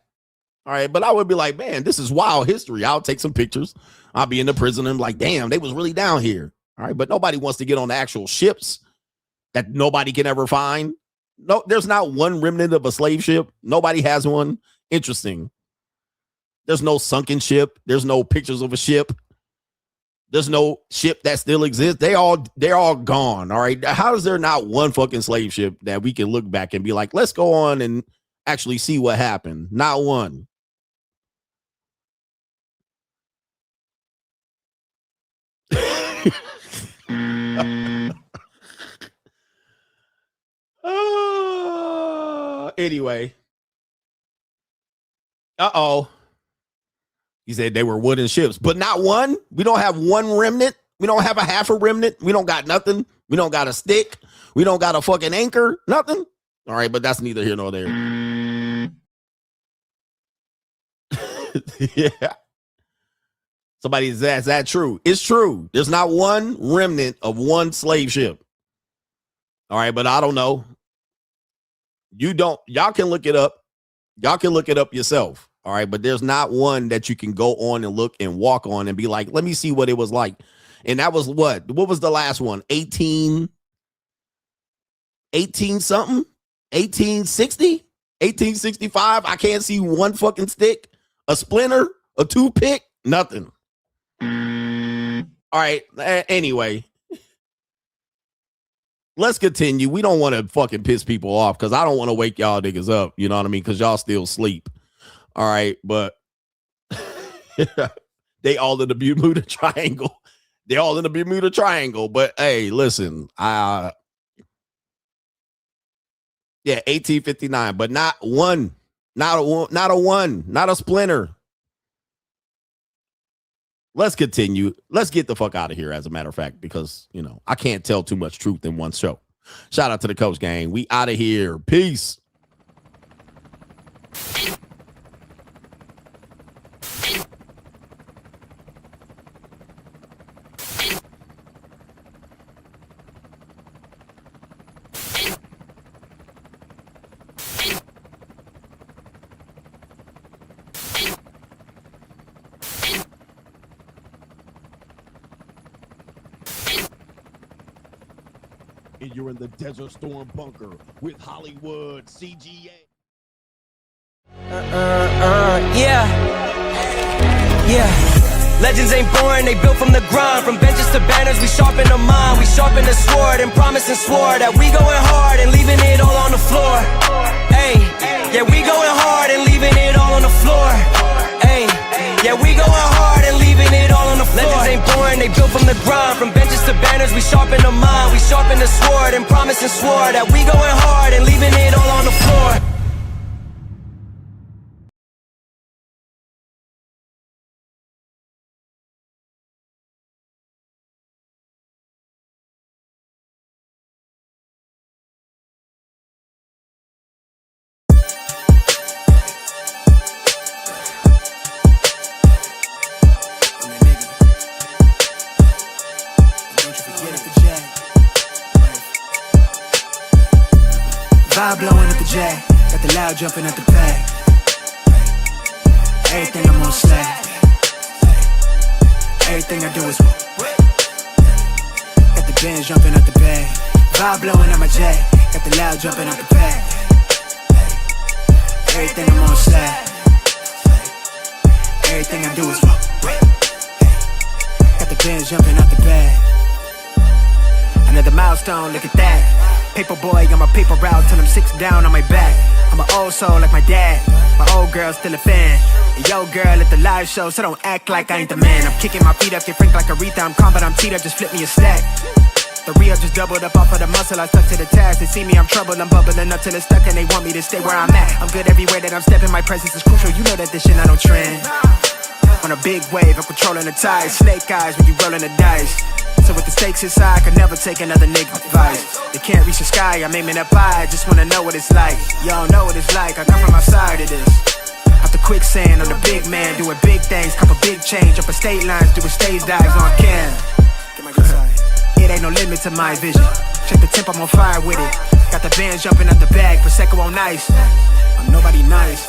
All right. But I would be like, man, this is wild history. I'll take some pictures. I'll be in the prison and like, damn, they was really down here. All right. But nobody wants to get on the actual ships that nobody can ever find. No, there's not one remnant of a slave ship. Nobody has one. Interesting. There's no sunken ship. There's no pictures of a ship. There's no ship that still exists. They're all gone. All right. How is there not one fucking slave ship that we can look back and be like, let's go on and actually see what happened? Not one. Anyway. He said they were wooden ships, but not one. We don't have one remnant. We don't have a half a remnant. We don't got nothing. We don't got a stick. We don't got a fucking anchor. Nothing. All right, but that's neither here nor there. Yeah. Somebody says, is that true? It's true. There's not one remnant of one slave ship. All right, but I don't know. Y'all can look it up. Y'all can look it up yourself. All right, but there's not one that you can go on and look and walk on and be like, let me see what it was like. And that was what was the last one? 18 something? 1860? 1865? I can't see one fucking stick, a splinter, a toothpick, nothing. All right, anyway. Let's continue. We don't want to fucking piss people off because I don't want to wake y'all niggas up. You know what I mean? Because y'all still sleep. All right, but they all in the Bermuda Triangle. They all in the Bermuda Triangle. But hey, listen, 1859, but not one, not a splinter. Let's continue. Let's get the fuck out of here, as a matter of fact, because, you know, I can't tell too much truth in one show. Shout out to the Coach Gang. We out of here. Peace. And you're in the Desert Storm bunker with Hollywood CGA. Legends ain't born, they built from the grind. From benches to banners, we sharpen the mind. We sharpen the sword and promise and swore that we going hard and leaving it all on the floor. Hey, yeah, we going hard and leaving it all on the floor. Hey, yeah, we going hard and leaving it all on the floor. Legends ain't born, they built from the grind. From benches to banners, we sharpen the mind. We sharpen the sword and promise and swore that we going hard and leaving it all on the floor. Vibe blowing at the J, got the loud jumping at the pay. Everything I'm on slay. Everything I do is got the bands jumping at the bay. Vibe blowing at my J, got the loud jumping at the pay. Everything I'm on slay. Everything I do is got the bands jumping at the bay. Another milestone, look at that. Paper boy, I'm a paper route till I'm 6 down on my back. I'm an old soul like my dad. My old girl still a fan. And yo girl at the live show, so don't act like I ain't the man. I'm kicking my feet up, get frank like Aretha. I'm calm, but I'm teed up, just flip me a stack. The re-up just doubled up off of the muscle, I stuck to the task. They see me, I'm troubled, I'm bubbling up till it's stuck. And they want me to stay where I'm at. I'm good everywhere that I'm stepping, my presence is crucial. You know that this shit I don't trend. On a big wave, I'm controlling the tide. Snake eyes when you rolling the dice. So with the stakes inside, I could never take another nigga advice. They can't reach the sky, I'm aiming up high. I just wanna know what it's like. Y'all know what it's like, I come from outside of this. Out the quicksand, I'm the big man, doing big things. Cop a big change, up a state lines, doing stage dives on cam. Get my good side. It ain't no limit to my vision. Check the temp, I'm on fire with it. Got the bands jumping out the bag, Prosecco on ice. I'm nobody nice.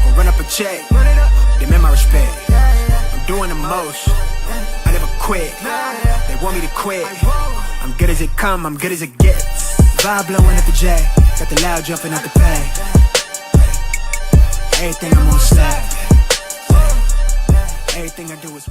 Go run up a check. Demand my respect. I'm doing the most. I never quit. They want me to quit. I'm good as it come, I'm good as it gets. Vibe blowing at the jack. Got the loud jumping out the bag. Everything I'm on slap. Everything I do is